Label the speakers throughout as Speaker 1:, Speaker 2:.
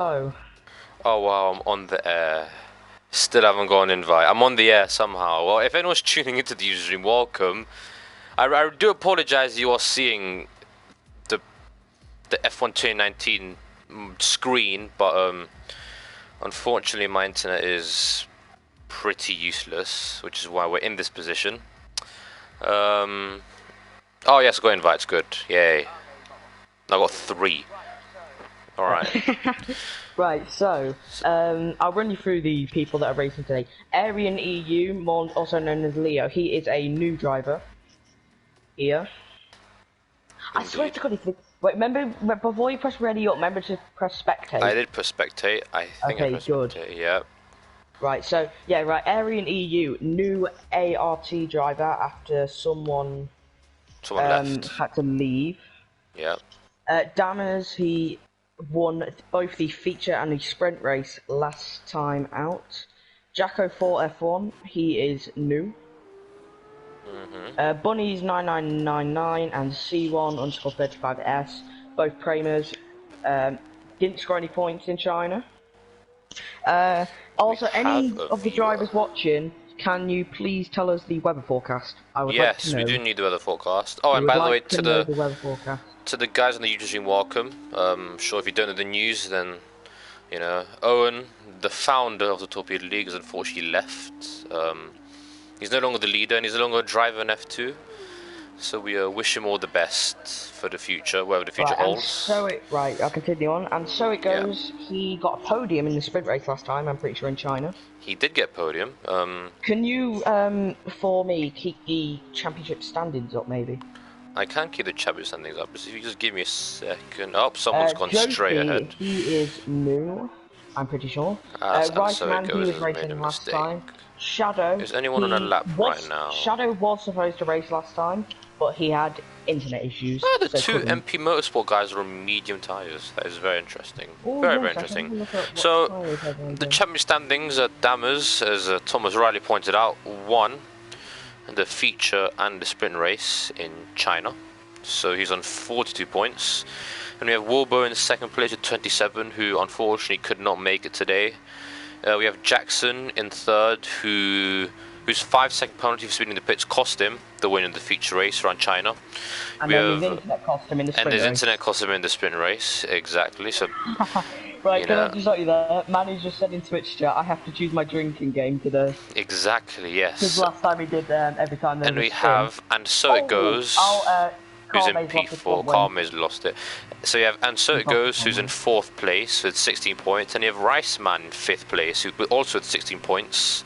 Speaker 1: Oh,
Speaker 2: Oh wow, I'm on the air. Still haven't got an invite. I'm on the air somehow. Well, if anyone's tuning into the user stream, welcome. I do apologize you are seeing the F1 2019 screen, but unfortunately my internet is pretty useless, which is why we're in this position. Oh yes, got invites, good. Yay. I got 3. Alright.
Speaker 1: right. So, I'll run you through the people that are racing today. Aryan EU, more also known as Leo. He is a new driver. Here. I swear
Speaker 2: Indeed.
Speaker 1: to God, wait. Remember before you press ready up. Remember to press spectate.
Speaker 2: I did press spectate. I think I
Speaker 1: Okay,
Speaker 2: pressed
Speaker 1: good.
Speaker 2: spectate, yeah.
Speaker 1: Right. So yeah, right. Aryan EU, new ART driver after someone
Speaker 2: Someone left.
Speaker 1: had to leave.
Speaker 2: Yeah.
Speaker 1: Dammers, he won both the feature and the sprint race last time out. Jacko4 F1, he is new. Bunnies 9999 and C1 underscore 35S, both Pramers, didn't score any points in China. Also, any of the drivers watching, can you please tell us the weather forecast? I would like to
Speaker 2: Yes,
Speaker 1: know.
Speaker 2: we do need the weather forecast. Oh,
Speaker 1: We
Speaker 2: and
Speaker 1: would
Speaker 2: by the way,
Speaker 1: like to know the weather forecast.
Speaker 2: to the guys on the YouTube stream, welcome. Sure, if you don't know the news, then you know Owen, the founder of the Torpedo League, has unfortunately left. He's no longer the leader, and he's no longer a driver in F2. So we wish him all the best for the future, wherever the future holds.
Speaker 1: I'll continue on. And so it goes, he got a podium in the sprint race last time, I'm pretty sure in China.
Speaker 2: He did get podium.
Speaker 1: Can you, for me, keep the championship standings up, maybe?
Speaker 2: I can keep the championship standings up, but if you just give me a second. Oh, someone's gone straight ahead.
Speaker 1: He is new, I'm pretty sure.
Speaker 2: And so it
Speaker 1: he
Speaker 2: goes,
Speaker 1: was
Speaker 2: has made a
Speaker 1: racing last
Speaker 2: mistake.
Speaker 1: time. Shadow.
Speaker 2: Is anyone on a lap right now?
Speaker 1: Shadow was supposed to race last time, but he had internet issues.
Speaker 2: Oh, the two MP Motorsport guys are on medium tyres. That is very interesting. Very interesting. So, the champion standings are Dammers, as Thomas Riley pointed out, won the feature and the sprint race in China. So he's on 42 points. And we have Wilbur in second place at 27, who unfortunately could not make it today. We have Jackson in third, whose 5-second penalty for speeding in the pits cost him the win in the feature race around China.
Speaker 1: And his internet cost him in the sprint race.
Speaker 2: And his internet cost him in the sprint race, exactly. So,
Speaker 1: right, can I just stop you there? Manny just said in Twitch chat, I have to choose my drinking game today.
Speaker 2: Exactly, yes.
Speaker 1: Because last time he did every time there was
Speaker 2: a spin. And so it goes. Who's in P4? Carme's lost it. So you have And So It Goes, who's in 4th place with 16 points, and you have Riceman in 5th place, who also with 16 points.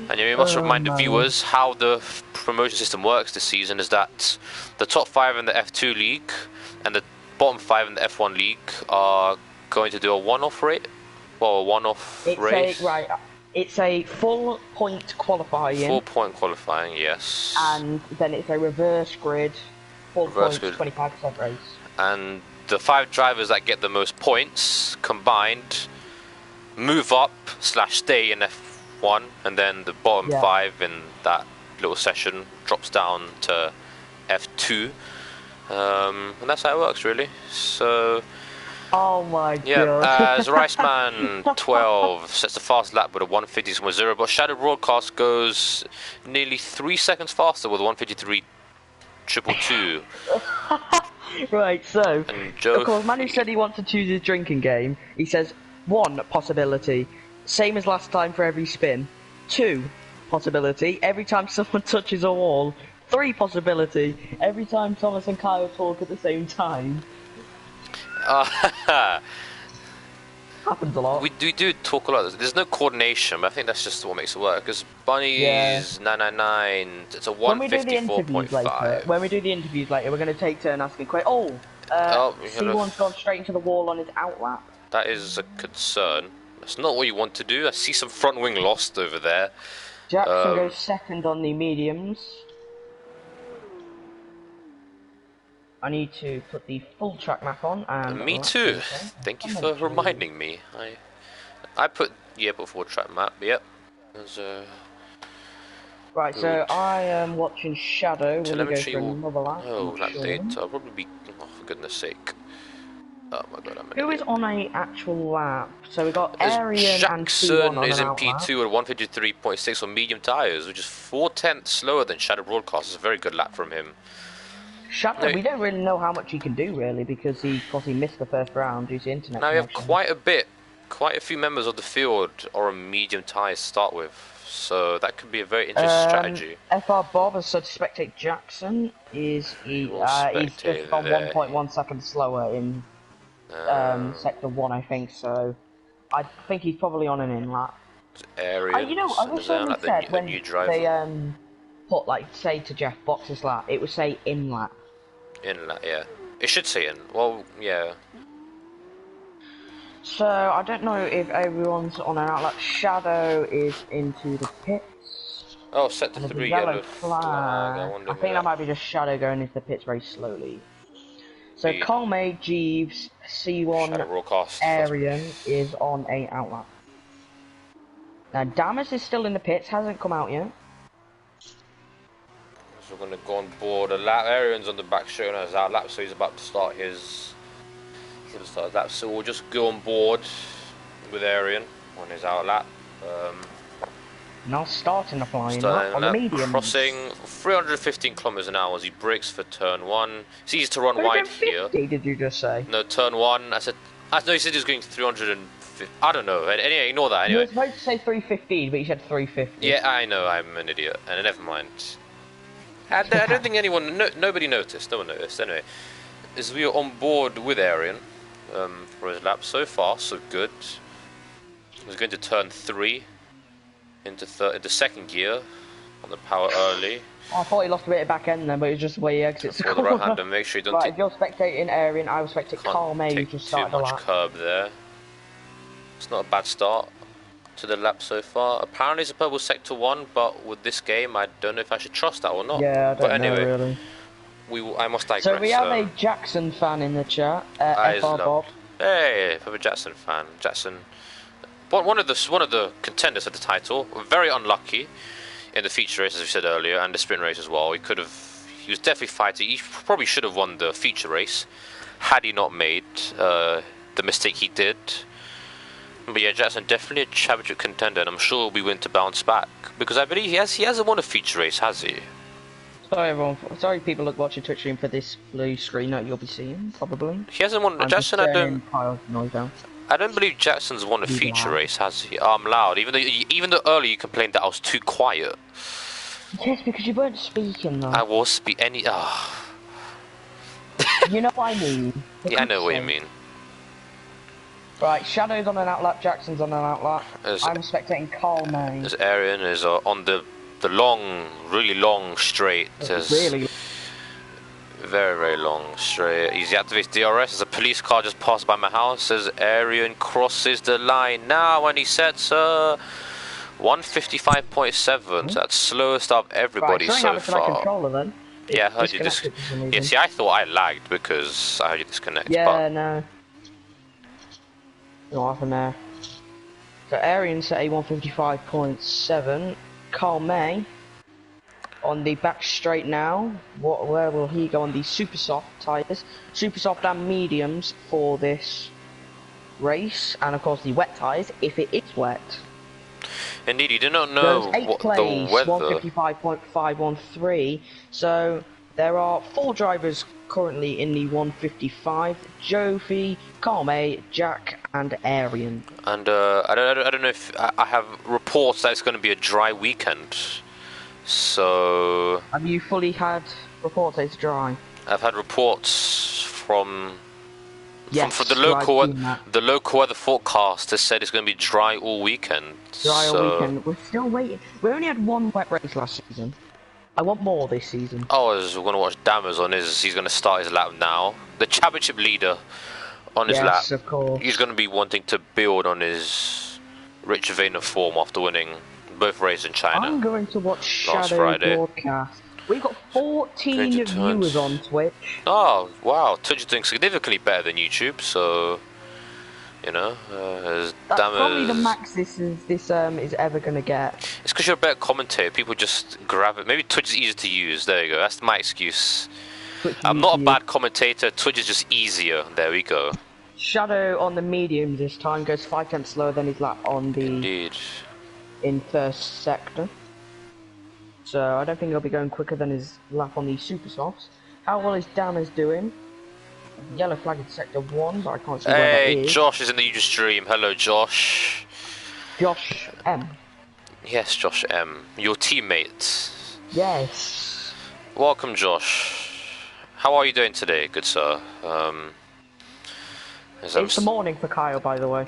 Speaker 2: And you must remind the viewers how the promotion system works this season is that the top 5 in the F2 league and the bottom 5 in the F1 league are going to do a one-off rate. Well, a one-off race.
Speaker 1: It's a full point qualifying.
Speaker 2: Full point qualifying, yes.
Speaker 1: And then it's a reverse grid. 25% race.
Speaker 2: And the 5 drivers that get the most points combined move up / stay in F1, and then the bottom 5 in that little session drops down to F2. And that's how it works, really. So.
Speaker 1: Oh my god.
Speaker 2: Yeah, as Riceman 12 sets the fast lap with a 150.0, but Shadow Broadcast goes nearly 3 seconds faster with a 153. 222.
Speaker 1: Right, so
Speaker 2: of
Speaker 1: course, Manu said he wants to choose his drinking game. He says 1 possibility, same as last time for every spin. 2 possibility, every time someone touches a wall. 3 possibility, every time Thomas and Kyle talk at the same time. Happens a lot.
Speaker 2: We do talk a lot. There's no coordination, but I think that's just what makes it work. Because Bunny's 999, it's a 154.5.
Speaker 1: When we do the interviews later, we're going to take turn asking questions. C1's gone straight into the wall on his outlap.
Speaker 2: That is a concern. That's not what you want to do. I see some front wing lost over there.
Speaker 1: Jackson goes second on the mediums. I need to put the full track map on. And
Speaker 2: me too. Thank you for reminding me. I put full track map. Yep.
Speaker 1: Right, so I am watching Shadow.
Speaker 2: Telemetry
Speaker 1: will go for another lap.
Speaker 2: Oh, that data. I'll probably be. Oh, for goodness sake. Oh my god, I'm an
Speaker 1: Who is
Speaker 2: idiot.
Speaker 1: on a actual lap? So we got
Speaker 2: As
Speaker 1: Arian and T1
Speaker 2: Jackson
Speaker 1: on
Speaker 2: is
Speaker 1: an
Speaker 2: in
Speaker 1: out lap.
Speaker 2: P2 at 153.6 on medium tyres, which is 4/10 slower than Shadow Broadcast. It's a very good lap from him.
Speaker 1: Shadow,
Speaker 2: No,
Speaker 1: we don't really know how much he can do really because he missed the first round due to internet
Speaker 2: now we have
Speaker 1: connection.
Speaker 2: quite a few members of the field are on medium tyres to start with, so that could be a very interesting strategy.
Speaker 1: FR Bob has said spectate Jackson he's
Speaker 2: We'll
Speaker 1: just gone 1.1 seconds slower in sector 1, I think. So I think he's probably on an in lap.
Speaker 2: Arian,
Speaker 1: You know, I wish they
Speaker 2: like
Speaker 1: said
Speaker 2: the
Speaker 1: when
Speaker 2: new driver.
Speaker 1: they put like say to Jeff boxes lap, it would say in lap.
Speaker 2: In lap, yeah. It should say in. Well, yeah.
Speaker 1: So I don't know if everyone's on an out lap. Shadow is into the pits.
Speaker 2: Oh, sector
Speaker 1: And
Speaker 2: 3
Speaker 1: yellow
Speaker 2: yellow flag. I wonder
Speaker 1: I think that might be just Shadow going into the pits very slowly. So Colmay, Jeeves, C1,
Speaker 2: Broadcast.
Speaker 1: Arian is on a out lap. Now Damas is still in the pits, hasn't come out yet.
Speaker 2: So we're going to go on board a lap. Arian's on the back straight on his out lap, so he's about to start his lap. So we'll just go on board with Arian on his out lap.
Speaker 1: Now starting the flying lap on the medium.
Speaker 2: Crossing 315 kilometers an hour as he brakes for turn 1. It's easy to run wide here.
Speaker 1: Did you just say?
Speaker 2: No, turn 1. I know he said he was going 350. I don't know. Anyway, ignore that. Anyway.
Speaker 1: You were supposed to say 315, but you said 350.
Speaker 2: Yeah, I know. I'm an idiot. And never mind. I don't think nobody noticed. No one noticed. Anyway, as we are on board with Arian for his lap, so far so good. He's going to turn 3 into second gear on the power early.
Speaker 1: I thought he lost a bit of back end then, but it's just the way he exits the
Speaker 2: corner. Right hander, make sure you don't
Speaker 1: right, if you're spectating Arian, I will spectate Carl May, who just started the lap.
Speaker 2: Too much curb there. It's not a bad start to the lap so far. Apparently it's a purple sector 1, but with this game I don't know if I should trust that or not.
Speaker 1: Yeah, I don't know really.
Speaker 2: I must digress.
Speaker 1: So we have a Jackson fan in the chat, FR Bob.
Speaker 2: Hey, I'm a Jackson fan. Jackson, one of the contenders for the title. Very unlucky in the feature race, as we said earlier, and the sprint race as well. He was definitely fighting. He probably should have won the feature race had he not made the mistake he did. But yeah, Jackson definitely a championship contender, and I'm sure he'll be willing to bounce back because I believe he hasn't won a feature race, has he?
Speaker 1: Sorry everyone, sorry people watching Twitch stream for this blue screen that you'll be seeing, probably.
Speaker 2: He hasn't won. Jackson, I don't believe Jackson's won a feature race, has he? I'm loud, even though earlier you complained that I was too quiet.
Speaker 1: Yes, because you weren't speaking though.
Speaker 2: I was
Speaker 1: You know what I mean?
Speaker 2: Yeah, I know what you mean.
Speaker 1: Right, Shadow's on an outlap, Jackson's on an outlap. I'm spectating Carl May.
Speaker 2: As Arian is on the long, really long straight.
Speaker 1: Really?
Speaker 2: Very, very long straight. He's activates DRS as a police car just passed by my house as Arian crosses the line now and he sets 155.7. So that's slowest of everybody so far.
Speaker 1: Controller, then.
Speaker 2: Yeah, I heard you yeah, see, I thought I lagged because I heard you disconnect.
Speaker 1: Yeah,
Speaker 2: but
Speaker 1: no. What happened there? So Arian set a 155.7. Carl May on the back straight now. Where will he go on the super soft tyres? Super soft and mediums for this race, and of course the wet tyres if it is wet.
Speaker 2: Indeed, you do not know what the weather.
Speaker 1: 155.513. So there are 4 drivers currently in the 155: Jofi, Carme, Jack, and Arian.
Speaker 2: And I don't know if I have reports that it's going to be a dry weekend. So
Speaker 1: have you fully had reports that it's dry?
Speaker 2: I've had reports from the local weather forecast has said it's going to be dry all weekend.
Speaker 1: All weekend. We're still waiting. We only had 1 wet race last season. I want more this season.
Speaker 2: Oh, I was going to watch Dammers on his. He's going to start his lap now. The championship leader on his lap.
Speaker 1: Yes, of course.
Speaker 2: He's going to be wanting to build on his rich vein of form after winning both races in China.
Speaker 1: I'm going to watch Shadow broadcast. We've got 14 viewers on Twitch.
Speaker 2: Oh, wow. Twitch is doing significantly better than YouTube, so... You know,
Speaker 1: that's probably the max this is ever gonna get.
Speaker 2: It's because you're a better commentator. People just grab it. Maybe Twitch is easier to use. There you go. That's my excuse. I'm not a bad commentator. Twitch is just easier. There we go.
Speaker 1: Shadow on the mediums this time goes 5/10 slower than his lap on the
Speaker 2: Indeed.
Speaker 1: in first sector. So I don't think he'll be going quicker than his lap on the super softs. How well is Dammers doing? Yellow flag in sector 1, but I can't see where that
Speaker 2: Hey,
Speaker 1: is.
Speaker 2: Josh is in the user stream. Hello, Josh.
Speaker 1: Josh M.
Speaker 2: Yes, Josh M. Your teammate.
Speaker 1: Yes.
Speaker 2: Welcome, Josh. How are you doing today, good sir?
Speaker 1: It's the morning for Kyle, by the way.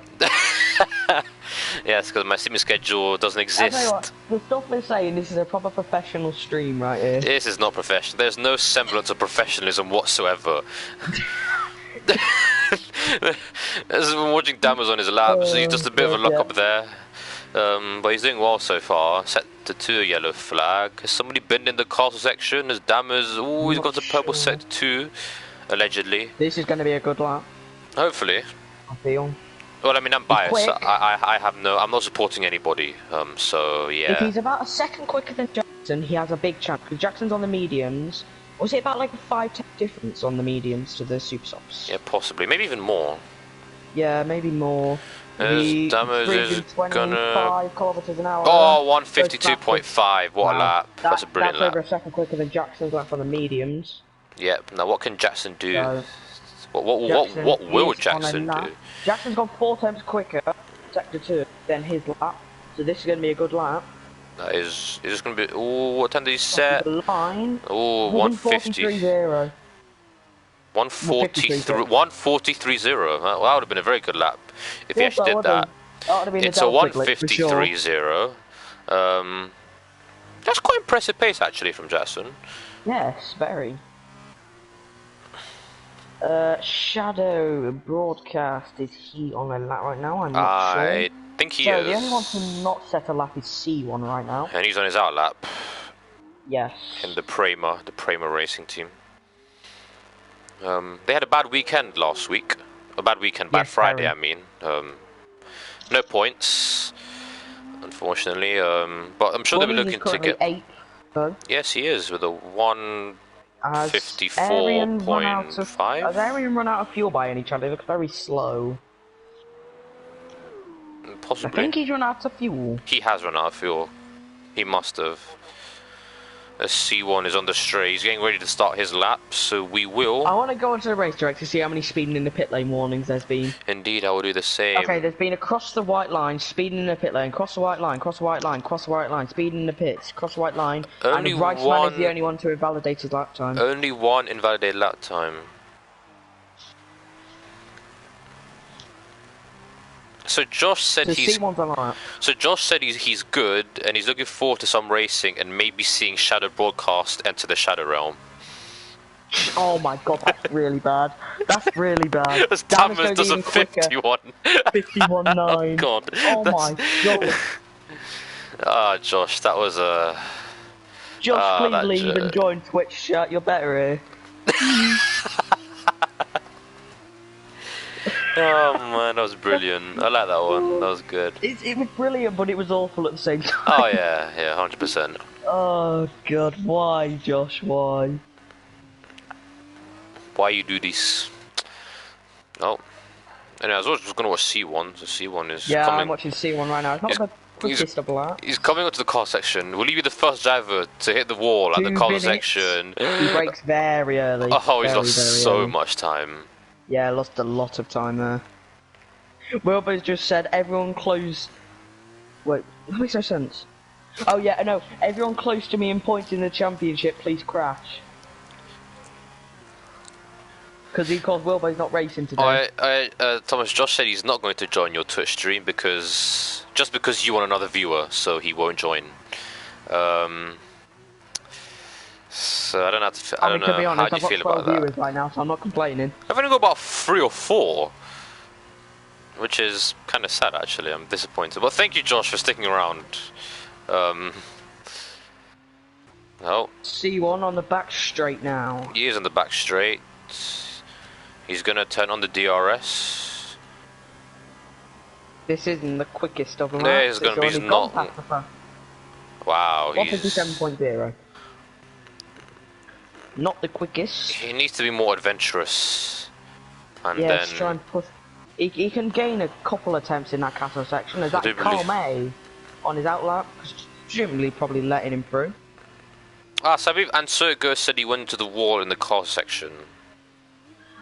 Speaker 2: Yes, because my streaming schedule doesn't
Speaker 1: I tell you
Speaker 2: exist.
Speaker 1: what, the stuff we're saying, this is a proper professional stream right here.
Speaker 2: This is not professional. There's no semblance of professionalism whatsoever. As I'm watching Dammers on his lap, so he's just a bit of a luck up there. But he's doing well so far. Set to 2 yellow flag. Has somebody been in the castle section? Has Dammers? Oh, he's got to purple sector 2, allegedly.
Speaker 1: This is going to be a good lap,
Speaker 2: Hopefully.
Speaker 1: I feel.
Speaker 2: Well, I mean, I'm biased.
Speaker 1: quick.
Speaker 2: I have no. I'm not supporting anybody. So yeah.
Speaker 1: If he's about a second quicker than Jackson, he has a big chance. Because Jackson's on the mediums. Or is it about like a 5-10 difference on the mediums to the super softs?
Speaker 2: Yeah, possibly. Maybe even more.
Speaker 1: Yeah, maybe more.
Speaker 2: Dammers is gonna.
Speaker 1: 5 kilometers an hour.
Speaker 2: Oh, 152.5. What a lap. That's a brilliant
Speaker 1: that's
Speaker 2: lap.
Speaker 1: over a second quicker than Jackson's lap on the mediums.
Speaker 2: Yep. Now, what can Jackson do?
Speaker 1: So,
Speaker 2: What will Jackson do?
Speaker 1: Jackson's gone 4 times quicker, sector 2, than his lap. So this is going to be a good lap.
Speaker 2: That is this going to be? Oh, what time did he set?
Speaker 1: The line.
Speaker 2: Oh, 150.
Speaker 1: 143.0.
Speaker 2: 143.0. That would have been a very good lap if he actually did that. It's a 153.0. That's quite impressive pace actually from Jackson.
Speaker 1: Yes, very. Shadow broadcast, is he on a lap right now? I'm not sure.
Speaker 2: I think he
Speaker 1: So
Speaker 2: is.
Speaker 1: the only one to not set a lap is C1 right now.
Speaker 2: And he's on his out lap
Speaker 1: Yes.
Speaker 2: in the Prema racing team. They had a bad weekend last week. A bad weekend, bad Friday,
Speaker 1: very.
Speaker 2: I mean. No points, unfortunately. But I'm sure they were looking to get.
Speaker 1: 8th, though.
Speaker 2: Yes, he is with a
Speaker 1: Has Arian run out of-
Speaker 2: 154.5.
Speaker 1: Has Arian run out of fuel by any chance? It looks very slow. I
Speaker 2: Possibly.
Speaker 1: think he's run out of fuel.
Speaker 2: He has run out of fuel. He must have. As C1 is on the straight, he's getting ready to start his lap, so we will.
Speaker 1: I want to go onto the racetrack to see how many speeding in the pit lane warnings there's been.
Speaker 2: Indeed, I will do the same.
Speaker 1: Okay, there's been across the white line, speeding in the pit lane, cross the white line, cross the white line, cross the white line, speeding in the pits, cross the white line,
Speaker 2: Only
Speaker 1: and the Riceman
Speaker 2: one-
Speaker 1: is the only one to invalidate his lap time.
Speaker 2: Only one invalidated lap time. So Josh said
Speaker 1: So
Speaker 2: he's.
Speaker 1: C1's on lap.
Speaker 2: So Josh said he's good, and he's looking forward to some racing and maybe seeing Shadow Broadcast enter the Shadow Realm.
Speaker 1: Oh my god, that's really bad. That's really bad.
Speaker 2: As
Speaker 1: Dammers
Speaker 2: Dammers
Speaker 1: goes
Speaker 2: does a
Speaker 1: even quicker.
Speaker 2: 51.
Speaker 1: 51.9.
Speaker 2: Oh god.
Speaker 1: Oh my god.
Speaker 2: Ah, Josh, that was a.
Speaker 1: Josh, please
Speaker 2: that
Speaker 1: leave and join Twitch chat. You're better here.
Speaker 2: Oh man, that was brilliant. I like that one. That was good.
Speaker 1: It was brilliant, but it was awful at the same time.
Speaker 2: Oh yeah, 100%.
Speaker 1: Oh god, why, Josh? Why?
Speaker 2: Why you do this? Oh. Anyway, I was just going to watch C1. So C1 is
Speaker 1: Yeah,
Speaker 2: coming.
Speaker 1: I'm watching C1 right now. It's not the quickest of lap.
Speaker 2: He's coming onto the car section. Will he be the first driver to hit the wall at the
Speaker 1: 2
Speaker 2: car
Speaker 1: minutes.
Speaker 2: section?
Speaker 1: He breaks very early.
Speaker 2: Oh, he's
Speaker 1: very,
Speaker 2: lost
Speaker 1: very
Speaker 2: so
Speaker 1: early.
Speaker 2: much time.
Speaker 1: Yeah, lost a lot of time there. Wilbur's just said everyone close. Wait, that makes no sense. Oh yeah, no. Everyone close to me in points in the championship, please crash. Because Wilbur's not racing today.
Speaker 2: Thomas, Josh said he's not going to join your Twitch stream because you want another viewer, so he won't join. So I don't have to. I don't know.
Speaker 1: To be honest,
Speaker 2: How do you feel
Speaker 1: I've got
Speaker 2: about
Speaker 1: 12
Speaker 2: that?
Speaker 1: viewers right now, so I'm not complaining.
Speaker 2: I've only got about 3 or 4, which is kind of sad actually. I'm disappointed. But thank you, Josh, for sticking around. Oh,
Speaker 1: C1 on the back straight now.
Speaker 2: he is on the back straight. He's gonna turn on the DRS.
Speaker 1: This isn't the quickest of them.
Speaker 2: Yeah, he's gonna be
Speaker 1: already
Speaker 2: not.
Speaker 1: gone past the front.
Speaker 2: Wow, he's.
Speaker 1: 157.0. Not the quickest.
Speaker 2: He needs to be more adventurous. And
Speaker 1: Yeah,
Speaker 2: then
Speaker 1: let's try and push. He can gain a couple attempts in that castle section. There's that Carl May on his outlap, presumably probably letting him through.
Speaker 2: Ah, so I believe Ansurgo said he went to the wall in the car section.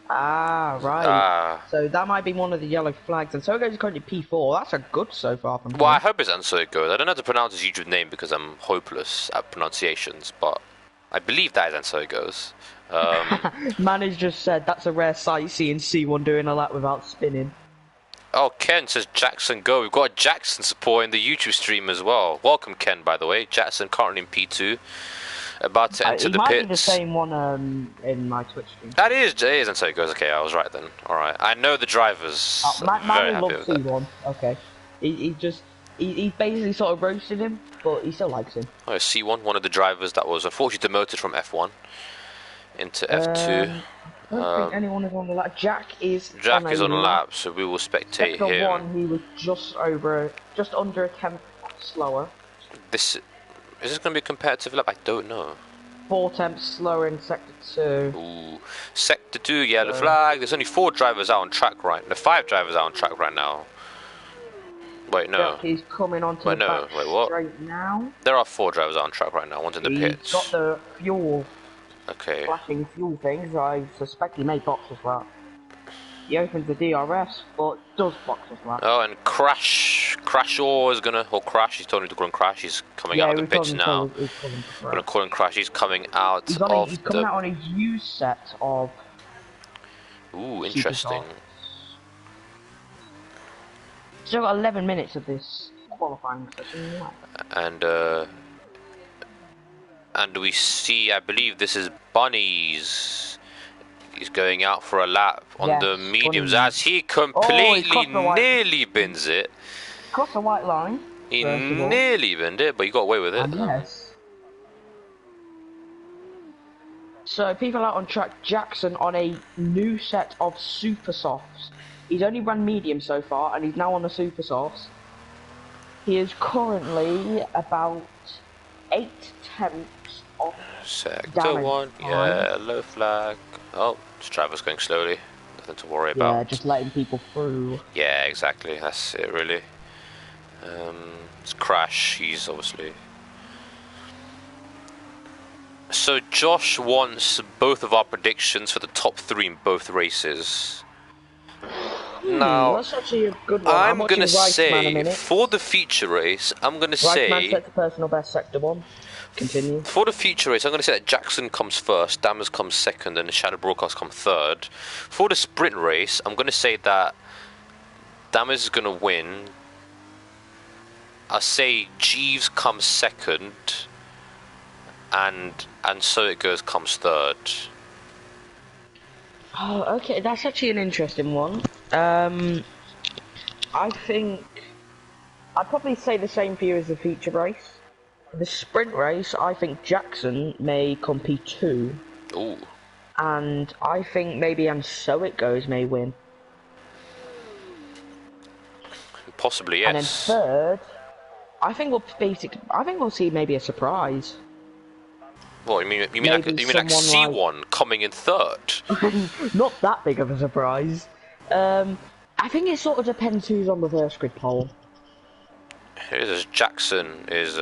Speaker 1: Ah, right.
Speaker 2: Ah.
Speaker 1: So that might be one of the yellow flags. And Ansurgo is currently P4. That's a good so far from him.
Speaker 2: Well, I hope it's Ansurgo. I don't know how to pronounce his YouTube name because I'm hopeless at pronunciations, but I believe that is Ansurgo's.
Speaker 1: Man has just said that's a rare sight seeing C1 doing a lap without spinning.
Speaker 2: Oh, Ken says Jackson go. We've got a Jackson supporting the YouTube stream as well. Welcome, Ken, by the way. Jackson currently in P2. About to enter the pits. It might be
Speaker 1: the same one in my Twitch stream.
Speaker 2: That is, it is Ansurgo's. Okay, I was right then. Alright. I know the drivers.
Speaker 1: Manny loves C1. Okay. He basically sort of roasted him, but he still likes him.
Speaker 2: Oh, C1, one of the drivers that was unfortunately demoted from F1 into F2.
Speaker 1: I don't think anyone is on the lap. Jack is
Speaker 2: on a lap, so we will spectate
Speaker 1: him.
Speaker 2: Sector
Speaker 1: 1, he was just under a temp slower.
Speaker 2: Is this going to be a competitive lap? I don't know.
Speaker 1: 4 temps slower in Sector 2.
Speaker 2: Ooh. Sector 2, yellow flag. There's only 4 drivers out on track right now. 5 drivers out on track right now. Wait, no.
Speaker 1: He's coming onto the back straight now.
Speaker 2: There are 4 drivers out on track right now. One's in the pits.
Speaker 1: He's got the fuel.
Speaker 2: Okay.
Speaker 1: Flashing fuel things. I suspect he may box as well. He opens the DRS, but does box as well.
Speaker 2: Oh, and Crash is gonna, or Crash, he's told me to go and Crash, he's coming out of the pitch now. I'm gonna call him Crash, he's coming out
Speaker 1: he's coming out on a used set of...
Speaker 2: Ooh, interesting.
Speaker 1: Still got 11 minutes of this qualifying session.
Speaker 2: And we see, I believe this is Bunny's. He's going out for a lap on the mediums as he completely nearly bins it.
Speaker 1: Crossed the white line.
Speaker 2: He nearly binned it, but he got away with it.
Speaker 1: Yes. So people out on track, Jackson on a new set of super softs. He's only run medium so far, and he's now on the super softs. He is currently about 8 tenths off.
Speaker 2: Sector 1, yellow flag. Oh, this driver's going slowly. Nothing to worry about.
Speaker 1: Yeah, just letting people through.
Speaker 2: Yeah, exactly. That's it, really. It's Crash. He's obviously. So Josh wants both of our predictions for the top 3 in both races. Now,
Speaker 1: that's actually a good one.
Speaker 2: I'm gonna say for the feature race, I'm gonna say.
Speaker 1: Riceman sets the personal best, Sector 1. Continue.
Speaker 2: For the feature race, I'm going to say that Jackson comes first, Dammers comes second, and the Shadow Broadcast comes third. For the sprint race, I'm going to say that Dammers is going to win. I'll say Jeeves comes second, and So It Goes comes third.
Speaker 1: Oh, okay, that's actually an interesting one. I think I'd probably say the same for you as the feature race. The sprint race, I think Jackson may come P2.
Speaker 2: Ooh.
Speaker 1: And I think maybe And So It Goes may win.
Speaker 2: Possibly, yes.
Speaker 1: And then third, I think we'll see maybe a surprise.
Speaker 2: What, you mean like C1 coming in third?
Speaker 1: Not that big of a surprise. I think it sort of depends who's on the first grid poll.
Speaker 2: Jackson is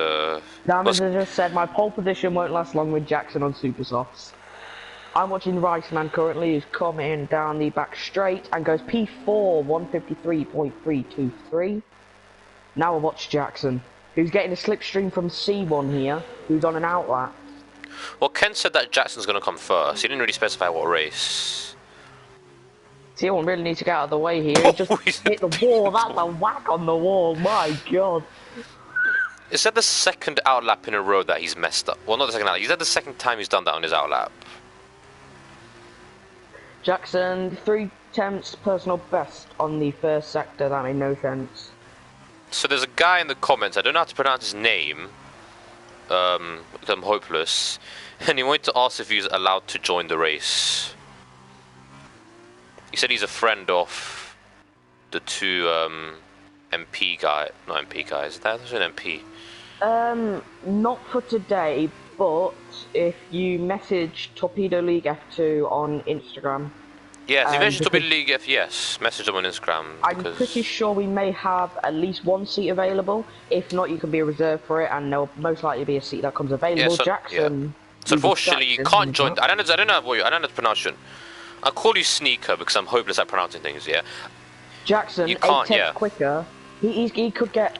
Speaker 1: Damage has just said my pole position won't last long with Jackson on super softs. I'm watching Riceman currently, who's coming down the back straight and goes P4 153.323. Now we'll watch Jackson, who's getting a slipstream from C1 here, who's on an outlap.
Speaker 2: Well, Ken said that Jackson's going to come first. He didn't really specify what race.
Speaker 1: C1 really needs to get out of the way here. He just hit the wall. That's a whack on the wall. My God.
Speaker 2: Is that the second outlap in a row that he's messed up? Well, not the second outlap. Is that the second time he's done that on his outlap?
Speaker 1: Jackson, 3 attempts personal best on the first sector. That made no sense.
Speaker 2: So there's a guy in the comments. I don't know how to pronounce his name. I'm hopeless. And he wanted to ask if he's allowed to join the race. He said he's a friend of the 2 MP guy, not MP guys. That's an MP.
Speaker 1: Not for today, but if you message Torpedo League F2 on Instagram,
Speaker 2: Yes, if it's Torpedo League, yes, message them on Instagram.
Speaker 1: I'm pretty sure we may have at least one seat available. If not, you can be reserved for it, and there'll most likely be a seat that comes available.
Speaker 2: Yeah,
Speaker 1: Jackson.
Speaker 2: So unfortunately, you can't join. I don't know the pronunciation. I'll call you Sneaker because I'm hopeless at pronouncing things. Yeah.
Speaker 1: Jackson,
Speaker 2: you can't.
Speaker 1: 8 tenths quicker. He could get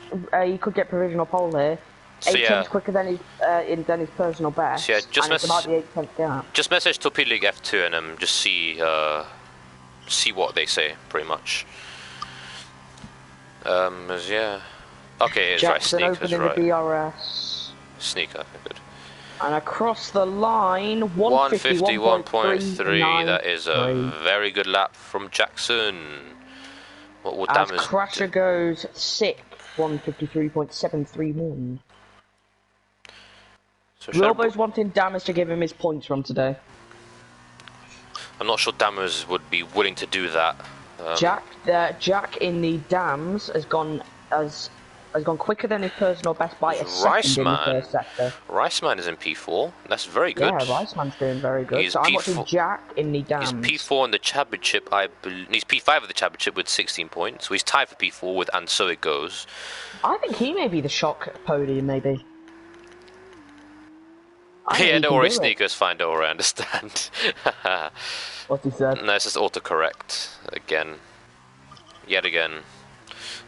Speaker 1: provisional pole here.
Speaker 2: So,
Speaker 1: 8 tenths quicker than his personal best.
Speaker 2: So, yeah, just
Speaker 1: it's about the 8 tenths gap.
Speaker 2: Just message Torpedo League F2 and just see what they say, pretty much. Yeah. Okay, it's
Speaker 1: Jackson
Speaker 2: right. Sneaker's
Speaker 1: opening
Speaker 2: right.
Speaker 1: the DRS.
Speaker 2: Sneaker, good.
Speaker 1: And across the line,
Speaker 2: 151.3. That is a very good lap from Jackson. What will
Speaker 1: As
Speaker 2: damage?
Speaker 1: Crasher goes 6th, 153.731.
Speaker 2: So
Speaker 1: Wilbo's wanting Dammers to give him his points from today.
Speaker 2: I'm not sure Dammers would be willing to do that.
Speaker 1: Jack in the dams has gone quicker than his personal best by a second in the first sector.
Speaker 2: Riceman is in P4. That's very good.
Speaker 1: Yeah, Riceman's doing very good.
Speaker 2: He's
Speaker 1: so I'm watching Jack in the dams.
Speaker 2: He's P4 in the championship. He's P5 of the championship with 16 points. So he's tied for P4 with, and so it goes.
Speaker 1: I think he may be the shock podium, maybe.
Speaker 2: Yeah, don't worry, Sneakers, fine, don't worry, I understand.
Speaker 1: What he said?
Speaker 2: No, it's just autocorrect. Again. Yet again.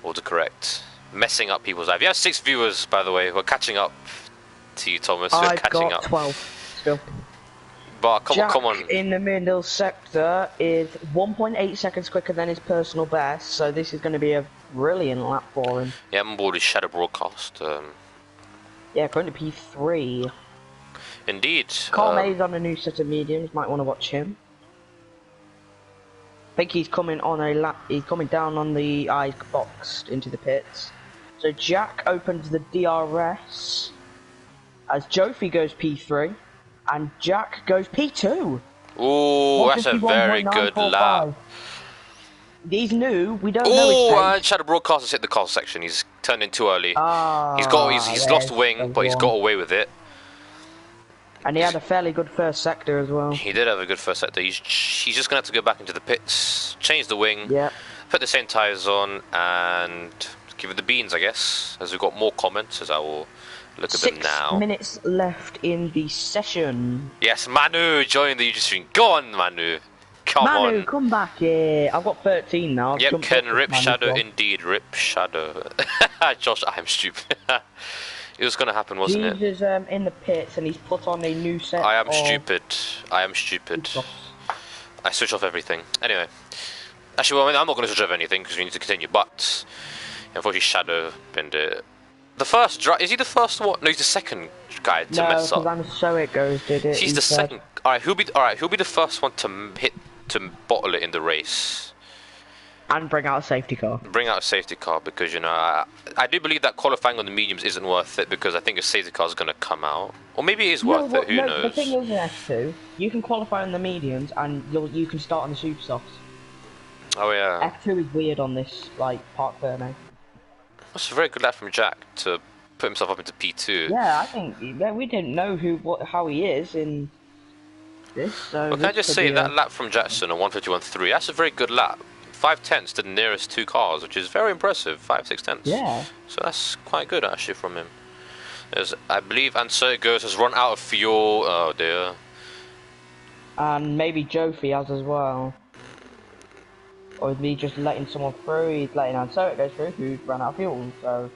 Speaker 2: Autocorrect. Messing up people's lives. You have 6 viewers, by the way. We're catching up to you, Thomas. We're catching up.
Speaker 1: 12 still.
Speaker 2: But
Speaker 1: Jack
Speaker 2: come on.
Speaker 1: in the middle sector is 1.8 seconds quicker than his personal best, so this is going to be a brilliant lap for him.
Speaker 2: Yeah, I'm on board with Shadow Broadcast.
Speaker 1: Yeah, going to P3.
Speaker 2: Indeed.
Speaker 1: Carl May's on a new set of mediums, might want to watch him. I think he's coming on a lap. He's coming down on the I boxed into the pits. So Jack opens the DRS as Jofi goes P3 and Jack goes P2.
Speaker 2: Ooh, that's a very good lap.
Speaker 1: He's new. We don't know his pace.
Speaker 2: Shadow Broadcast has hit the car section. He's turned in too early. He's lost wing, but he's got away with it.
Speaker 1: And he had a fairly good first sector as well.
Speaker 2: He did have a good first sector. He's just going to have to go back into the pits, change the wing, put the same tyres on, and give it the beans, I guess. As we've got more comments, as I will look at them now.
Speaker 1: 6 minutes left in the session.
Speaker 2: Yes, Manu joined the YouTube stream. Go on, Manu. Come on.
Speaker 1: Manu, come back here. I've got 13 now.
Speaker 2: Yep, Ken, rip Shadow indeed. Rip Shadow. Josh, I'm stupid. It was going to happen, wasn't it?
Speaker 1: He's in the pits and he's put on a new set.
Speaker 2: I am stupid. I am stupid. I switch off everything. Anyway. Actually, well, I'm not going to switch off anything because we need to continue, but unfortunately Shadow pinned it. The first is he the first one? No, he's the second guy to mess up.
Speaker 1: No, because So It Goes did it.
Speaker 2: He's the second. Alright, who'll be the first one to bottle it in the race?
Speaker 1: And bring out a safety car.
Speaker 2: Bring out a safety car because, you know, I do believe that qualifying on the mediums isn't worth it because I think a safety car is going to come out. Or maybe it is worth it, who knows?
Speaker 1: The thing is in F2, you can qualify on the mediums and you can start on the super softs.
Speaker 2: Oh, yeah.
Speaker 1: F2 is weird on this, like, Park Ferme.
Speaker 2: That's a very good lap from Jack to put himself up into P2.
Speaker 1: Yeah, I think we didn't know how he is in this. So
Speaker 2: well, can I just say that lap from Jackson on 151.3, that's a very good lap. 5 tenths to the nearest 2 cars, which is very impressive. 5-6 tenths.
Speaker 1: Yeah.
Speaker 2: So that's quite good actually from him. I believe, and so it goes, has run out of fuel. Oh dear.
Speaker 1: And maybe Jofi has as well. Or is he just letting someone through? He's letting And So It Goes through, who's run out of fuel. So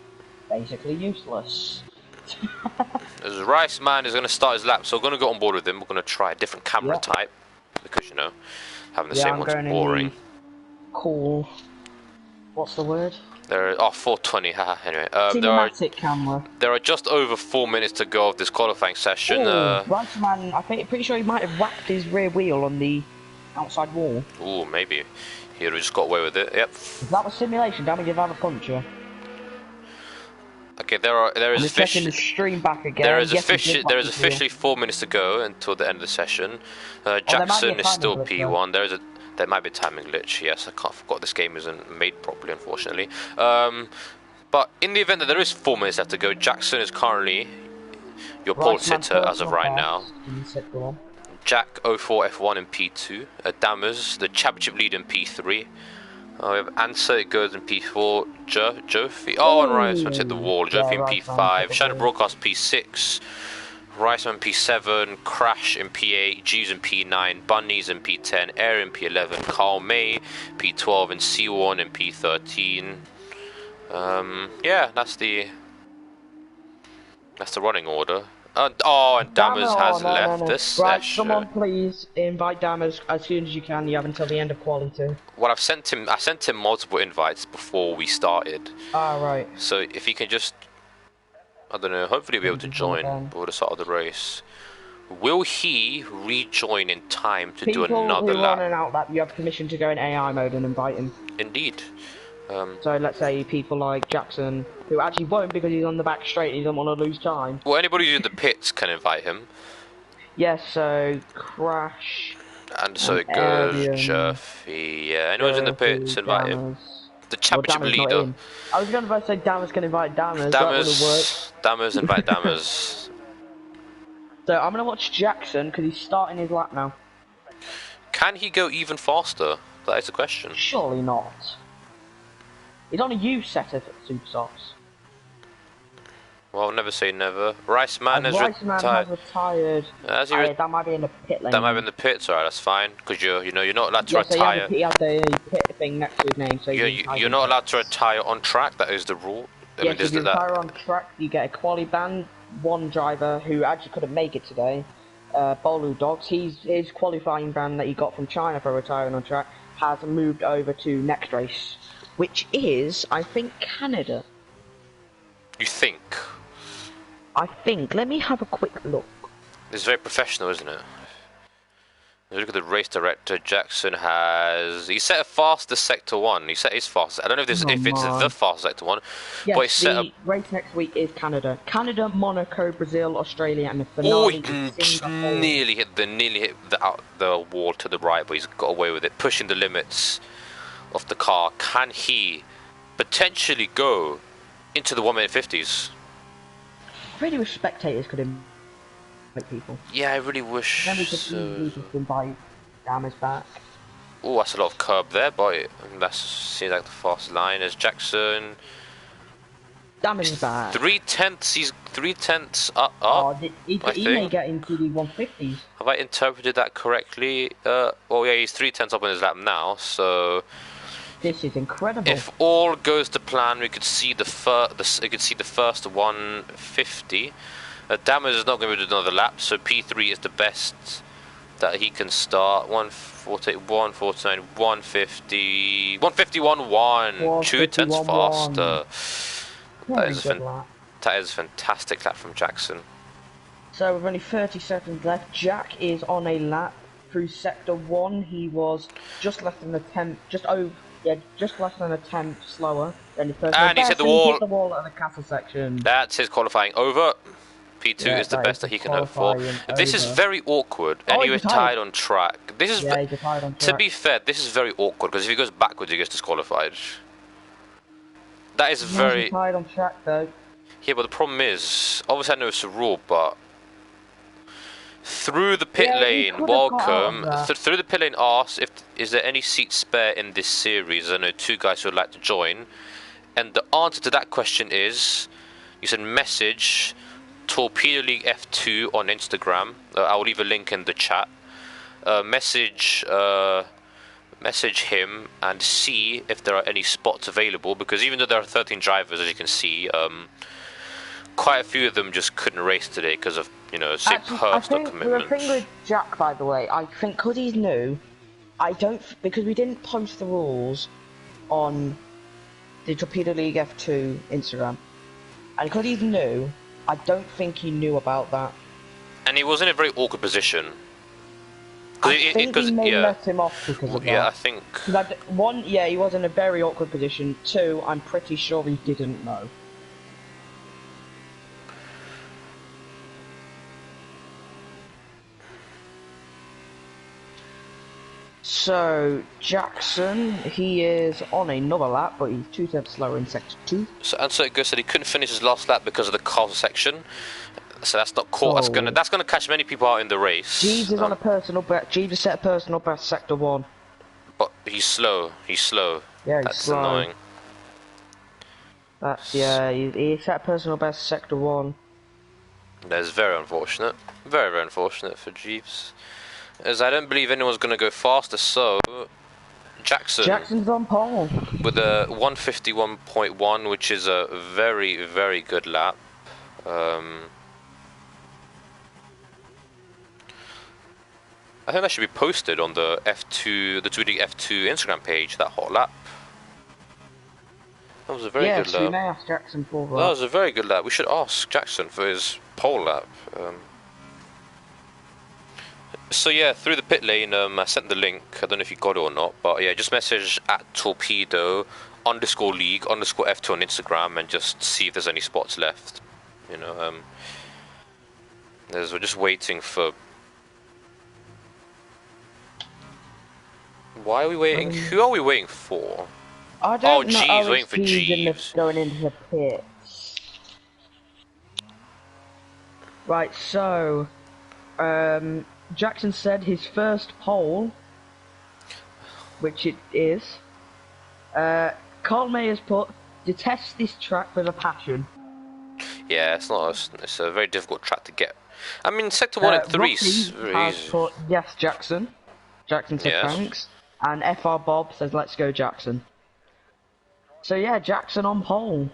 Speaker 1: basically useless.
Speaker 2: As Rice Man is going to start his lap, so we're going to go on board with him. We're going to try a different camera type because, you know, having the same one's boring.
Speaker 1: Cool. What's the word?
Speaker 2: There are 420. Haha. Anyway,
Speaker 1: cinematic camera.
Speaker 2: There are just over 4 minutes to go of this qualifying session.
Speaker 1: Rice Man, pretty sure he might have whacked his rear wheel on the outside wall.
Speaker 2: Ooh, maybe he'd have just got away with it. Yep.
Speaker 1: If that was simulation, damn it, give out a puncher.
Speaker 2: Okay, there is
Speaker 1: checking the stream back again.
Speaker 2: There is officially 4 minutes to go until the end of the session. Jackson is still P1. There might be a timing glitch. Yes, I forgot this game isn't made properly, unfortunately. But in the event that there is 4 minutes left to go, Jackson is currently your pole sitter as of right now. Jack 04 F1 in P2. Dammers, the championship lead in P3. We have Answer, it goes in P4. Jofi. Oh, and Riceman's hit the wall. Jofi in P5. Shadow Broadcast P6. Riceman P7. Crash in P8. Jeeves in P9. Bunnies in P10. Air in P11. Carl May P12 and C1 in P13. Yeah, that's the running order. And Dammers has left this
Speaker 1: session.
Speaker 2: Right,
Speaker 1: someone please invite Dammers as soon as you can. You have until the end of quality.
Speaker 2: Well, I sent him multiple invites before we started.
Speaker 1: Right.
Speaker 2: So if he can just, I don't know, hopefully he'll be able to join before the start of the race. Will he rejoin in time to do another lap?
Speaker 1: People who run an out lap, you have permission to go in AI mode and invite him.
Speaker 2: Indeed.
Speaker 1: So let's say people like Jackson, who actually won't because he's on the back straight and he doesn't want to lose time.
Speaker 2: Well, anybody who's in the pits can invite him.
Speaker 1: Yes, so Crash.
Speaker 2: And so it goes, Jeffy, yeah, anyone's in the pits, invite him. The championship leader.
Speaker 1: I was going to say Dammers can invite Dammers.
Speaker 2: Dammers, invite Dammers.
Speaker 1: So I'm going to watch Jackson because he's starting his lap now.
Speaker 2: Can he go even faster? That is the question.
Speaker 1: Surely not. He's on a used set of super softs.
Speaker 2: Well, I'll never say never. Riceman has
Speaker 1: retired. That might be in the pit lane.
Speaker 2: That might be in the pits, alright, that's fine. Because you're not allowed to retire.
Speaker 1: He had the pit thing next to his name. So
Speaker 2: you're not allowed to retire on track, that is the rule.
Speaker 1: Yes, if you retire on track, you get a quali ban. One driver who actually couldn't make it today, Bolu Dogs, his qualifying ban that he got from China for retiring on track has moved over to next race, which is, I think, Canada.
Speaker 2: You think?
Speaker 1: I think. Let me have a quick look.
Speaker 2: It's very professional, isn't it? Look at the race director. Jackson he set a fastest sector 1. He set his fastest. I don't know if it's the fastest sector 1.
Speaker 1: Yes,
Speaker 2: but he set
Speaker 1: the race next week is Canada. Canada, Monaco, Brazil, Australia, and the finale.
Speaker 2: Nearly hit the wall to the right, but he's got away with it, pushing the limits of the car. Can he potentially go into the 1 minute 50s?
Speaker 1: I really wish spectators could invite people.
Speaker 2: Yeah, I really wish.
Speaker 1: Then we could just invite Dammers back.
Speaker 2: Oh, that's a lot of curb there, but that seems like the fast line. As Jackson.
Speaker 1: Dammers back.
Speaker 2: 3/10. He's 3/10 up.
Speaker 1: He may get into the 150s.
Speaker 2: Have I interpreted that correctly? Well, yeah, he's 3/10 up on his lap now, so.
Speaker 1: This is incredible.
Speaker 2: If all goes to plan, we could see the first 150. Dammers is not going to do another lap, so P3 is the best that he can start. 148, 149, 150, 151, 1, 2 tenths faster. That is a fantastic lap from Jackson.
Speaker 1: So with only 30 seconds left, Jack is on a lap through sector 1. He was just less than a tenth, just less than a tenth slower than the first.
Speaker 2: And he's hit the wall.
Speaker 1: He hit the wall at the castle section.
Speaker 2: That's his qualifying over. P2 is the best that he can hope for. This is very awkward, and he was tied on track. This is
Speaker 1: tied on track.
Speaker 2: To be fair, this is very awkward because if he goes backwards, he gets disqualified. That is very
Speaker 1: tied on track though.
Speaker 2: Yeah, but the problem is, obviously I know it's a rule, but through the pit lane, welcome. Through the pit lane, ask is there any seats spare in this series? I know 2 guys who would like to join, and the answer to that question is, you said message Torpedo League F2 on Instagram. I will leave a link in the chat. Message him and see if there are any spots available, because even though there are 13 drivers, as you can see, quite a few of them just couldn't race today because of, say, personal commitments.
Speaker 1: The thing with Jack, by the way, I think because he's new, because we didn't post the rules on the Torpedo League F2 Instagram, and because he's new, I don't think he knew about that.
Speaker 2: And he was in a very awkward position.
Speaker 1: I think he may let him off because of that.
Speaker 2: Yeah, I think.
Speaker 1: One, he was in a very awkward position. 2, I'm pretty sure he didn't know. So, Jackson, he is on another lap, but he's 2 tenths slower in sector 2.
Speaker 2: So it goes that he couldn't finish his last lap because of the castle section. So that's not caught. That's gonna catch many people out in the race.
Speaker 1: Jeeves is on a personal best. Jeeves has set a personal best sector 1.
Speaker 2: But he's slow. He's slow.
Speaker 1: Yeah, he's
Speaker 2: That's
Speaker 1: slow.
Speaker 2: annoying.
Speaker 1: He set a personal best sector 1.
Speaker 2: That's very unfortunate. Very, very unfortunate for Jeeves. As I don't believe anyone's gonna go faster, so Jackson's
Speaker 1: on pole.
Speaker 2: With a 151.1, which is a very, very good lap. I think that should be posted on the F2, the 2D F2 Instagram page, that hot lap. That was a very good lap.
Speaker 1: Yeah, we may ask Jackson for that.
Speaker 2: That was a very good lap. We should ask Jackson for his pole lap. So yeah, through the pit lane, I sent the link. I don't know if you got it or not, but yeah, just message at Torpedo _league _F2 on Instagram and just see if there's any spots left. You know, we're just waiting for. Why are we waiting? Who are we waiting for?
Speaker 1: I don't know.
Speaker 2: Jeeves, waiting for Jeeves.
Speaker 1: Going into the pit. Right, so, Jackson said his first pole, which it is. Carl Mayer's put, detest this track with a passion.
Speaker 2: Yeah, it's not. It's a very difficult track to get. I mean, sector 1 and 3 is very easy.
Speaker 1: Put, yes, Jackson. Jackson said thanks. And FR Bob says, let's go, Jackson. So yeah, Jackson on pole.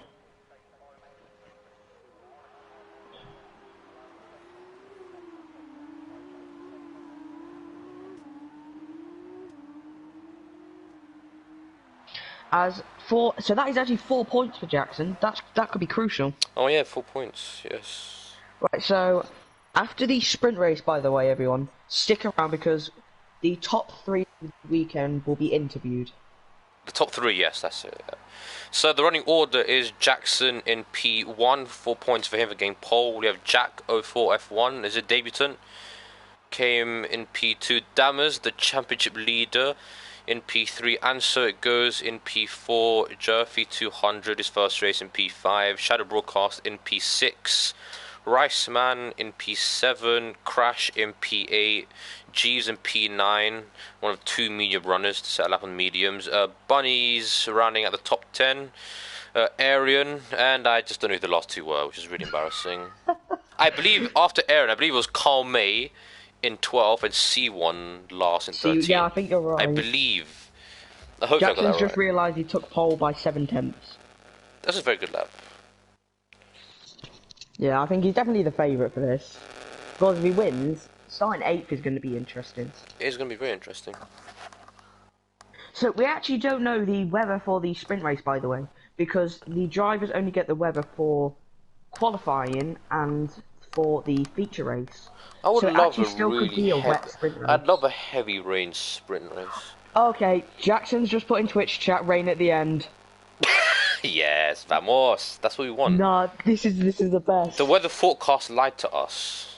Speaker 1: So that is actually 4 points for Jackson. That could be crucial.
Speaker 2: Oh yeah, 4 points. Yes.
Speaker 1: Right. So after the sprint race, by the way, everyone, stick around because the top 3 weekend will be interviewed.
Speaker 2: The top 3, yes, that's it. So the running order is Jackson in P1, 4 points for him for getting pole. We have Jack 04 F1 as a debutant. Came in P2. Dammers, the championship leader, in P3, and so it goes in P4. Jerfy 200, his first race in P5. Shadow Broadcast in P6. Riceman in P7. Crash in P8. Jeeves in P9. One of 2 medium runners to set a lap on mediums. Bunnies rounding at the top 10. Arian, and I just don't know who the last 2 were, which is really embarrassing. I believe after Arian, I believe it was Carl May in 12 and C1 last in 13.
Speaker 1: Yeah, I think you're right.
Speaker 2: I believe. I hope
Speaker 1: Jackson's
Speaker 2: I got that
Speaker 1: just realised he took pole by 7/10.
Speaker 2: That's a very good lap.
Speaker 1: Yeah, I think he's definitely the favourite for this. Because if he wins, starting 8th is going to be interesting.
Speaker 2: It is going to be very interesting.
Speaker 1: So we actually don't know the weather for the sprint race, by the way, because the drivers only get the weather for qualifying and for the feature race.
Speaker 2: I would love a
Speaker 1: really wet sprint race.
Speaker 2: I'd love a heavy rain sprint race.
Speaker 1: Okay, Jackson's just put in Twitch chat, rain at the end.
Speaker 2: Yes, vamos. That's what we want.
Speaker 1: Nah, this is the best.
Speaker 2: The weather forecast lied to us.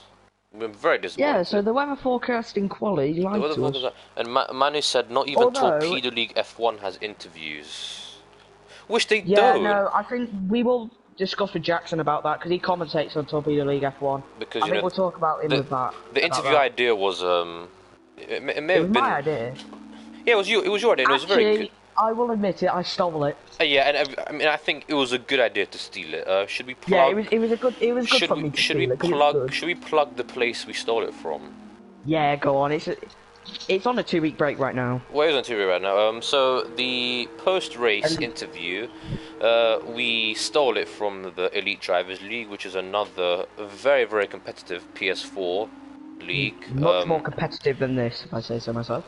Speaker 2: We're very disappointed.
Speaker 1: Yeah, so the weather forecasting quality lied to us.
Speaker 2: And Manu said not even Torpedo League F1 has interviews. Which they don't.
Speaker 1: Yeah, no, I think we will discuss with Jackson about that, because he commentates on Torpedo League F1.
Speaker 2: Because,
Speaker 1: I think we'll talk about him with that.
Speaker 2: The interview idea was, it may have been...
Speaker 1: my idea.
Speaker 2: Yeah, it was your idea, and it was very good.
Speaker 1: I will admit it, I stole it.
Speaker 2: Yeah, and I mean, I think it was a good idea to steal it. Should we plug...
Speaker 1: Yeah, it was good for me to steal it.
Speaker 2: Should we plug the place we stole it from?
Speaker 1: Yeah, go on. It's on a 2-week break right now.
Speaker 2: Well, it's on 2 week right now. So the post-race interview, we stole it from the Elite Drivers League, which is another very, very competitive PS4 league.
Speaker 1: Much more competitive than this, if I say so myself.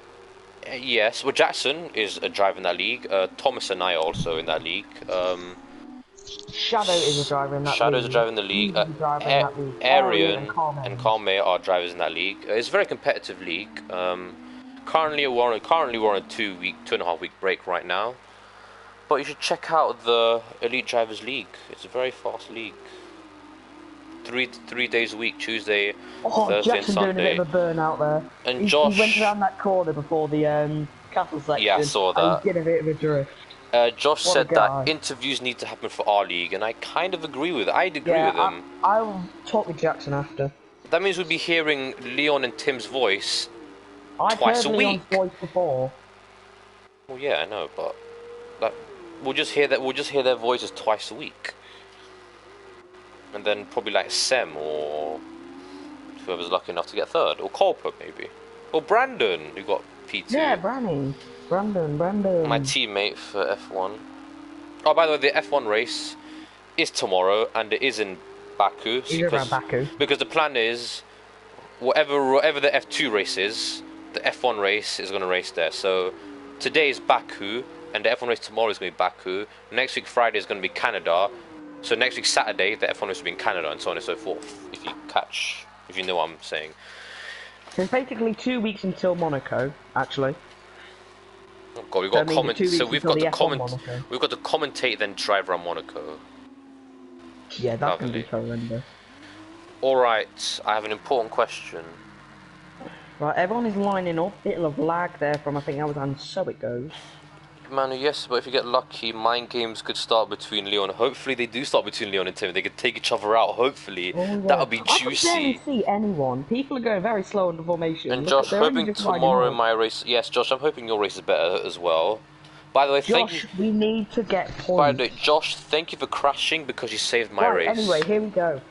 Speaker 2: Yes, well, Jackson is a driver in that league. Thomas and I are also in that league.
Speaker 1: Shadow is a driver in that league.
Speaker 2: Shadow is a driver in the league. Arian and Carl May are drivers in that league. It's a very competitive league. Currently we're on a 2.5 week break right now. But you should check out the Elite Drivers League. It's a very fast league. Three days a week, Tuesday, Thursday, and Sunday.
Speaker 1: Doing a bit of a burnout there.
Speaker 2: And Josh,
Speaker 1: he went around that corner before the castle section.
Speaker 2: Yeah, I saw that.
Speaker 1: And he did a bit of a drift.
Speaker 2: Josh
Speaker 1: What a
Speaker 2: said
Speaker 1: guy.
Speaker 2: that interviews need to happen for our league, and I kind of agree with it. I'd agree with
Speaker 1: Yeah,
Speaker 2: him.
Speaker 1: I'll talk with Jackson after.
Speaker 2: That means we'll be hearing Leon and Tim's voice
Speaker 1: I've
Speaker 2: twice
Speaker 1: heard
Speaker 2: a
Speaker 1: Leon's
Speaker 2: week.
Speaker 1: voice before.
Speaker 2: Well, yeah, I know, but that we'll just hear their voices twice a week, and then probably like Sem or whoever's lucky enough to get third, or Colper maybe, or Brandon who got P2.
Speaker 1: Yeah, Brandon.
Speaker 2: My teammate for F1. Oh, by the way, the F1 race is tomorrow, and it is in Baku.
Speaker 1: He's around Baku.
Speaker 2: Because the plan is, whatever the F2 race is, the F1 race is going to race there. So today is Baku, and the F1 race tomorrow is going to be Baku. Next week Friday is going to be Canada. So next week Saturday the F1 race will be in Canada, and so on and so forth. If you know what I'm saying.
Speaker 1: So it's basically 2 weeks until Monaco, actually.
Speaker 2: Oh God, we've got to comment. So we've got to
Speaker 1: Monaco.
Speaker 2: We've got to commentate then drive around Monaco.
Speaker 1: Yeah, that's going to be
Speaker 2: Lovely.
Speaker 1: horrendous.
Speaker 2: All right, I have an important question.
Speaker 1: Right, everyone is lining up. Bit of lag there from I think that was and so it goes.
Speaker 2: Manu, yes, but if you get lucky, mind games could start between Leon. Hopefully they do start between Leon and Tim. They could take each other out, hopefully.
Speaker 1: Oh, yeah.
Speaker 2: That'll be
Speaker 1: I can
Speaker 2: juicy.
Speaker 1: barely see anyone. People are going very slow in the formation.
Speaker 2: And
Speaker 1: Look,
Speaker 2: Josh,
Speaker 1: they're only
Speaker 2: hoping
Speaker 1: just lining
Speaker 2: tomorrow
Speaker 1: up.
Speaker 2: my race... Yes, Josh, I'm hoping your race is better as well. By the way, thank you...
Speaker 1: Josh, we need to get points.
Speaker 2: By the way, Josh, thank you for crashing because you saved my race.
Speaker 1: Anyway, here we go.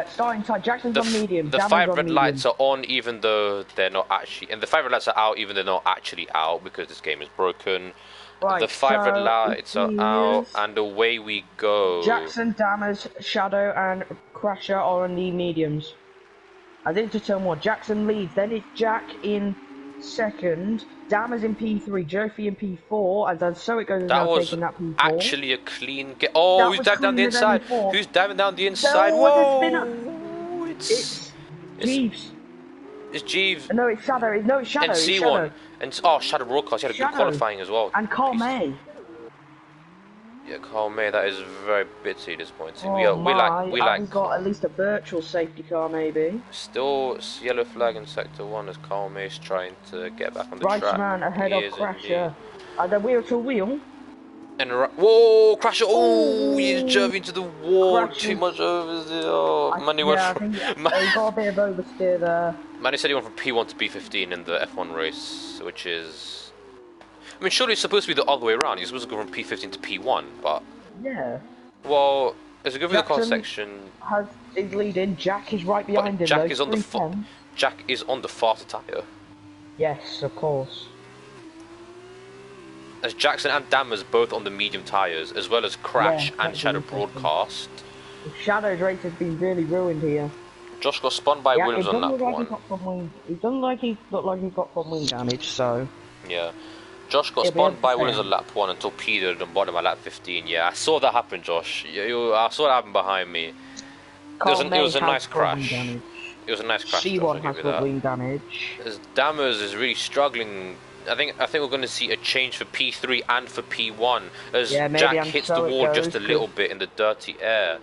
Speaker 1: Starting time, Jackson's on medium.
Speaker 2: The 5 red lights are on even though they're not actually... And the 5 red lights are out even though they're not actually out because this game is broken.
Speaker 1: Right,
Speaker 2: the 5 red
Speaker 1: so
Speaker 2: lights are out and away we go.
Speaker 1: Jackson, Dammers, Shadow and Crasher are on the mediums. And into turn 1, Jackson leads, then it's Jack in second, Dammers in P3, Jofi in P4, and then so it goes
Speaker 2: That
Speaker 1: now
Speaker 2: was
Speaker 1: taking that P4.
Speaker 2: actually a clean get. Oh, who's diving down the inside? Who's diving down the inside? Whoa! It's
Speaker 1: Jeeves.
Speaker 2: It's Jeeves.
Speaker 1: No, it's Shadow. No, it's Shadow.
Speaker 2: And C1.
Speaker 1: Shadow.
Speaker 2: And Shadow Broadcast. He had a good qualifying as well.
Speaker 1: And Carl May.
Speaker 2: Yeah, Carl May. That is very bitty disappointing.
Speaker 1: Oh
Speaker 2: we like.
Speaker 1: We got at least a virtual safety car, maybe.
Speaker 2: Still yellow flag in sector 1 as Carl May's trying to get back on the
Speaker 1: track.
Speaker 2: track.
Speaker 1: Man ahead of Crasher. And then wheel to wheel.
Speaker 2: And whoa, Crasher! Oh, he's driving into the wall. Too much over the. Oh, Manny went from.
Speaker 1: He got a bit of oversteer there.
Speaker 2: Manny said he went from P1 to P15 in the F1 race, which is. I mean, surely it's supposed to be the other way around. He's supposed to go from P15 to P1, but.
Speaker 1: Yeah.
Speaker 2: Well, as we go through the car section.
Speaker 1: Is leading. Jack is right behind him.
Speaker 2: Jack is on the Jack is on the faster tyre.
Speaker 1: Yes, of course.
Speaker 2: As Jackson and Dammers both on the medium tyres, as well as Crash and Shadow Broadcast.
Speaker 1: Shadow's race has been really ruined here.
Speaker 2: Josh got spun by Williams on lap 1.
Speaker 1: It doesn't look like he got some wing damage, so.
Speaker 2: Yeah. Josh got spun by Williams on lap 1 and torpedoed on bottom at lap 15. Yeah, I saw that happen, Josh. I saw that happen behind me. It was a nice crash. It was a nice crash.
Speaker 1: C1 has got wing damage.
Speaker 2: As Dammers is really struggling. I think we're going to see a change for P3 and for P1 as Jack hits the wall just a little bit in the dirty air.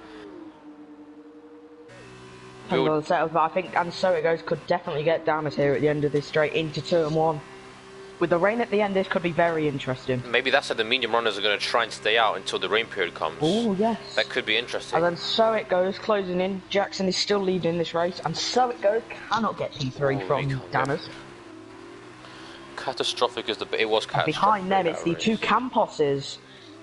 Speaker 1: I think and so it goes could definitely get Dammers here at the end of this straight into turn 1. With the rain at the end, this could be very interesting.
Speaker 2: Maybe that's how the medium runners are going to try and stay out until the rain period comes.
Speaker 1: Oh, yes.
Speaker 2: That could be interesting.
Speaker 1: And then so it goes, closing in. Jackson is still leading this race, and so it goes cannot get P3 from Dammers.
Speaker 2: Catastrophic is it was catastrophic.
Speaker 1: Behind them, it's the two Camposes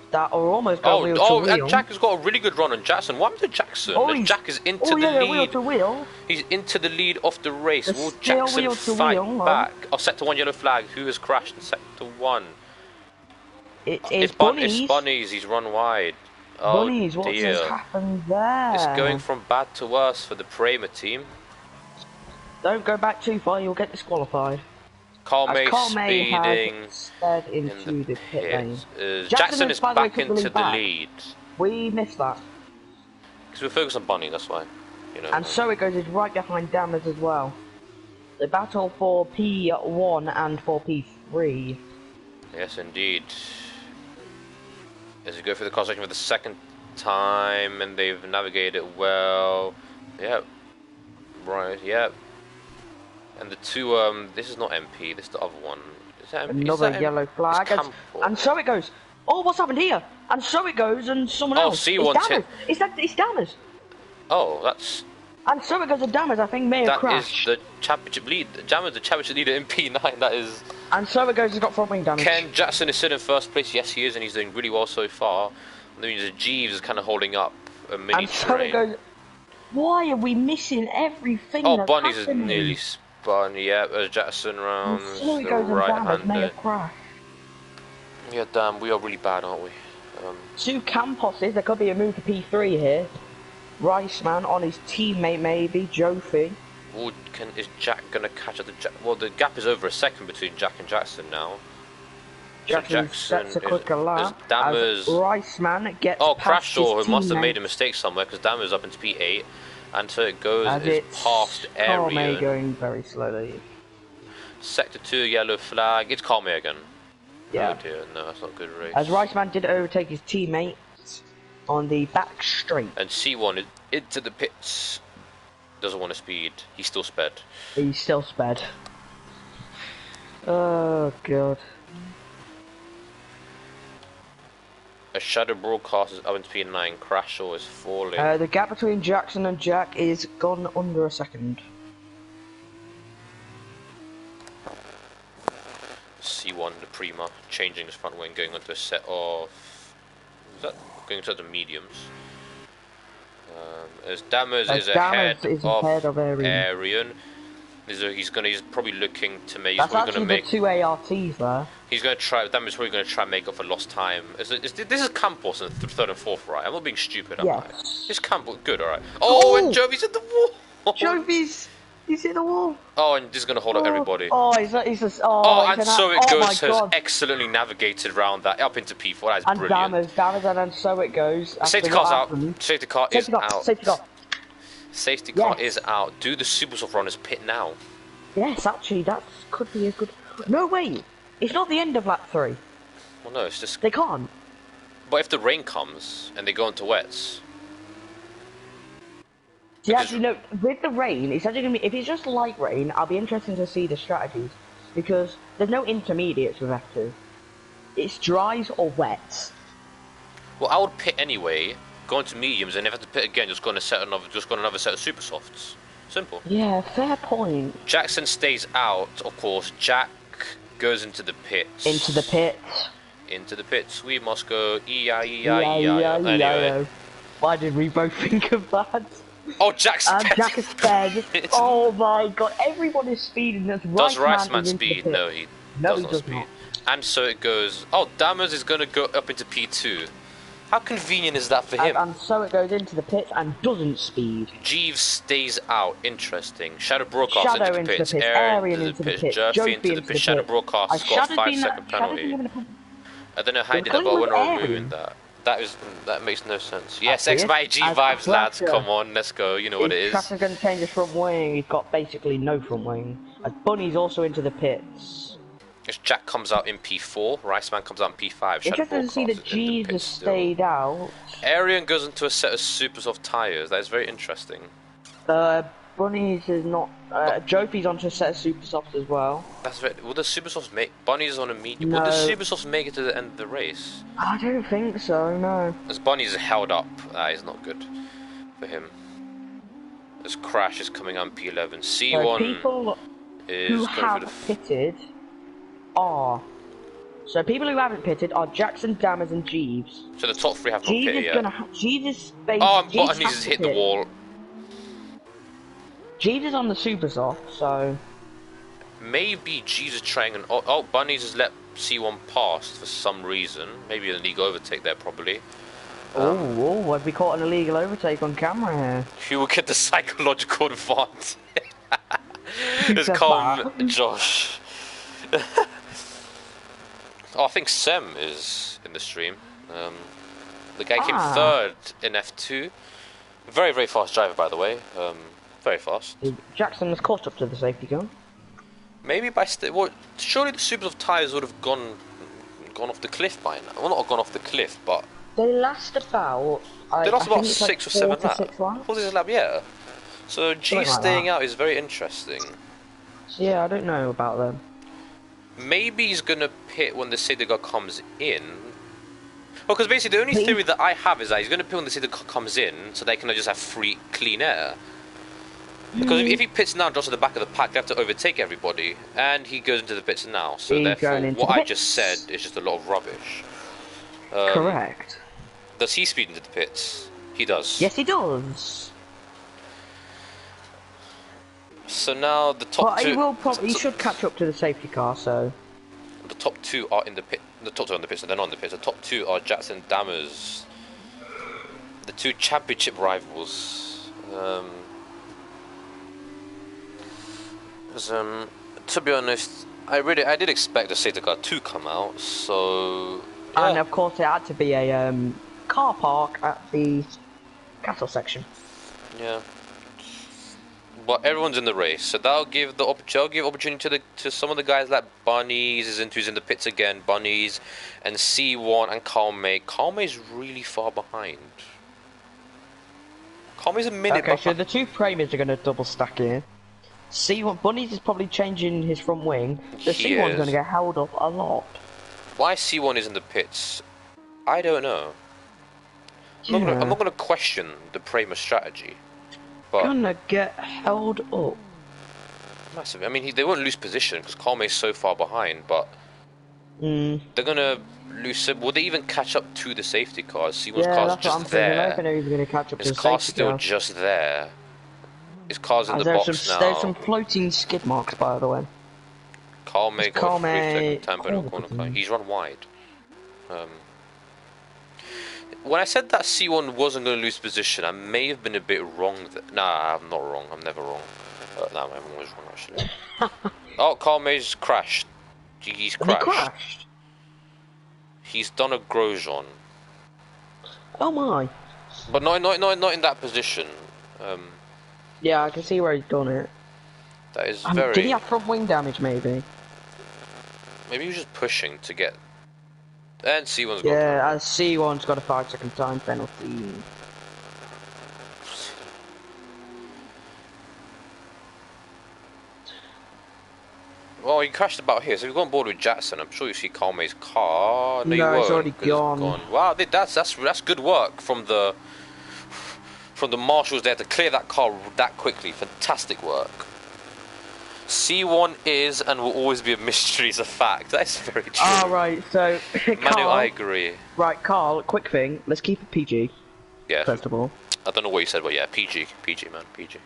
Speaker 1: that are almost going wheel to wheel.
Speaker 2: And Jack has got a really good run on Jackson. What happened to Jackson? Jack is into the lead.
Speaker 1: Wheel to wheel.
Speaker 2: He's into the lead of the race. Will Jackson fight back? Oh, sector 1 yellow flag. Who has crashed in sector 1?
Speaker 1: It's Bunnies.
Speaker 2: It's Bunnies. He's run wide. Oh,
Speaker 1: Bunnies, what has happened there?
Speaker 2: It's going from bad to worse for the Prema team.
Speaker 1: Don't go back too far, you'll get disqualified.
Speaker 2: Carl May speeding
Speaker 1: into the pit lane.
Speaker 2: Jackson is back into the lead.
Speaker 1: We missed that.
Speaker 2: Because we're focused on Bunny, that's why. You know.
Speaker 1: And so it goes, is right behind Dammers as well. The battle for P1 and for P3.
Speaker 2: Yes, indeed. As we go through the car section for the second time, and they've navigated it well. Yep. Right, yep. And the two, this is not MP, this is the other one. Is that MP?
Speaker 1: Another yellow flag. And so it goes. Oh, what's happened here? And so it goes, and someone
Speaker 2: Oh,
Speaker 1: else.
Speaker 2: C1
Speaker 1: It's Dammers. It's Dammers.
Speaker 2: Oh, that's...
Speaker 1: And so it goes to Dammers. I think may have
Speaker 2: That
Speaker 1: crashed.
Speaker 2: is the championship lead. Dammers, the championship leader in P9. That is...
Speaker 1: And so it goes. He's got front wing damage.
Speaker 2: Ken Jackson is still in first place. Yes, he is, and he's doing really well so far. That means Jeeves is kind of holding up a mini
Speaker 1: and so it goes. Why are we missing everything?
Speaker 2: Oh,
Speaker 1: that's
Speaker 2: Bunny's
Speaker 1: happening?
Speaker 2: is nearly spun. Yeah, as Jackson rounds
Speaker 1: And so it
Speaker 2: the
Speaker 1: goes, and
Speaker 2: right
Speaker 1: Dammers may
Speaker 2: hander.
Speaker 1: have crashed.
Speaker 2: Yeah, damn, we are really bad, aren't we?
Speaker 1: Two Camposes. There could be a move to P3 here. Riceman on his teammate, maybe Jofi.
Speaker 2: Ooh, is Jack gonna catch up the Jack? Well, the gap is over a second between Jack and Jackson now.
Speaker 1: Jackson sets a quicker lap.
Speaker 2: Dammers.
Speaker 1: Riceman gets
Speaker 2: Oh,
Speaker 1: past
Speaker 2: Crashsaw,
Speaker 1: his
Speaker 2: who must have
Speaker 1: teammate.
Speaker 2: made a mistake somewhere because Dammers up into P8, and so it goes.
Speaker 1: As
Speaker 2: Is
Speaker 1: it's
Speaker 2: past
Speaker 1: Carme
Speaker 2: Arian.
Speaker 1: going very slowly.
Speaker 2: Sector 2, yellow flag. It's Carme again.
Speaker 1: Yeah.
Speaker 2: Oh dear, no, that's not a good race.
Speaker 1: As Riceman did overtake his teammate on the back straight.
Speaker 2: And C1 is into the pits. Doesn't want to speed. He's still sped.
Speaker 1: He's still sped. Oh god.
Speaker 2: A shadow broadcast is up into P9. Crashsaw is falling.
Speaker 1: The gap between Jackson and Jack is gone under a second.
Speaker 2: C1, the Prima, changing his front wing, going onto a set of... Is that going into the mediums? As Dammers is ahead of Arian. He's probably looking to make.
Speaker 1: That's actually the two ARTs there.
Speaker 2: He's going to try. Dammers probably going to try and make up for lost time. This is Campos in third and fourth, right? I'm not being stupid, am I? It's Campos, good, all right. Oh, and Jovi's at the wall.
Speaker 1: He's hit the wall.
Speaker 2: Oh, and this is going to hold up everybody.
Speaker 1: Oh, he's just.
Speaker 2: And so it goes. Has excellently navigated around that up into P4. That is
Speaker 1: and
Speaker 2: brilliant.
Speaker 1: Dammers, and then so it goes.
Speaker 2: Safety car's out. Safety car is out.
Speaker 1: Safety car.
Speaker 2: Safety car is out. Do the super soft runners pit now?
Speaker 1: Yes, actually, that could be a good. No, wait. It's not the end of lap 3.
Speaker 2: Well, no, it's just.
Speaker 1: They can't.
Speaker 2: But if the rain comes and they go into wets.
Speaker 1: See, actually, no, with the rain, it's actually going to be, if it's just light rain, I'll be interested to see the strategies, because there's no intermediates with F2. It's dries or wets.
Speaker 2: Well, I would pit anyway, go into mediums, and if I have to pit again, just go on another set of super softs. Simple.
Speaker 1: Yeah, fair point.
Speaker 2: Jackson stays out, of course. Jack goes into the pits.
Speaker 1: Into the pits.
Speaker 2: Into the pits. We must go E-I-E-I-E-I. Anyway.
Speaker 1: Why did we both think of that?
Speaker 2: Oh, Jack's sped.
Speaker 1: Jack is sped. Oh my god, everyone is speeding. Does
Speaker 2: Riceman speed? No, he does not speed.
Speaker 1: Not.
Speaker 2: And so it goes. Oh, Dammers is going to go up into P2. How convenient is that for him?
Speaker 1: And so it goes into the pits and doesn't speed.
Speaker 2: Jeeves stays out. Interesting. Shadow Broadcast into the pits.
Speaker 1: Arian into the pits.
Speaker 2: Jofi into the pits. Shadow Broadcast has got a 5-second penalty. I don't know how he did that, but we're not reviewing that. That makes no sense. Yes, X by G vibes, lads. Come on, let's go. You know what it is.
Speaker 1: Crasher's going to change his front wing. He's got basically no front wing. As Bunny's also into the pits.
Speaker 2: As Jack comes out in P4, Riceman comes out in P5.
Speaker 1: Interesting to see that Jeeves has stayed out.
Speaker 2: Arian goes into a set of super soft tyres. That is very interesting.
Speaker 1: Bunny's is not. Jopi's onto a set of super softs as well.
Speaker 2: That's very. Will the super softs make? Bunny's on a medium. No. Will the super softs make it to the end of the race?
Speaker 1: I don't think so. No.
Speaker 2: As Bunny's held up, that is not good for him. As Crash is coming on P11. C1
Speaker 1: people
Speaker 2: is
Speaker 1: who have pitted are. So people who haven't pitted are Jackson, Dammers, and Jeeves.
Speaker 2: So the top 3 have not pitted yet.
Speaker 1: Jeeves is
Speaker 2: and Bunny's has hit the wall.
Speaker 1: Jeeves is on the super soft, so
Speaker 2: maybe Jeeves is trying and Bunny's has let C1 pass for some reason. Maybe an illegal overtake there, probably.
Speaker 1: Have we caught an illegal overtake on camera here?
Speaker 2: Who will get the psychological advantage? It's calm, Josh. I think Sem is in the stream. The guy came third in F2. Very, very fast driver, by the way. Very fast.
Speaker 1: Jackson has caught up to the safety car.
Speaker 2: Maybe by surely the supers of tyres would have gone off the cliff by now. Well, not gone off the cliff, but
Speaker 1: they last about.
Speaker 2: They lost about 6 or 7 laps. Yeah. So G staying out is very interesting.
Speaker 1: Yeah, I don't know about them.
Speaker 2: Maybe he's gonna pit when the safety car comes in, Well, because basically the only theory that I have is that he's going to pit when the safety car comes in, so they can just have free, clean air. Because if he pits now, drops at the back of the pack, they have to overtake everybody, and he goes into the pits now. So therefore, what I just said is just a lot of rubbish.
Speaker 1: Correct.
Speaker 2: Does he speed into the pits? He does.
Speaker 1: Yes, he does.
Speaker 2: So now the top two.
Speaker 1: He will probably. He should catch up to the safety car. So
Speaker 2: the top two are in the pit. The top two are in the pits, so they're not in the pits. The top two are Jackson and Dammers, the two championship rivals. To be honest, I did expect the safety car to come out. So. Yeah.
Speaker 1: And of course, it had to be a car park at the castle section.
Speaker 2: Yeah. But everyone's in the race, so that'll give opportunity to some of the guys like Bunnies who's in the pits again, Bunnies, and C1 and Calme. Calme's really far behind. Calme's a minute behind.
Speaker 1: Okay, so the two Premiers are going to double stack here. C1 Bunnies is probably changing his front wing. The C1's going to get held up a lot.
Speaker 2: Why C1 is in the pits, I don't know. I'm not gonna question the Premier strategy, but
Speaker 1: gonna get held up
Speaker 2: massively. I mean, they won't lose position because Calme's so far behind, but they're gonna lose. Will they even catch up to the safety cars? C1's car's just there. His car's still just there. His car's in the box now.
Speaker 1: There's some floating skid marks, by the way.
Speaker 2: Calme got a 3-second tempo in the corner car. He's run wide. When I said that C1 wasn't going to lose position, I may have been a bit wrong. Nah, I'm not wrong. I'm never wrong. Nah, I'm always wrong, actually. Oh, Calme's crashed. He's crashed.
Speaker 1: He crashed?
Speaker 2: He's done a Grosjean.
Speaker 1: Oh my.
Speaker 2: But not in that position.
Speaker 1: Yeah, I can see where he's done it.
Speaker 2: That is very...
Speaker 1: Did he have front wing damage, maybe?
Speaker 2: Maybe he was just pushing to get... And C1's got...
Speaker 1: Yeah, C1's got a 5-second time penalty.
Speaker 2: Well, he crashed about here, so if you go on board with Jackson, I'm sure you see Calme's car. No, you won't,
Speaker 1: it's already gone.
Speaker 2: Wow, that's good work from the marshals there to clear that car that quickly. Fantastic work. C1 is and will always be a mystery is a fact. That's very true.
Speaker 1: Right, so
Speaker 2: Manu, I agree.
Speaker 1: Right, Carl, quick thing, let's keep it PG.
Speaker 2: Yeah.
Speaker 1: First of all.
Speaker 2: I don't know what you said, but yeah, PG man, PG.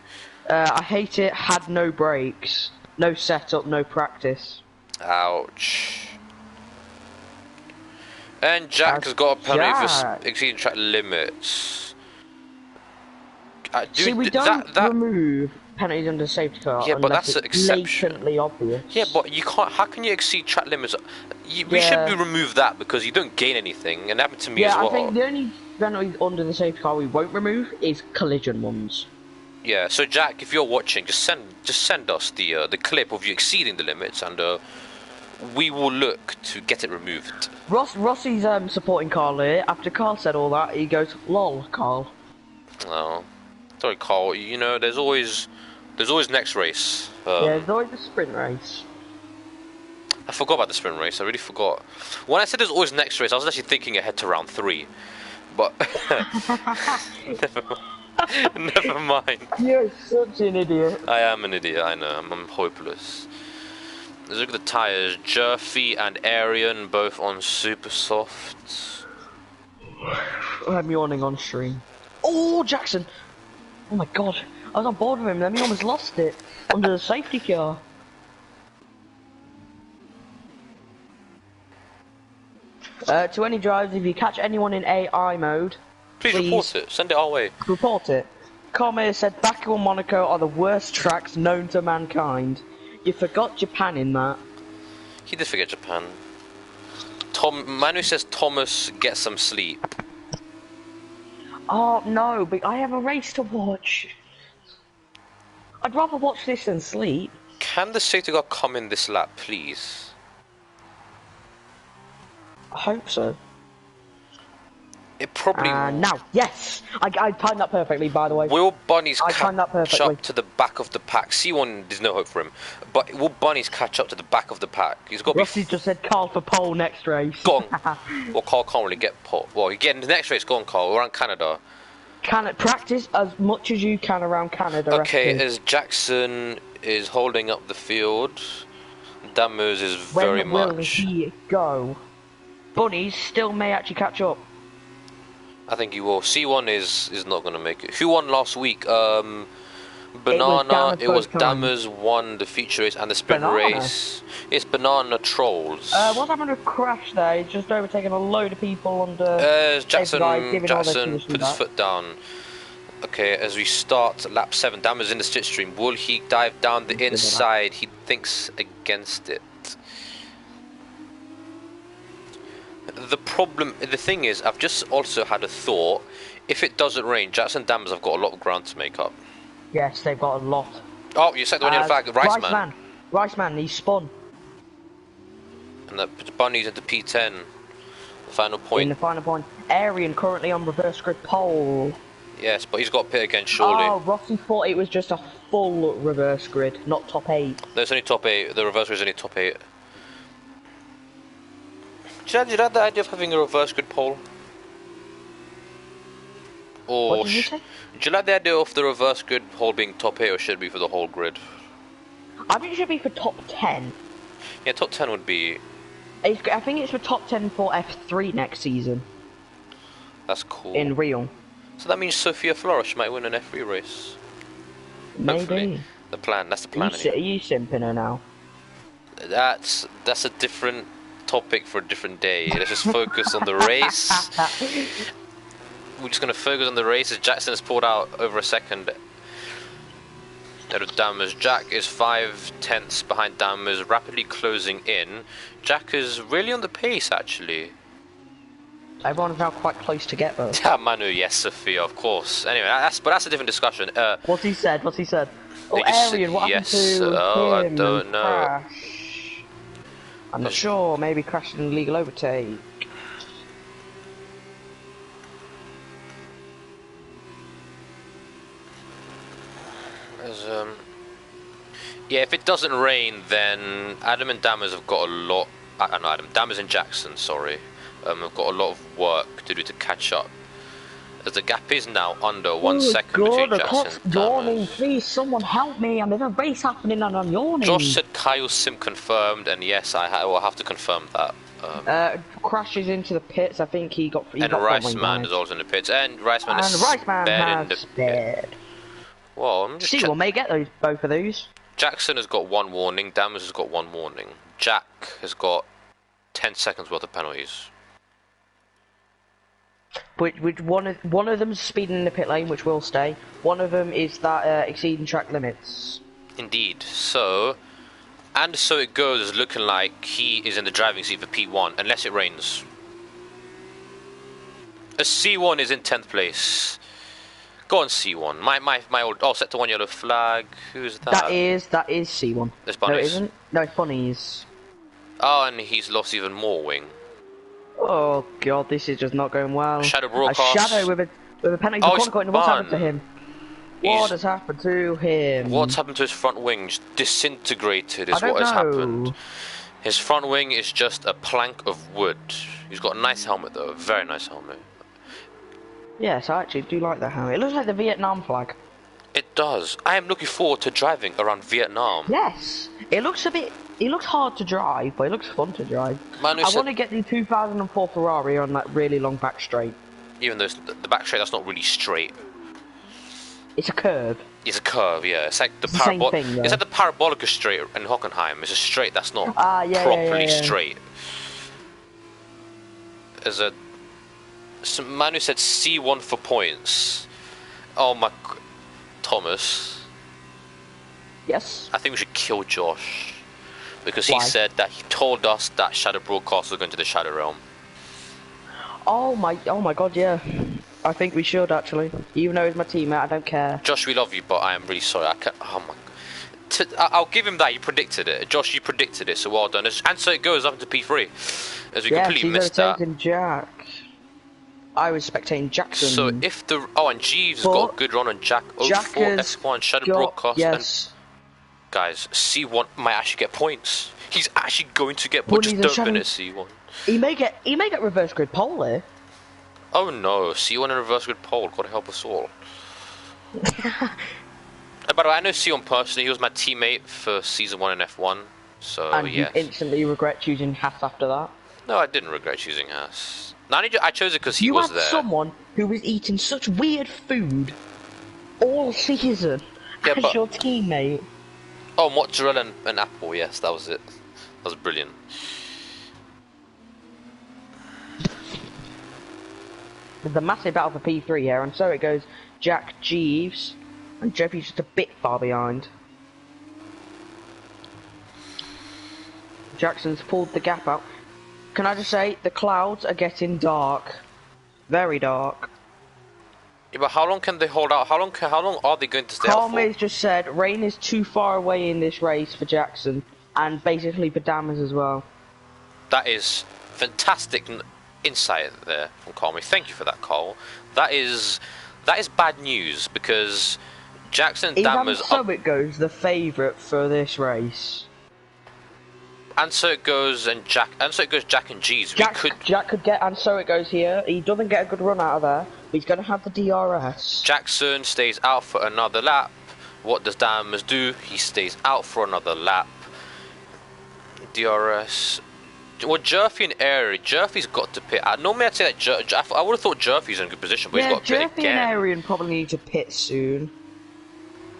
Speaker 1: I hate it, had no brakes, no setup, no practice.
Speaker 2: Ouch. And Jack has got a penalty for exceeding track limits.
Speaker 1: See, we don't remove penalties under safety car.
Speaker 2: Yeah, but that's an exception.
Speaker 1: Blatantly obvious.
Speaker 2: Yeah, but you can't. How can you exceed track limits? We should remove that because you don't gain anything, and that happened to me as well.
Speaker 1: Yeah, I think the only penalties under the safety car we won't remove is collision ones.
Speaker 2: Yeah. So Jack, if you're watching, just send us the clip of you exceeding the limits, and we will look to get it removed.
Speaker 1: Rossi's supporting Carl here. After Carl said all that, he goes, "Lol, Carl."
Speaker 2: Oh, sorry, Carl. You know, there's always next race.
Speaker 1: Yeah, there's always a sprint race.
Speaker 2: I forgot about the sprint race. I really forgot. When I said there's always next race, I was actually thinking ahead to round 3. But never mind.
Speaker 1: You're such an idiot.
Speaker 2: I am an idiot. I know. I'm hopeless. Let's look at the tires. Jerfy and Arian both on super soft.
Speaker 1: I'm yawning on stream. Oh, Jackson! Oh my god, I was on board with him, then he almost lost it under the safety car. To any drivers, if you catch anyone in AI mode,
Speaker 2: please report it. Send it our way.
Speaker 1: Report it. Cormier said Baku and Monaco are the worst tracks known to mankind. You forgot Japan in that.
Speaker 2: He did forget Japan. Manu says Thomas, get some sleep.
Speaker 1: Oh no, but I have a race to watch. I'd rather watch this than sleep.
Speaker 2: Can the safety car come in this lap, please?
Speaker 1: I hope so.
Speaker 2: It probably...
Speaker 1: And now, yes! I timed that perfectly, by the way.
Speaker 2: Will Bunnies
Speaker 1: timed that
Speaker 2: catch
Speaker 1: perfectly.
Speaker 2: up to the back of the pack? C1, there's no hope for him. But will Bunnies catch up to the back of the pack? He's got to be...
Speaker 1: Rusty just said Carl for pole next race.
Speaker 2: Go on. Well, Carl can't really get pole. Well, you get in the next race. Go on, Carl. We're on Canada.
Speaker 1: Practice as much as you can around Canada.
Speaker 2: Okay, as Jackson is holding up the field, Dammers is very much...
Speaker 1: When will he go? Bunnies still may actually catch up.
Speaker 2: I think he will. C1 is not going to make it. Who won last week? Banana. It was Dammers won the feature race and the sprint race. It's Banana Trolls.
Speaker 1: What happened with Crash there? He's just overtaken a load of people under...
Speaker 2: Jackson put his foot down. Okay, as we start lap 7, Dammers in the slipstream. Will he dive down the inside? He thinks against it. The thing is, I've just also had a thought. If it doesn't rain, Jackson Dammers have got a lot of ground to make up.
Speaker 1: Yes, they've got a lot.
Speaker 2: Oh, you said the one yellow flag, Riceman.
Speaker 1: Riceman, he spun.
Speaker 2: And that puts Bunnies into P10. The final point.
Speaker 1: In the final point. Arian currently on reverse grid pole.
Speaker 2: Yes, but he's got to pit again, surely.
Speaker 1: Oh, Rossi thought it was just a full reverse grid, not top 8.
Speaker 2: No, it's only top 8. The reverse grid is only top 8. Do you like the idea of having a reverse grid pole? Or
Speaker 1: what did you say?
Speaker 2: Do you like the idea of the reverse grid pole being top 8, or should it be for the whole grid?
Speaker 1: I think it should be for top 10.
Speaker 2: Yeah, top 10 would be...
Speaker 1: I think it's for top 10 for F3 next season.
Speaker 2: That's cool.
Speaker 1: In real.
Speaker 2: So that means Sophia Flourish might win an F3 race.
Speaker 1: Maybe.
Speaker 2: Hopefully. That's the plan.
Speaker 1: Are you simping her now?
Speaker 2: That's a different topic for a different day. Let's just focus on the race. We're just going to focus on the race as Jackson has pulled out over a second. Out of Dammers. Jack is 5/10 behind Dammers, rapidly closing in. Jack is really on the pace, actually.
Speaker 1: Everyone's now quite close to get though.
Speaker 2: Manu, yes, Sophia, of course. Anyway, that's a different discussion.
Speaker 1: What's he said? Oh, Arian, what happened to
Speaker 2: I
Speaker 1: him
Speaker 2: don't know.
Speaker 1: Crash? I'm not sure. Maybe Crash in illegal overtake.
Speaker 2: Yeah, if it doesn't rain, then Adam and Dammers have got a lot. Dammers and Jackson, sorry, have got a lot of work to do to catch up. As the gap is now under 1 second between Jackson and
Speaker 1: yawning.
Speaker 2: Dammers.
Speaker 1: Please, someone help me! There's a race happening and I'm yawning.
Speaker 2: Josh said Kyle Sim confirmed, and yes, I will have to confirm that.
Speaker 1: Crashes into the pits. I think he got.
Speaker 2: And Riceman is also in the pits, and Riceman is sped in the pit. Well, I'm just
Speaker 1: we may get both of those.
Speaker 2: Jackson has got 1 warning. Dammers has got 1 warning. Jack has got 10 seconds worth of penalties.
Speaker 1: Which one of them's speeding in the pit lane, which will stay. One of them is that exceeding track limits.
Speaker 2: Indeed. So it goes, looking like he is in the driving seat for P1, unless it rains. A C1 is in 10th place. Go on, C1. My old... Oh, set to 1 yellow flag. Who's that?
Speaker 1: That is C1.
Speaker 2: It's Bunnies.
Speaker 1: No, it isn't. No, it's Bunnies.
Speaker 2: Oh, and he's lost even more wing.
Speaker 1: Oh, God, this is just not going well.
Speaker 2: Shadow broadcast.
Speaker 1: A Shadow with a penalty for qualifying. What's happened to him? What has happened to him?
Speaker 2: What's happened to his front wing? Just disintegrated is what has happened. His front wing is just a plank of wood. He's got a nice helmet, though. A very nice helmet.
Speaker 1: Yes, I actually do like that helmet. It looks like the Vietnam flag.
Speaker 2: It does. I am looking forward to driving around Vietnam.
Speaker 1: Yes. It looks hard to drive, but it looks fun to drive. I want to get the 2004 Ferrari on that really long back straight.
Speaker 2: Even though the back straight, that's not really straight.
Speaker 1: It's a curve.
Speaker 2: It's a curve, yeah. It's like
Speaker 1: the same thing,
Speaker 2: it's like the Parabolica straight in Hockenheim. It's a straight that's not properly straight. There's a... Some man who said C1 for points. Oh my... Thomas.
Speaker 1: Yes?
Speaker 2: I think we should kill Josh. Because he said that he told us that Shadow Broadcast was going to the Shadow Realm. Oh my
Speaker 1: god, yeah. I think we should, actually. Even though he's my teammate, I don't care.
Speaker 2: Josh, we love you, but I am really sorry. I can't... Oh my... I'll give him that. You predicted it. Josh, you predicted it, so well done. And so it goes up into P3. As we completely missed that.
Speaker 1: Jack. I was spectating Jackson.
Speaker 2: So if the and Jeeves has
Speaker 1: But
Speaker 2: got a good run on Jack 04
Speaker 1: Jack has
Speaker 2: F1 Shadow
Speaker 1: got-
Speaker 2: Broadcast
Speaker 1: yes.
Speaker 2: and guys, C1 might actually get points. He's actually going to get points. Just
Speaker 1: Bunnies
Speaker 2: don't
Speaker 1: and
Speaker 2: finish C1.
Speaker 1: He may get reverse grid pole here.
Speaker 2: Oh no, C1 in reverse grid pole. God help us all. By the way, I know C1 personally. He was my teammate for season 1 in F1. So
Speaker 1: And
Speaker 2: yes.
Speaker 1: you instantly regret choosing Haas after that.
Speaker 2: No, I didn't regret choosing Haas. No, I chose it because he was there.
Speaker 1: You had someone who was eating such weird food all season as your teammate.
Speaker 2: Oh, mozzarella and apple. Yes, that was it. That was brilliant.
Speaker 1: There's a massive battle for P3 here, and so it goes Jack, Jeeves, and Jeffy's just a bit far behind. Jackson's pulled the gap out. Can I just say, the clouds are getting dark. Very dark.
Speaker 2: Yeah, but how long can they hold out? How long are they going to stay out for?
Speaker 1: Carmey's just said rain is too far away in this race for Jackson, and basically for Dammers as well.
Speaker 2: That is fantastic insight there from Carmey. Thank you for that, Carl. That is bad news because Jackson and Dammers
Speaker 1: so it goes the favourite for this race.
Speaker 2: And so it goes, Jack and G's.
Speaker 1: Jack could get, and so it goes here. He doesn't get a good run out of there, but he's going to have the DRS.
Speaker 2: Jackson stays out for another lap. What does Dammers do? He stays out for another lap. DRS. Well, Jerfy and Airy. Jerfy's got to pit. Normally I'd say that I would have thought Jerfy's in a good position, but he's got to pit
Speaker 1: Jerfy
Speaker 2: again.
Speaker 1: and Arian probably need to pit soon.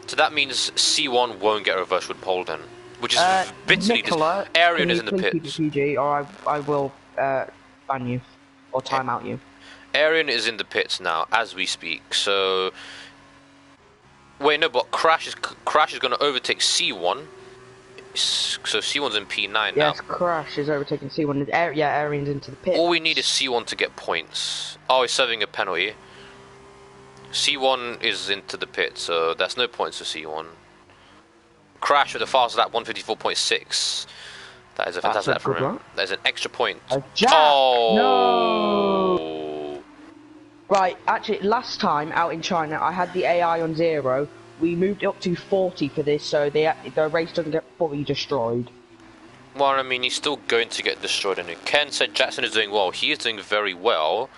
Speaker 2: So that means C1 won't get a reverse with pole then. Which is bitterly
Speaker 1: Nicola,
Speaker 2: Arian is in the pits.
Speaker 1: PG, or I will ban you or time out you.
Speaker 2: Arian is in the pits now as we speak. So wait, no, but Crash is going to overtake C1. So C1's in P9 now.
Speaker 1: Yes, Crash is overtaking C1. Arian's into the pits.
Speaker 2: All we need is C1 to get points. Oh, he's serving a penalty. C1 is into the pit, so that's no points for C1. Crash with a fast lap, 154.6. That is a fantastic lap from him. That is an extra point.
Speaker 1: Oh! No! Right, actually, last time out in China, I had the AI on 0. We moved up to 40 for this, so the race doesn't get fully destroyed.
Speaker 2: Well, I mean, he's still going to get destroyed. And Ken said Jackson is doing well. He is doing very well.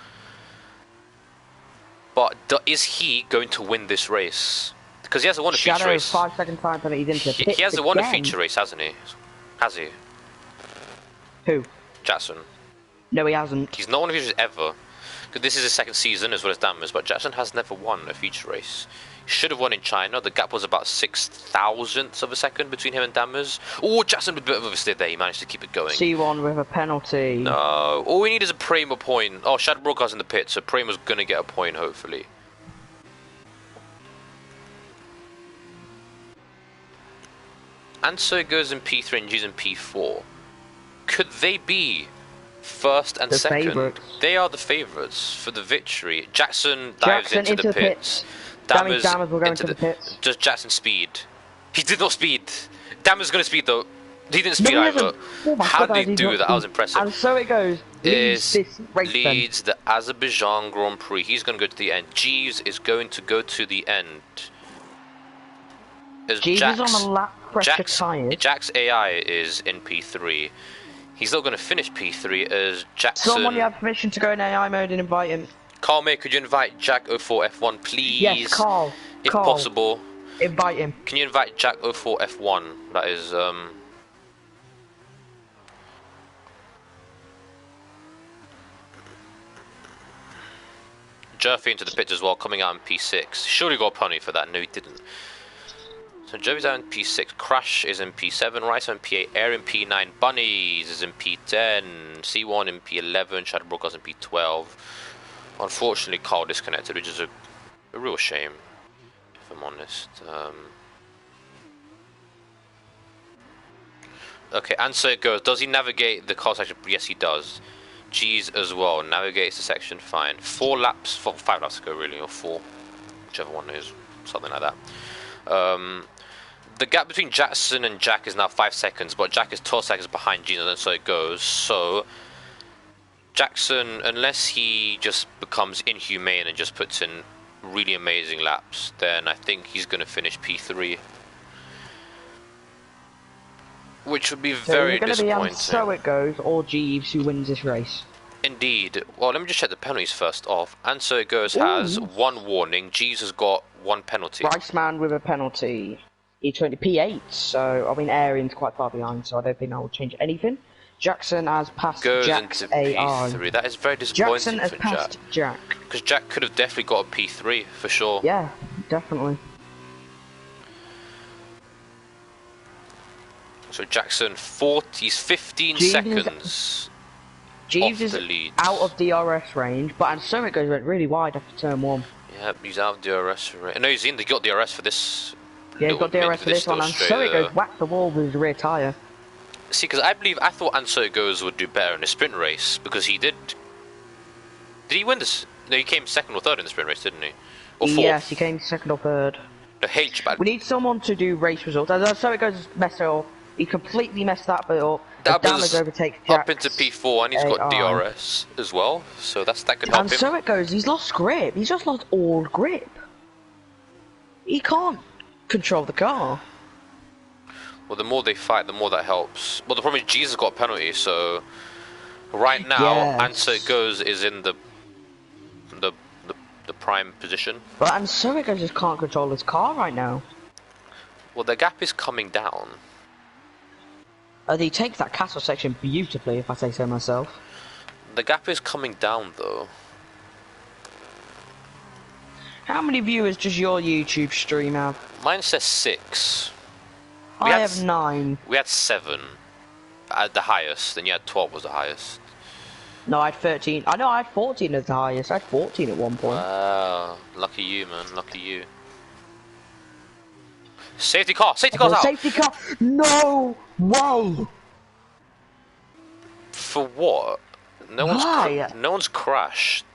Speaker 2: But is he going to win this race? Because he hasn't won a feature race.
Speaker 1: 5 second time penalty. He's into pits.
Speaker 2: He hasn't won a feature race, hasn't he? Has he?
Speaker 1: Who?
Speaker 2: Jackson.
Speaker 1: No, he hasn't.
Speaker 2: He's not won a feature race ever. Because this is his second season as well as Dammers, but Jackson has never won a feature race. He should have won in China. The gap was about 6,000ths of a second between him and Dammers. Oh, Jackson with a bit of a mistake there. He managed to keep it going.
Speaker 1: C1 with a penalty.
Speaker 2: No. All we need is a Prema point. Oh, Shadow Broadcast in the pit, so Prema's going to get a point, hopefully. And so it goes in P3 and G's in P4. Could they be first and second?
Speaker 1: Favorites.
Speaker 2: They are the favourites for the victory. Jackson dives into the pits.
Speaker 1: Dammers will go into the pits.
Speaker 2: Does Jackson speed? He did not speed. Dammers going to speed though. He didn't speed either. How did he do that? That was impressive.
Speaker 1: And so it goes. Leads
Speaker 2: the Azerbaijan Grand Prix. He's going to go to the end. Jeeves is going to go to the end.
Speaker 1: Jeeves is on a lap pressure tyre.
Speaker 2: Jack's AI is in P3. He's not going to finish P3 as Jackson.
Speaker 1: Someone you have permission to go in AI mode and invite him.
Speaker 2: Carl May, could you invite Jack 04 F1, please?
Speaker 1: Yes, Carl.
Speaker 2: If possible.
Speaker 1: Invite him.
Speaker 2: Can you invite Jack 04 F1? That is Jerfy into the pits as well, coming out in P6. Surely got a pony for that. No, he didn't. So Jervy's out in P6. Crash is in P7. Rice in P8. Air in P9. Bunnies is in P10. C1 in P11. Shadow Broadcast in P12. Unfortunately, Carl disconnected, which is a real shame, if I'm honest. Okay, and so it goes. Does he navigate the car section? Yes, he does. G's as well. Navigates the section, fine. 5 laps ago, really, or 4. Whichever one is. Something like that. The gap between Jackson and Jack is now 5 seconds, but Jack is 12 seconds behind G's, and so it goes. So Jackson, unless he just becomes inhumane and just puts in really amazing laps, then I think he's going to finish P3. Which would be very disappointing.
Speaker 1: So it goes, or Jeeves who wins this race.
Speaker 2: Indeed. Well, let me just check the penalties first off. And so it goes has 1 warning. Jeeves has got 1 penalty.
Speaker 1: Riceman with a penalty. E20 P8, so I mean Arian's quite far behind, so I don't think that will change anything. Jackson has passed Jack's
Speaker 2: into
Speaker 1: AI.
Speaker 2: P3. That is very disappointing
Speaker 1: Jackson has passed Jack.
Speaker 2: Because Jack could have definitely got a P3 for sure.
Speaker 1: Yeah, definitely.
Speaker 2: So Jackson, he's 15 seconds.
Speaker 1: Jeeves is out of DRS range, but and so it goes went really wide after turn 1.
Speaker 2: Yep, he's out of DRS. No, he's in. He got DRS for this.
Speaker 1: Yeah, he got DRS for this one, and so it goes whack the wall with his rear tyre.
Speaker 2: See, because I thought Anso Goes would do better in a sprint race because he did. Did he win this? No, he came 2nd or 3rd in the sprint race, didn't he? Or 4th?
Speaker 1: Yes, he came 2nd or 3rd.
Speaker 2: The H-back.
Speaker 1: We need someone to do race results. And so it goes messed it up. He completely messed that bit up.
Speaker 2: Damage
Speaker 1: overtakes
Speaker 2: Jack's up into P4, and he's got DRS as well, so that could help him.
Speaker 1: And so it goes. He's lost grip. He's just lost all grip. He can't control the car.
Speaker 2: Well, the more they fight, the more that helps. Well, the problem is Jesus got a penalty, so right now, Anso Goes is in the prime position.
Speaker 1: But and so it goes just can't control his car right now.
Speaker 2: Well, the gap is coming down.
Speaker 1: He takes that castle section beautifully, if I say so myself.
Speaker 2: The gap is coming down, though.
Speaker 1: How many viewers does your YouTube stream have?
Speaker 2: Mine says 6.
Speaker 1: I have 9.
Speaker 2: We had 7 at the highest, and you had 12 was the highest.
Speaker 1: No, I had 13. I know I had 14 as the highest. I had 14 at one point.
Speaker 2: Wow, lucky you, man. Lucky you. Safety car! Safety car's out!
Speaker 1: Safety car! No! Whoa!
Speaker 2: For what? No one's crashed.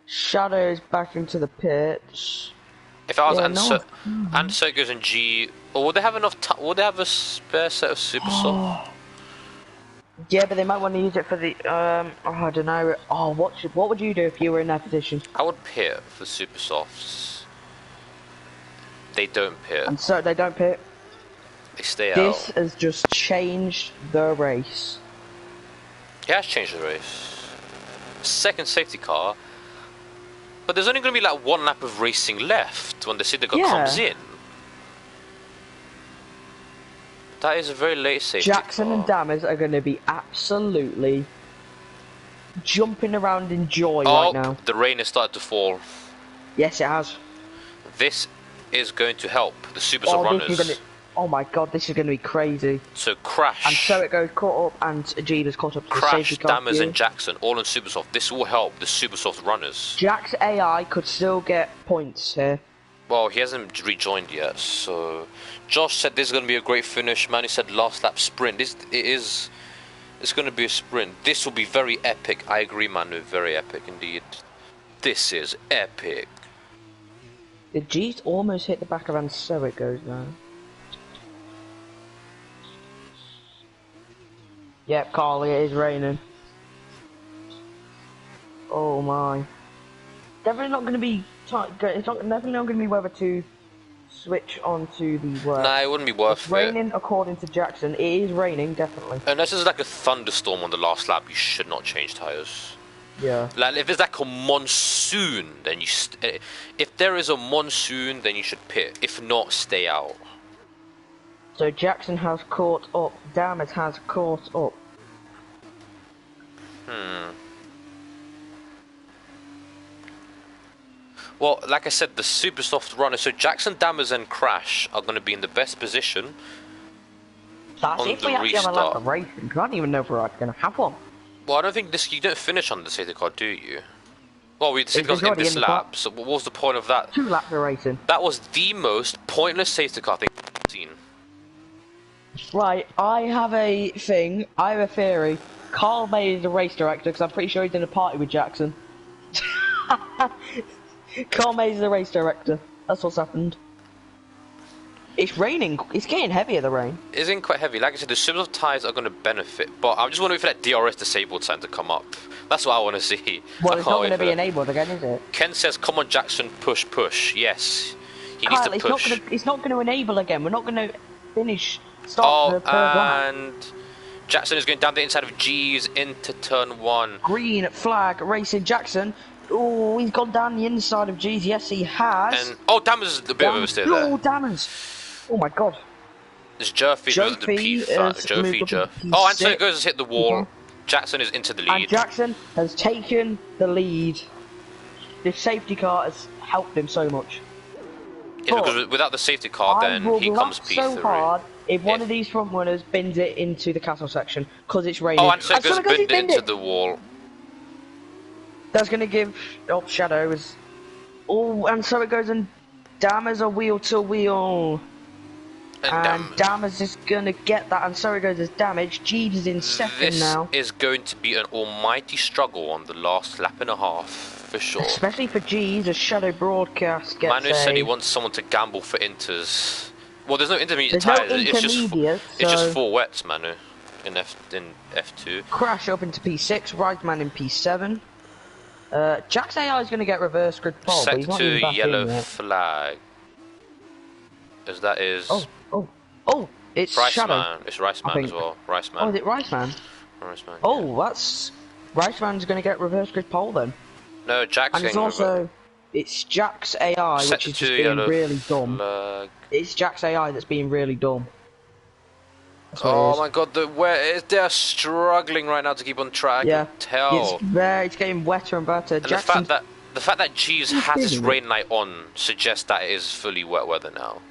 Speaker 1: Shadow's back into the pits.
Speaker 2: If I was Anso goes in G, or would they have enough? Would they have a spare set of super soft?
Speaker 1: Yeah, but they might want to use it for the. I don't know. Oh, what would you do if you were in that position?
Speaker 2: I would pit for super softs. They don't pit.
Speaker 1: And so they don't pit.
Speaker 2: They stay out.
Speaker 1: This has just changed the race.
Speaker 2: It has changed the race. 2nd safety car. But there's only going to be like 1 lap of racing left when the safety car comes in. That is a very late safety
Speaker 1: Jackson
Speaker 2: car.
Speaker 1: and Dammers are going to be absolutely jumping around in joy right now.
Speaker 2: The rain has started to fall.
Speaker 1: Yes, it has.
Speaker 2: This is going to help the super soft runners.
Speaker 1: Oh my god, this is going to be crazy.
Speaker 2: So Crash.
Speaker 1: And so it goes caught up, and Ajeeda's caught up to
Speaker 2: Crash,
Speaker 1: the safety car.
Speaker 2: Dammers and Jackson, all in super soft. This will help the super soft runners.
Speaker 1: Jack's AI could still get points here.
Speaker 2: Well, he hasn't rejoined yet, so... Josh said this is going to be a great finish. Manny said last lap sprint. It's going to be a sprint. This will be very epic. I agree, Manu. Very epic indeed. This is epic.
Speaker 1: The G's almost hit the back of, and so it goes now. Yep, Carly, it is raining. Oh my. Definitely not going to be... It's definitely not going to be whether to switch onto the work.
Speaker 2: Nah, it wouldn't be worth
Speaker 1: it's raining, according to Jackson. It is raining, definitely.
Speaker 2: Unless there's like a thunderstorm on the last lap, you should not change tyres.
Speaker 1: Yeah.
Speaker 2: Like, if there's like a monsoon, then you... if there is a monsoon, then you should pit. If not, stay out.
Speaker 1: So Jackson has caught up. Dammers has caught up.
Speaker 2: Well, like I said, the super soft runners, so Jackson, Dammers and Crash are going to be in the best position.
Speaker 1: That's if we actually have a lap of racing, because I don't even know if we're going to have one.
Speaker 2: Well, I don't think you don't finish on the safety car, do you? Well, the safety car's in this lap, so what was the point of that?
Speaker 1: 2 laps of racing.
Speaker 2: That was the most pointless safety car thing I've seen.
Speaker 1: Right, I have a theory. Carl May is the race director, because I'm pretty sure he's in a party with Jackson. Carl May is the race director. That's what's happened. It's raining. It's getting heavier, the rain.
Speaker 2: It's in quite heavy. Like I said, the swivel ties are going to benefit, but I'm just wondering for that DRS disabled sign to come up. That's what I want to see.
Speaker 1: Well, it's not going to be enabled again, is it?
Speaker 2: Ken says, "Come on, Jackson, push, push." Yes, he needs to push.
Speaker 1: It's not going to enable again. We're not going to start the third lap.
Speaker 2: And Jackson is going down the inside of G's into turn 1.
Speaker 1: Green flag racing Jackson. Oh, he's gone down the inside of G's. Yes, he has.
Speaker 2: And Dammers a bit of a mistake there.
Speaker 1: Oh, Dammers. Oh my God.
Speaker 2: It's Jerfy goes to P5. Oh, and so it goes has hit the wall. Jackson is into the lead.
Speaker 1: And Jackson has taken the lead. This safety car has helped him so much.
Speaker 2: Yeah, because without the safety car, then he comes P3.
Speaker 1: So hard if one of these front runners bins it into the castle section because it's raining.
Speaker 2: Oh, and so it goes binned into the wall.
Speaker 1: That's going to give Shadow is. Oh, and so it goes and Dammers are wheel to wheel. And Dammers is going to get that, and so it goes as damage. Jeeves is in second now.
Speaker 2: This is going to be an almighty struggle on the last lap and a half, for sure.
Speaker 1: Especially for Jeeves, as Shadow Broadcast gets
Speaker 2: Manu said he wants someone to gamble for inters. Well, there's no intermediate tyres. It's just 4 wets, Manu, in F2.
Speaker 1: Crash up into P6, Rideman in P7. Jack's AI is going to get reverse grid pole, but he's not even back
Speaker 2: yellow
Speaker 1: in yet.
Speaker 2: flag. As that is...
Speaker 1: Oh, it's Shadow.
Speaker 2: Man. It's Riceman as well. Riceman.
Speaker 1: Oh, is it Riceman?
Speaker 2: Riceman.
Speaker 1: Oh, that's... Riceman's going to get reverse grid pole then.
Speaker 2: No, Jack's
Speaker 1: and it's also... It's Jack's AI, which is just being really dumb. It's Jack's AI that's being really dumb.
Speaker 2: Oh my God, they're struggling right now to keep on track.
Speaker 1: Yeah,
Speaker 2: I can tell.
Speaker 1: It's getting wetter and better.
Speaker 2: And the fact that G's has his rain light on suggests that it is fully wet weather now.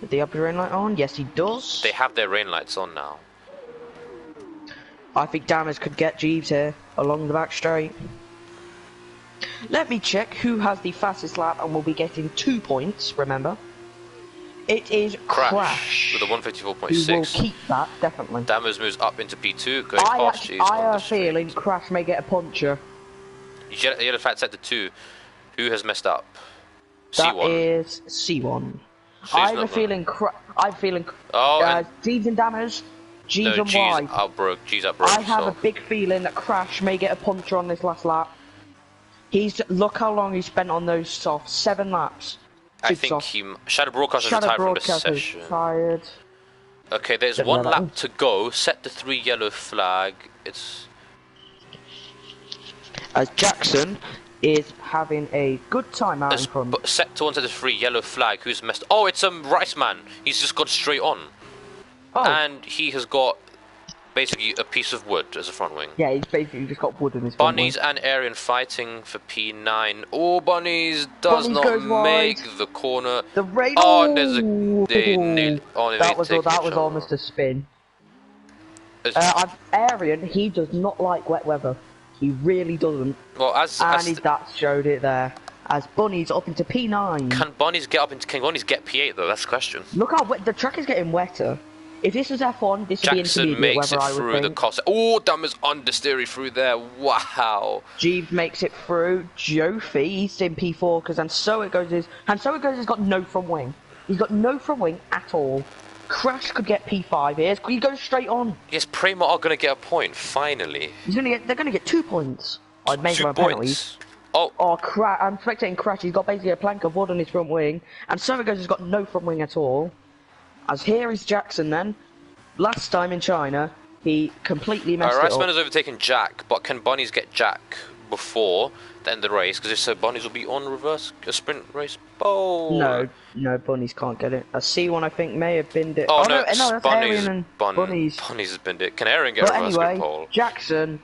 Speaker 1: Did they have the rain light on? Yes, he does.
Speaker 2: They have their rain lights on now.
Speaker 1: I think Dammers could get Jeeves here along the back straight. Let me check who has the fastest lap and will be getting 2 points, remember. It is Crash
Speaker 2: with a 154.6.
Speaker 1: Who will keep that, definitely.
Speaker 2: Dammers moves up into P2, going past G's.
Speaker 1: I have a feeling Crash may get a puncher.
Speaker 2: You had a fact set to 2. Who has messed up?
Speaker 1: That
Speaker 2: C1.
Speaker 1: is C1. I have a feeling. Jeeves and Dammers. Jeeves and wide.
Speaker 2: G's outbroke.
Speaker 1: I have a big feeling that Crash may get a puncher on this last lap. Look how long he spent on those softs. 7 laps.
Speaker 2: I think Shadow Broadcast is retired from this session.
Speaker 1: Tired.
Speaker 2: Okay, there's 1 lap to go. Set the 3 yellow flag. It's
Speaker 1: as Jackson is having a good time out in front.
Speaker 2: But set to 1 to the 3 yellow flag. Who's messed? Oh, it's Riceman. He's just gone straight on. Oh. And he has got basically a piece of wood as a front wing.
Speaker 1: Yeah, he's basically just got wood in his front wing.
Speaker 2: Bunnies and Arian fighting for P9. Oh, Bunnies does not make the corner.
Speaker 1: The rain.
Speaker 2: Oh, and there's a...
Speaker 1: that was almost a spin. Arian, he does not like wet weather. He really doesn't.
Speaker 2: Well,
Speaker 1: that showed it there. As Bunnies up into P9.
Speaker 2: Can Bunnies get P8 though? That's the question.
Speaker 1: Look how wet the track is getting wetter. If this was F1, this would be intermediate
Speaker 2: makes
Speaker 1: weather,
Speaker 2: it through the cost. Oh, Dammers understeery through there. Wow.
Speaker 1: Jeeves makes it through. Jofi, he's in P4 because and so it goes has got no front wing. He's got no front wing at all. Crash could get P5 here. He goes straight on.
Speaker 2: Yes, Prema are going to get a point finally.
Speaker 1: They're going to get 2 points. I'd make my penalties.
Speaker 2: Oh,
Speaker 1: I'm spectating Crash. He's got basically a plank of wood on his front wing, and so it goes has got no front wing at all. As here is Jackson then. Last time in China, he completely messed it up.
Speaker 2: Riceman has overtaken Jack, but can Bunnies get Jack before the end of the race? Because if so, Bunnies will be on a sprint race. Oh!
Speaker 1: No, Bunnies can't get it. A C1 I think may have binned it.
Speaker 2: Oh no,
Speaker 1: that's Arian and Bunnies.
Speaker 2: Bunnies has binned it. Can Arian get a reverse grip pole?
Speaker 1: Jackson,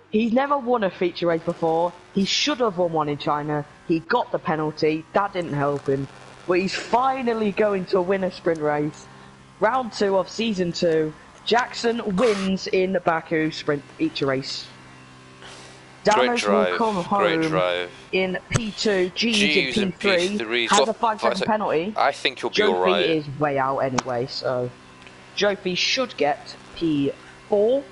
Speaker 1: he's never won a feature race before. He should have won one in China. He got the penalty. That didn't help him. But he's finally going to win a sprint race. Round 2 of Season 2. Jackson wins in Baku sprint feature race. Dammers will come home in P2. Jeeves in P3. Has a 5-second penalty.
Speaker 2: I think he'll be alright.
Speaker 1: Jofi is way out anyway, so... Jofi should get P4.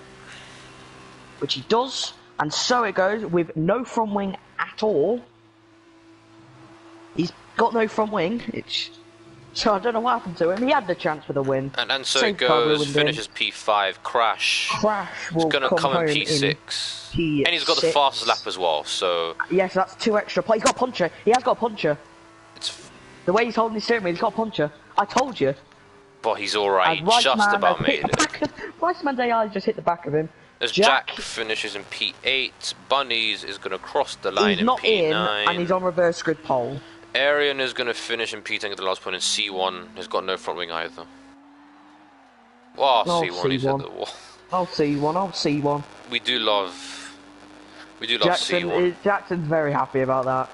Speaker 1: Which he does. And so it goes with no front wing at all. He's got no front wing. So I don't know what happened to him. He had the chance for the win.
Speaker 2: And so
Speaker 1: Safety
Speaker 2: it
Speaker 1: car
Speaker 2: goes,
Speaker 1: ruined him.
Speaker 2: finishes P5, Crash.
Speaker 1: Crash will
Speaker 2: He's going to come
Speaker 1: home
Speaker 2: in P6.
Speaker 1: P6.
Speaker 2: And he's got the fastest lap as well, so...
Speaker 1: Yes, that's 2 extra points. He's got a puncher. He has got a puncher. The way he's holding his steering wheel, he's got a puncher. I told you.
Speaker 2: But he's alright, he just about made it.
Speaker 1: Riceman's AI just hit the back of him.
Speaker 2: As Jack finishes in P8, Bunnies is going to cross the line in P9.
Speaker 1: He's not in, and he's on reverse grid pole.
Speaker 2: Arian is going to finish in P10 at the last point in C1. He's got no front wing either. Wow, C1, he's at the wall.
Speaker 1: I'll C1.
Speaker 2: We do love C1.
Speaker 1: Jackson's very happy about that.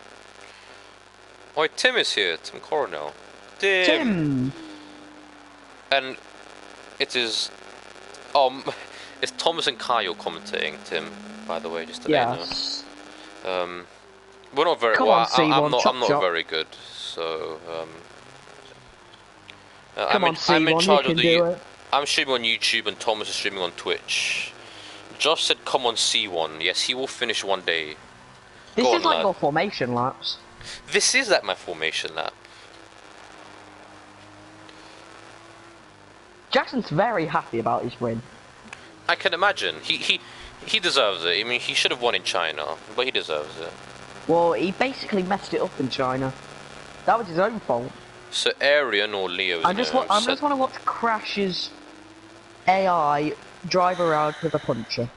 Speaker 2: Oh, Tim is here, Tim Coronel. Tim! And it is... it's Thomas and Kyle commentating, Tim, by the way, just to let you know. We're not very... I'm not very good, so... I'm in charge of the... I'm streaming on YouTube and Thomas is streaming on Twitch. Josh said come on C1. Yes, he will finish one day.
Speaker 1: This is like your formation laps.
Speaker 2: This is like my formation lap.
Speaker 1: Jackson's very happy about his win.
Speaker 2: I can imagine. He deserves it. I mean, he should have won in China, but he deserves it.
Speaker 1: Well, he basically messed it up in China. That was his own fault.
Speaker 2: So Arian or Leo?
Speaker 1: I just want to watch Crash's AI drive around with a puncher.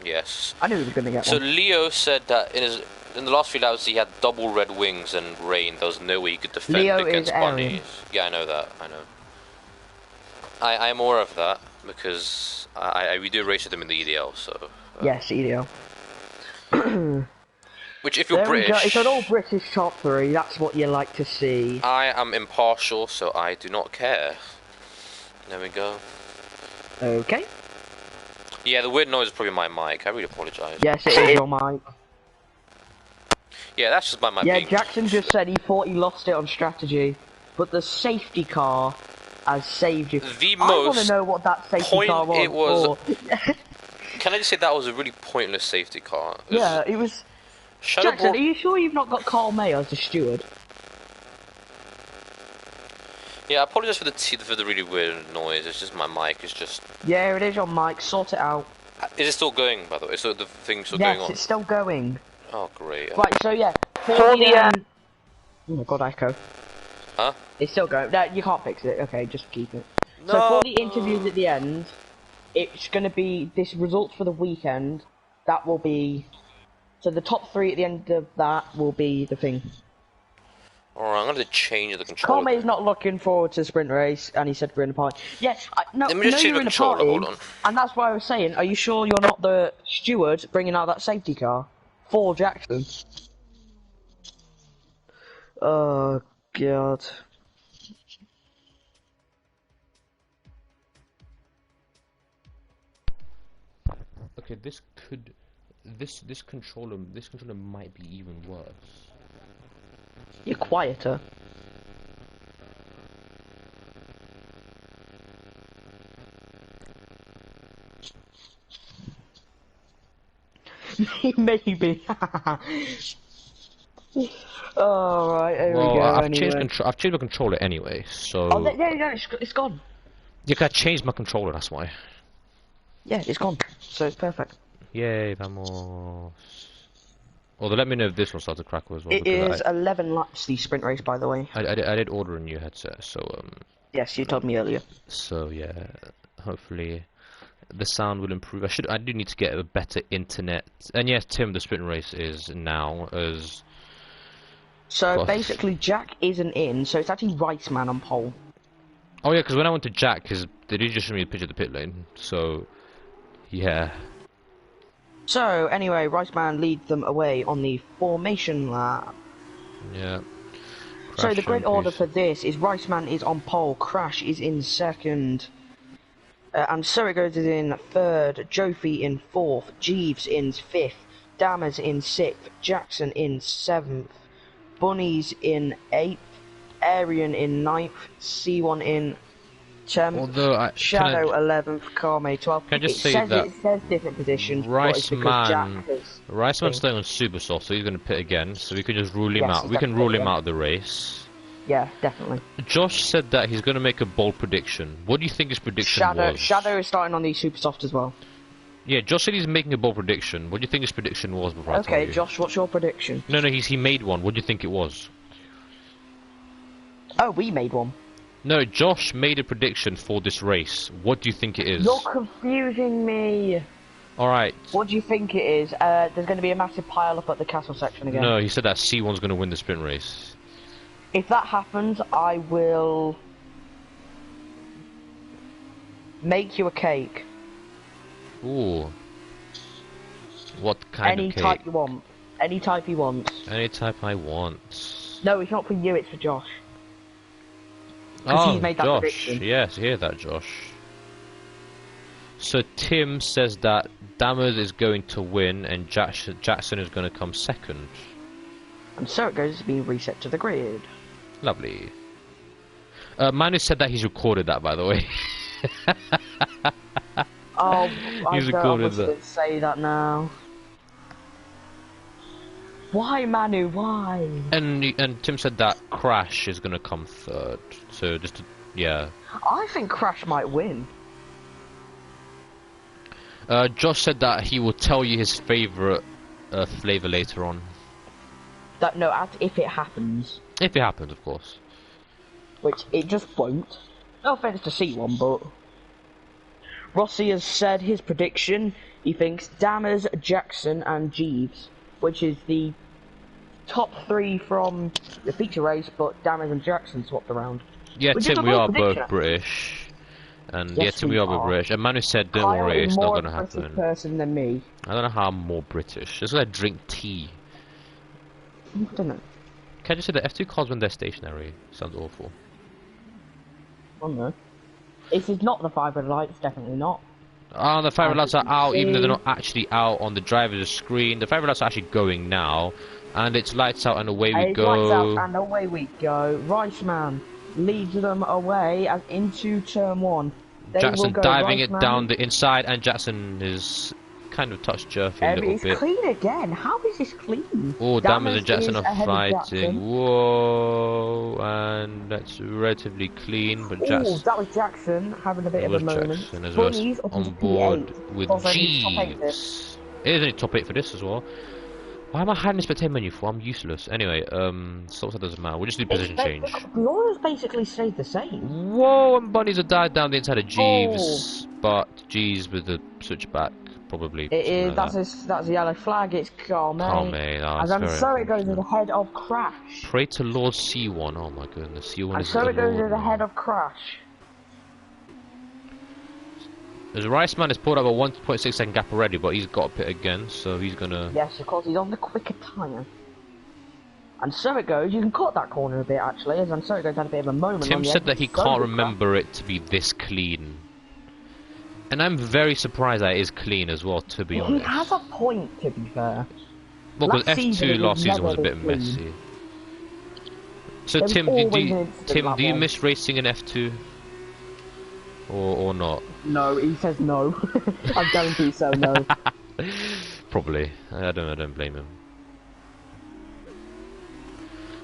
Speaker 2: Yes.
Speaker 1: I knew he was going to get
Speaker 2: one. So
Speaker 1: one.
Speaker 2: Leo said that in the last few laps he had double red wings and rain. There was no way he could defend against bunnies. Yeah, I know that. I know. I am aware of that because we do race with him in the EDL. So.
Speaker 1: Yes, EDL.
Speaker 2: Which, if you're British...
Speaker 1: It's an all British top 3, that's what you like to see.
Speaker 2: I am impartial, so I do not care. There we go.
Speaker 1: Okay.
Speaker 2: Yeah, the weird noise is probably my mic, I really apologise.
Speaker 1: Yes, it is your mic.
Speaker 2: Yeah, that's just my mic.
Speaker 1: Yeah, Jackson just said he thought he lost it on strategy, but the safety car has saved you. I want to know what that safety car was.
Speaker 2: Can I just say that was a really pointless safety car?
Speaker 1: It was... Jackson, are you sure you've not got Carl May as the steward?
Speaker 2: Yeah, I apologise for the really weird noise. It's just my mic is just... Yeah,
Speaker 1: it is your mic. Sort it out.
Speaker 2: Is it still going, by the way? So the thing's still going on?
Speaker 1: Yes, it's still going.
Speaker 2: Oh, great.
Speaker 1: Right, so yeah. Oh my god, echo.
Speaker 2: Huh?
Speaker 1: It's still going. No, you can't fix it. Okay, just keep it. No. So for the interviews at the end, it's going to be this results for the weekend. That will be... So the top 3 at the end of that will be the thing.
Speaker 2: Alright, I'm going to change the controller.
Speaker 1: Carl May's not looking forward to the sprint race, and he said we're in a party. Yes, no,
Speaker 2: let me just change the controller, hold on.
Speaker 1: And that's why I was saying, are you sure you're not the steward bringing out that safety car? For Jackson. Oh, God.
Speaker 3: Okay, this controller might be even worse.
Speaker 1: You're quieter. Maybe. Alright, here we go.
Speaker 3: I've changed my controller anyway, so...
Speaker 1: Oh, yeah, it's gone.
Speaker 3: Yeah, I changed my controller, that's why.
Speaker 1: Yeah, it's gone, so it's perfect.
Speaker 3: Yay, vamos. Although let me know if this one starts to crackle as well.
Speaker 1: It is 11 laps, the sprint race, by the way.
Speaker 3: I did order a new headset, so...
Speaker 1: Yes, you told me earlier. So,
Speaker 3: yeah, hopefully the sound will improve. I do need to get a better internet. And yes, Tim, the sprint race is now as...
Speaker 1: So basically, Jack isn't in, so it's actually Riceman on pole.
Speaker 3: Oh yeah, because when I went to Jack, they did just show me a picture of the pit lane, so... Yeah.
Speaker 1: So, anyway, Riceman leads them away on the formation lap.
Speaker 3: Yeah.
Speaker 1: So the grid order for this is Riceman is on pole, Crash is in second, and Surrigos is in third, Jofi in fourth, Jeeves in fifth, Dammers in sixth, Jackson in seventh, Bunnies in eighth, Arian in ninth, C1 in 10th, Shadow 11th, Carme 12th.
Speaker 3: Can I just say that
Speaker 1: it says different positions,
Speaker 3: Riceman's staying on super soft, so he's going to pit again, so we can just rule him out. We can rule him out of the race.
Speaker 1: Yeah, definitely.
Speaker 3: Josh said that he's going to make a bold prediction. What do you think his prediction was?
Speaker 1: Shadow is starting on the super soft as well.
Speaker 3: Yeah, Josh said he's making a bold prediction. What do you think his prediction was before I tell
Speaker 1: Okay,
Speaker 3: you?
Speaker 1: Josh, what's your prediction?
Speaker 3: No, he made one. What do you think it was?
Speaker 1: Oh, we made one.
Speaker 3: No, Josh made a prediction for this race. What do you think it is?
Speaker 1: You're confusing me.
Speaker 3: Alright.
Speaker 1: What do you think it is? There's going to be a massive pile up at the castle section again.
Speaker 3: No, he said that C1's going to win the sprint race.
Speaker 1: If that happens, I will make you a cake.
Speaker 3: Ooh. What kind
Speaker 1: Any
Speaker 3: of cake?
Speaker 1: type you want. Any type he wants.
Speaker 3: Any type I want.
Speaker 1: No, it's not for you, it's for Josh. Because he's made that
Speaker 3: Josh.
Speaker 1: prediction.
Speaker 3: Yes, hear that, Josh. So Tim says that Dammers is going to win and Jackson is going to come second.
Speaker 1: And so it goes to being reset to the grid.
Speaker 3: Lovely. Manu said that he's recorded that, by the way.
Speaker 1: Oh,
Speaker 3: He's
Speaker 1: I don't
Speaker 3: recorded
Speaker 1: want to
Speaker 3: that.
Speaker 1: say that now. Why, Manu? Why?
Speaker 3: And Tim said that Crash is going to come third. So just to, yeah.
Speaker 1: I think Crash might win.
Speaker 3: Josh said that he will tell you his favourite flavour later on.
Speaker 1: If it happens.
Speaker 3: If it happens, of course.
Speaker 1: Which it just won't. No offense to C1, but Rossi has said his prediction. He thinks Dammers, Jackson, and Jeeves, which is the top 3 from the feature race, but Dammers and Jackson swapped around.
Speaker 3: Yeah,
Speaker 1: Which
Speaker 3: Tim,
Speaker 1: is a
Speaker 3: we are
Speaker 1: bold
Speaker 3: both
Speaker 1: prediction.
Speaker 3: British. And
Speaker 1: Yes,
Speaker 3: yeah, Tim, we are both British. And Manu said, don't
Speaker 1: Kyle
Speaker 3: worry,
Speaker 1: is
Speaker 3: it's not
Speaker 1: more
Speaker 3: going to
Speaker 1: a British
Speaker 3: happen.
Speaker 1: person than me.
Speaker 3: I don't know how I'm more British. It's like I drink tea.
Speaker 1: I don't know.
Speaker 3: Can I just say that F2 cars when they're stationary? Sounds awful.
Speaker 1: I don't know. If it's not the 5 red lights, definitely not.
Speaker 3: Oh, the fire lights are out, even though they're
Speaker 1: see.
Speaker 3: not actually out on the driver's screen. The fire lights are actually going now, and it's lights out and away we
Speaker 1: Lights out
Speaker 3: go.
Speaker 1: and away we go. Riceman leads them away as into turn 1. They will
Speaker 3: Jackson
Speaker 1: go,
Speaker 3: diving it
Speaker 1: Riceman.
Speaker 3: down the inside, and Jackson is kind of touched Jerfy a little
Speaker 1: It's
Speaker 3: bit.
Speaker 1: clean again. How is this clean?
Speaker 3: Oh, Dammers and Jackson
Speaker 1: is
Speaker 3: are
Speaker 1: ahead of
Speaker 3: fighting.
Speaker 1: Jackson.
Speaker 3: Whoa, and that's relatively clean, but
Speaker 1: Oh,
Speaker 3: Jackson.
Speaker 1: that was Jackson having a bit
Speaker 3: It
Speaker 1: of a
Speaker 3: was
Speaker 1: moment.
Speaker 3: Jackson as well
Speaker 1: Bunnies up
Speaker 3: on
Speaker 1: into
Speaker 3: board
Speaker 1: P8.
Speaker 3: with
Speaker 1: Because only top 8 this.
Speaker 3: Jeeves. It is only top 8 for this as well. Why am I hiding the spectator menu for? I'm useless. Anyway, so that doesn't matter. We'll just do position change.
Speaker 1: The orders basically stayed the same.
Speaker 3: Whoa, and bunnies have died down the inside of Jeeves. But Jeeves with the switchback, probably.
Speaker 1: It is.
Speaker 3: something like
Speaker 1: That's a yellow flag. It's Carl May.
Speaker 3: Carl May, oh,
Speaker 1: As
Speaker 3: that's
Speaker 1: I'm
Speaker 3: very
Speaker 1: sorry, it goes to
Speaker 3: unfortunate.
Speaker 1: the head of Crash.
Speaker 3: Pray to Lord C1. Oh my goodness, C1
Speaker 1: And
Speaker 3: is
Speaker 1: so
Speaker 3: the
Speaker 1: it goes to
Speaker 3: Lord
Speaker 1: the
Speaker 3: now.
Speaker 1: head of Crash.
Speaker 3: As Riceman has pulled up a 1.6 second gap already, but he's got a pit again, so he's gonna.
Speaker 1: Yes, of course, he's on the quicker tyre. And so it goes. You can cut that corner a bit, actually, as and so it goes had a bit of a moment.
Speaker 3: Tim
Speaker 1: on the
Speaker 3: said
Speaker 1: edge.
Speaker 3: that he
Speaker 1: So
Speaker 3: can't
Speaker 1: did
Speaker 3: remember it to be this clean. And I'm very surprised that it is clean as well, to be
Speaker 1: Crash. He
Speaker 3: honest.
Speaker 1: has a point, to be fair.
Speaker 3: Well, because
Speaker 1: last season
Speaker 3: F2
Speaker 1: it
Speaker 3: last
Speaker 1: was
Speaker 3: season was a
Speaker 1: never
Speaker 3: bit
Speaker 1: clean.
Speaker 3: messy. So
Speaker 1: There was
Speaker 3: Tim,
Speaker 1: always an
Speaker 3: do
Speaker 1: incident
Speaker 3: you
Speaker 1: like
Speaker 3: miss racing in F2? Or not?
Speaker 1: No, he says no. I guarantee so, no.
Speaker 3: Probably. I don't blame him.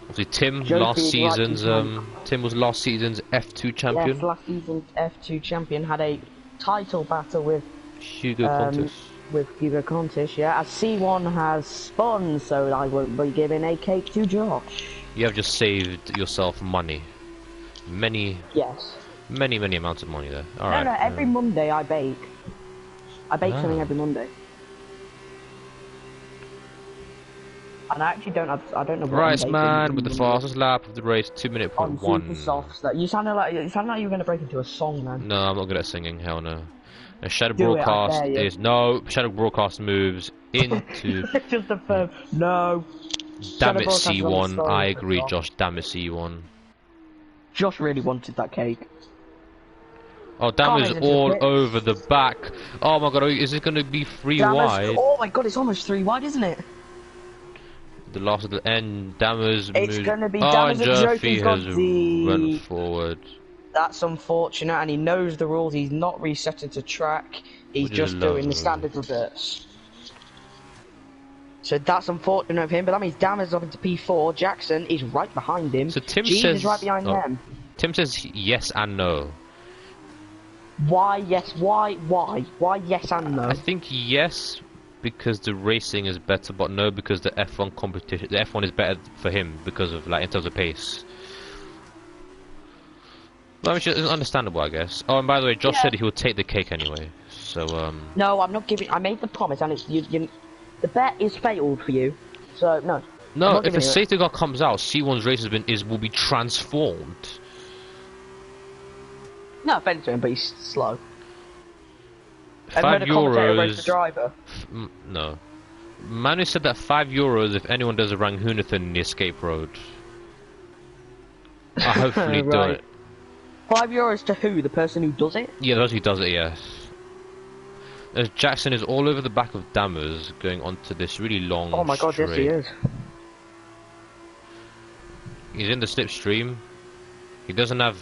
Speaker 3: Obviously, Tim
Speaker 1: Joe
Speaker 3: last
Speaker 1: Field
Speaker 3: season's
Speaker 1: rightly
Speaker 3: Tim was last season's F2 champion.
Speaker 1: Yes, last season's F2 champion had a title battle with
Speaker 3: Hugo Contis.
Speaker 1: Hugo Contis, yeah. As C1 has spun, so I won't be giving a cake to Josh.
Speaker 3: You have just saved yourself money. Many
Speaker 1: Yes.
Speaker 3: amounts of money there. Alright.
Speaker 1: No, every Monday I bake. I bake
Speaker 3: Ah.
Speaker 1: something every Monday. And I actually don't know what I'm
Speaker 3: Rice
Speaker 1: baking
Speaker 3: man
Speaker 1: every
Speaker 3: with the
Speaker 1: Monday.
Speaker 3: fastest lap of the race, 2 minute
Speaker 1: On
Speaker 3: point one.
Speaker 1: super softs. That you sounded like you were going to break into a song, man.
Speaker 3: No, I'm not good at singing. Hell no. A Shadow
Speaker 1: Do it, I
Speaker 3: Broadcast
Speaker 1: dare you.
Speaker 3: is no Shadow Broadcast moves into.
Speaker 1: Just a firm no.
Speaker 3: Damn
Speaker 1: Shadow
Speaker 3: it,
Speaker 1: Broadcast is on the
Speaker 3: C1.
Speaker 1: song
Speaker 3: I
Speaker 1: for
Speaker 3: agree,
Speaker 1: Josh.
Speaker 3: Josh. Damn it, C1.
Speaker 1: Josh really wanted that cake.
Speaker 3: Oh, damn is
Speaker 1: Can't even
Speaker 3: all
Speaker 1: do it.
Speaker 3: over the back. Oh my god, is it going to be 3
Speaker 1: Dammers-
Speaker 3: wide?
Speaker 1: Oh my god, it's almost 3 wide, isn't it?
Speaker 3: The last of the end, Dammers
Speaker 1: It's
Speaker 3: moves.
Speaker 1: gonna be
Speaker 3: Oh,
Speaker 1: Dammers and
Speaker 3: Jerfy
Speaker 1: Jofi's got
Speaker 3: has
Speaker 1: the-
Speaker 3: run forward.
Speaker 1: That's unfortunate, and he knows the rules. He's not resetting to track. He's
Speaker 3: Which is
Speaker 1: just doing the
Speaker 3: lovely.
Speaker 1: standard reverse. So that's unfortunate of him, but that means Dam is up into P4. Jackson is right behind him.
Speaker 3: So Tim
Speaker 1: Jeeves
Speaker 3: says
Speaker 1: is right behind them.
Speaker 3: Tim says yes and no.
Speaker 1: Why yes? Why yes and no?
Speaker 3: I think yes because the racing is better, but no because the F1 competition. The F1 is better for him because of like in terms of pace. Well, which is understandable, I guess. Oh, and by the way, Josh said he would take the cake anyway. So
Speaker 1: No, I'm not giving. I made the promise, and it's you. The bet is failed for you. So no.
Speaker 3: No, if a safety car comes out, C1's race will be transformed.
Speaker 1: No offense to him, but he's slow.
Speaker 3: €5.
Speaker 1: The driver.
Speaker 3: No. Manu said that €5 if anyone does a Ranghunathan in the escape road. I hopefully do it.
Speaker 1: €5 to who? The person who does it?
Speaker 3: Yeah, the person who does it, yes. As Jackson is all over the back of Dammers, going onto this really long
Speaker 1: Oh my god, yes he is.
Speaker 3: He's in the slipstream. He doesn't have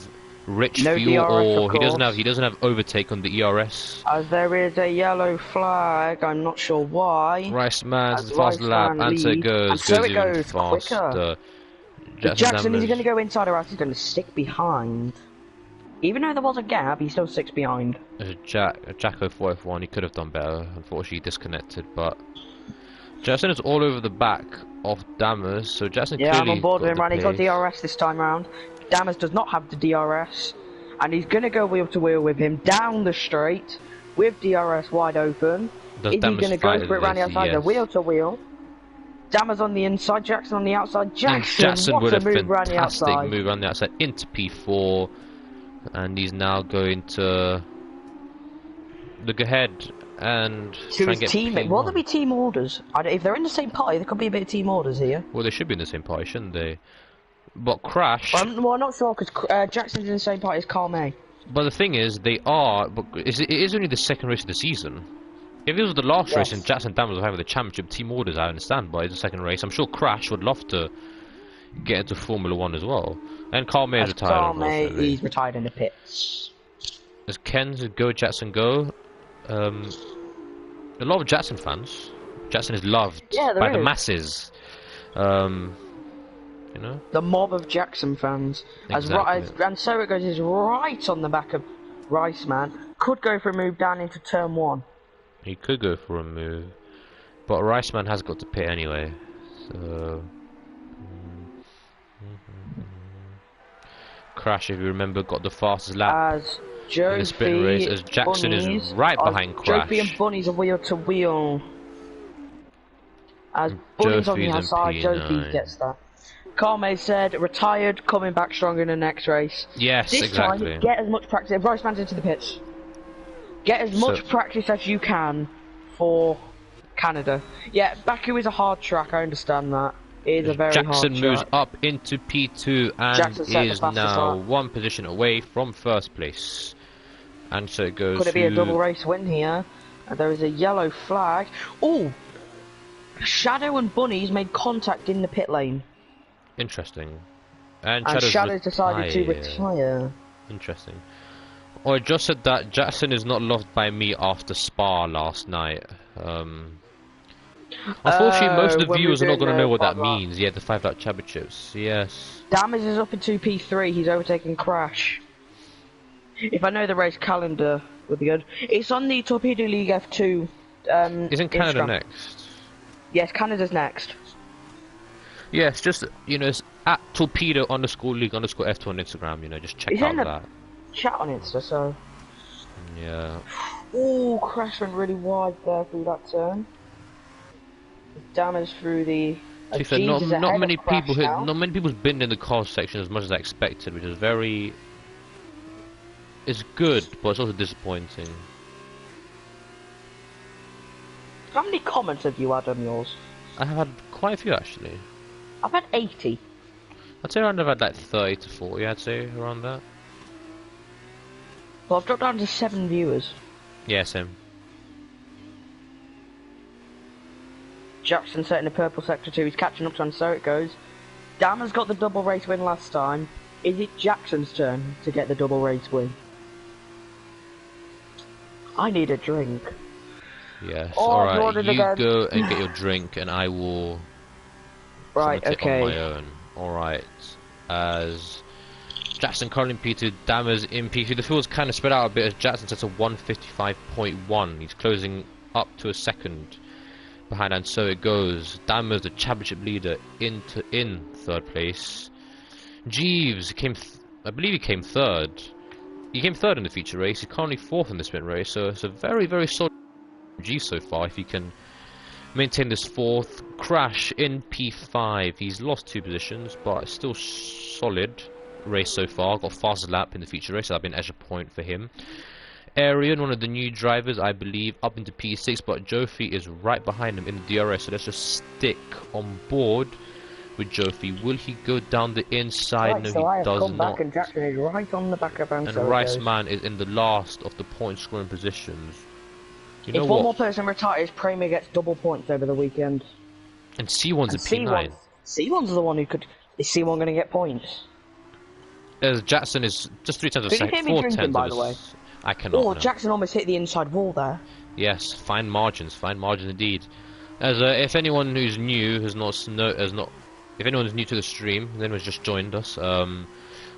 Speaker 3: rich
Speaker 1: No
Speaker 3: fuel,
Speaker 1: DRS,
Speaker 3: or he doesn't have overtake on the ERS.
Speaker 1: There is a yellow flag. I'm not sure why.
Speaker 3: Rice man's the fast lap, and so it goes.
Speaker 1: And so it
Speaker 3: even
Speaker 1: goes
Speaker 3: faster.
Speaker 1: quicker. Jackson is going to go inside, or else he's going to stick behind. Even though there was a gap, he still sticks behind.
Speaker 3: Jacko 4F1, he could have done better. Unfortunately, he disconnected, but Jackson is all over the back of Dammers, so Jackson clearly
Speaker 1: I'm on board with him, right? He's got
Speaker 3: pace.
Speaker 1: DRS this time round. Dammers does not have the DRS, and he's going to go wheel to wheel with him down the straight with DRS wide open.
Speaker 3: Does
Speaker 1: Is he going to go for it around the outside?
Speaker 3: Yes.
Speaker 1: The wheel to wheel. Dammers on the inside, Jackson on the outside. Jackson
Speaker 3: would
Speaker 1: what a
Speaker 3: have
Speaker 1: move around the outside.
Speaker 3: move around the outside into P4, and he's now going to look ahead and
Speaker 1: To his teammate. Will there be team orders? If they're in the same party, there could be a bit of team orders here.
Speaker 3: Well, they should be in the same party, shouldn't they? But Crash.
Speaker 1: I'm not sure because Jackson's in the same party as Carl May.
Speaker 3: But the thing is, they are. But it is only the second race of the season. If it was the last race and Jackson Dammers was having the championship team orders, I understand. But it's the second race. I'm sure Crash would love to get into Formula 1 as well. And Carl May is retired.
Speaker 1: Carl May, he's retired in the pits.
Speaker 3: As Ken's Go Jackson Go, a lot of Jackson fans. Jackson is loved by the masses. You know?
Speaker 1: The mob of Jackson fans.
Speaker 3: Exactly.
Speaker 1: And so it goes, is right on the back of Rice Man. Could go for a move down into turn 1.
Speaker 3: He could go for a move. But Riceman has got to pit anyway. So Crash, if you remember, got the fastest lap
Speaker 1: as
Speaker 3: in the sprint race, as Jackson is right behind Crash.
Speaker 1: Jofi and Bunny's a wheel to wheel. As Bunny's on the outside, Jofi gets that. Carme said, retired, coming back stronger in the next race.
Speaker 3: Yes,
Speaker 1: this
Speaker 3: exactly.
Speaker 1: Time, get as much practice. If Rice Man's into the pits, get as much practice as you can for Canada. Yeah, Baku is a hard track, I understand that. It is a very hard track.
Speaker 3: Jackson moves up into P2 and is now one position away from first place. And so it goes.
Speaker 1: Could it be a double race win here? And there is a yellow flag. Oh! Shadow and Bunny's made contact in the pit lane.
Speaker 3: Interesting. And
Speaker 1: Shadow's decided to retire.
Speaker 3: Interesting. Oh, I just said that Jackson is not loved by me after Spa last night. Unfortunately, most of the viewers are not going to know what that means. Yeah, the 5-lap championships. Yes.
Speaker 1: Damage is up into P3. He's overtaken Crash. If I know the race calendar, would be good. It's on the Torpedo League F2.
Speaker 3: Isn't Canada
Speaker 1: Instagram.
Speaker 3: next?
Speaker 1: Yes, Canada's next.
Speaker 3: Yes, just it's at Torpedo _League _F2 on Instagram. Just check out that.
Speaker 1: Chat on Insta, so.
Speaker 3: Yeah.
Speaker 1: Oh, Crash went really wide there through that turn. Damage through the.
Speaker 3: Not many people's been in the cars section as much as I expected, which is very. It's good, but it's also disappointing.
Speaker 1: How many comments have you had on yours?
Speaker 3: I have had quite a few actually.
Speaker 1: I've had 80.
Speaker 3: I'd say around about like 30 to 40. I'd say around that.
Speaker 1: Well, I've dropped down to 7 viewers.
Speaker 3: Yeah, same.
Speaker 1: Jackson set in the purple sector 2. He's catching up to him, so it goes. Dammer's got the double race win last time. Is it Jackson's turn to get the double race win? I need a drink.
Speaker 3: Yes.
Speaker 1: Oh,
Speaker 3: All right.
Speaker 1: ordered
Speaker 3: You
Speaker 1: again.
Speaker 3: go and get your drink, and I will.
Speaker 1: Right.
Speaker 3: Okay. On my
Speaker 1: Okay.
Speaker 3: own. All right. As Jackson currently in P2, Dammers in P2. The field's kind of spread out a bit as Jackson sets a 155.1. He's closing up to a second behind, and so it goes. Dammers, the championship leader, in third place. Jeeves I believe he came third. He came third in the feature race. He's currently fourth in the sprint race, so it's a very, very solid Jeeves so far. If he can maintain this fourth. Crash in P5. He's lost 2 positions, but still solid race so far. Got fastest lap in the feature race, so that'll be an extra point for him. Arian, one of the new drivers, I believe, up into P6, but Jofi is right behind him in the DRS, so let's just stick on board with Jofi. Will he go down the inside?
Speaker 1: Right,
Speaker 3: No,
Speaker 1: so
Speaker 3: he
Speaker 1: I have
Speaker 3: does
Speaker 1: come
Speaker 3: not.
Speaker 1: back and Jackson is right on the back of him.
Speaker 3: And
Speaker 1: So
Speaker 3: Rice Man is in the last of the point scoring positions. You know
Speaker 1: if one more person retires, Premier gets double points over the weekend.
Speaker 3: And C1's a P9.
Speaker 1: C1's the one who could. Is C1 going to get points?
Speaker 3: As Jackson is just 3 tenths of a
Speaker 1: Did you
Speaker 3: second.
Speaker 1: hear me
Speaker 3: 4
Speaker 1: drinking,
Speaker 3: tenths
Speaker 1: by
Speaker 3: of
Speaker 1: the
Speaker 3: a
Speaker 1: way?
Speaker 3: I cannot.
Speaker 1: Oh,
Speaker 3: No.
Speaker 1: Jackson almost hit the inside wall there.
Speaker 3: Yes, fine margins indeed. As if anyone who's new if anyone's new to the stream, if anyone's just joined us,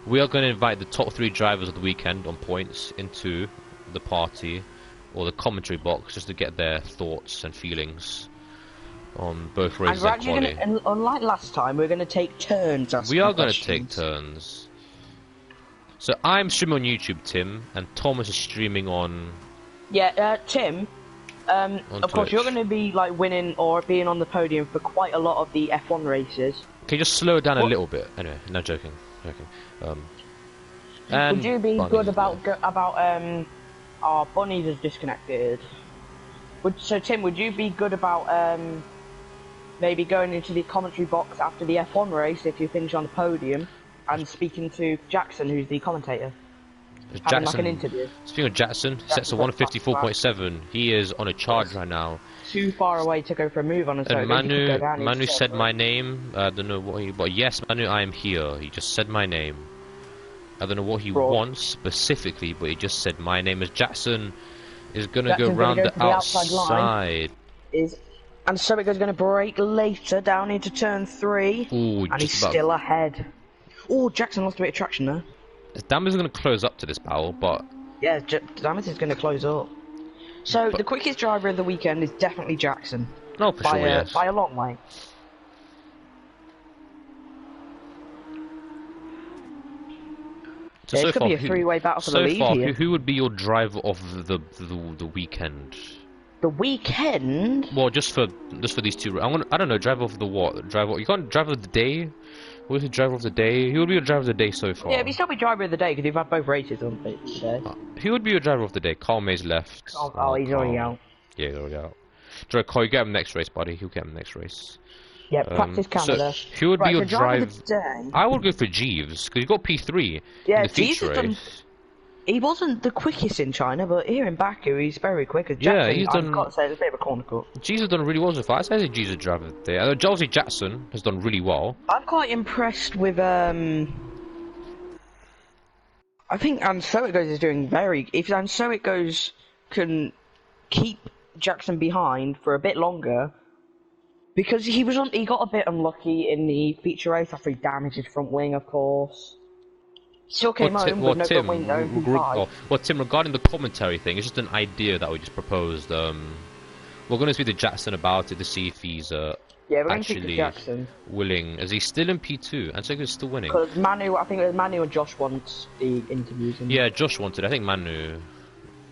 Speaker 3: we are going to invite the top 3 drivers of the weekend on points into the party or the commentary box just to get their thoughts and feelings on both races and quality.
Speaker 1: And unlike last time, we're going to take turns.
Speaker 3: We are going to take turns. So I'm streaming on YouTube, Tim, and Thomas is streaming on.
Speaker 1: Yeah, Tim. Of course, you're going to be like winning or being on the podium for quite a lot of the F1 races.
Speaker 3: Can you just slow it down a little bit? Anyway, no joking.
Speaker 1: Would you be good about our Bunnies is disconnected? So Tim, would you be good about maybe going into the commentary box after the F1 race if you finish on the podium and speaking to Jackson, who's the commentator? Having like an interview.
Speaker 3: Speaking of Jackson, sets a 154.7. He is on a charge right now.
Speaker 1: Too far away to go for a move on, so
Speaker 3: and Manu said my name. I don't know what but yes, Manu, I am here. He just said my name. I don't know what he wants specifically, but he just said my name. As Jackson is gonna go round the outside.
Speaker 1: And so it goes going to break later down into turn 3.
Speaker 3: Ooh,
Speaker 1: and he's still ahead. Oh, Jackson lost a bit of traction there.
Speaker 3: Dammers is going to close up to this battle, but
Speaker 1: yeah, Dammers is going to close up. So the quickest driver of the weekend is definitely Jackson.
Speaker 3: No, for sure, yes.
Speaker 1: By a long way.
Speaker 3: So
Speaker 1: it could be a 3-way battle for the lead here.
Speaker 3: Who would be your driver of the weekend?
Speaker 1: The weekend?
Speaker 3: Well, just for these 2. I don't know. Driver of the what? You can't driver of the day. What is the driver of the day? Who would be your driver of the day so far?
Speaker 1: Yeah, if you still be driver of the day because you've had both races on today.
Speaker 3: Who would be your driver of the day? Carl May's left.
Speaker 1: Oh, he's already out.
Speaker 3: Yeah, he's already out. Carl, you get him next race, buddy. He'll get him next race.
Speaker 1: Yeah, practice Canada.
Speaker 3: So who would be your driver?
Speaker 1: Of the day?
Speaker 3: I would go for Jeeves because he got P3
Speaker 1: yeah,
Speaker 3: in the feature race.
Speaker 1: He wasn't the quickest in China, but here in Baku, he's very quick. Jackson,
Speaker 3: yeah, he's done.
Speaker 1: I've got to say, it's a bit of a corner cut.
Speaker 3: Jeeves has done really well so far. I say Jeeves is driver of the day. Obviously, Jackson has done really well.
Speaker 1: I'm quite impressed with. I think And So It Goes is doing very. If And So It Goes can keep Jackson behind for a bit longer, because he got a bit unlucky in the feature race after he damaged his front wing, of course. Still came home with no front wing though.
Speaker 3: Tim, regarding the commentary thing, it's just an idea that we just proposed. We're going to speak to Jackson about it to see if he's actually willing. Is he still in P2? And so he's still winning.
Speaker 1: Because I think it was Manu and Josh wants the interviews.
Speaker 3: Yeah, Josh wanted. I think Manu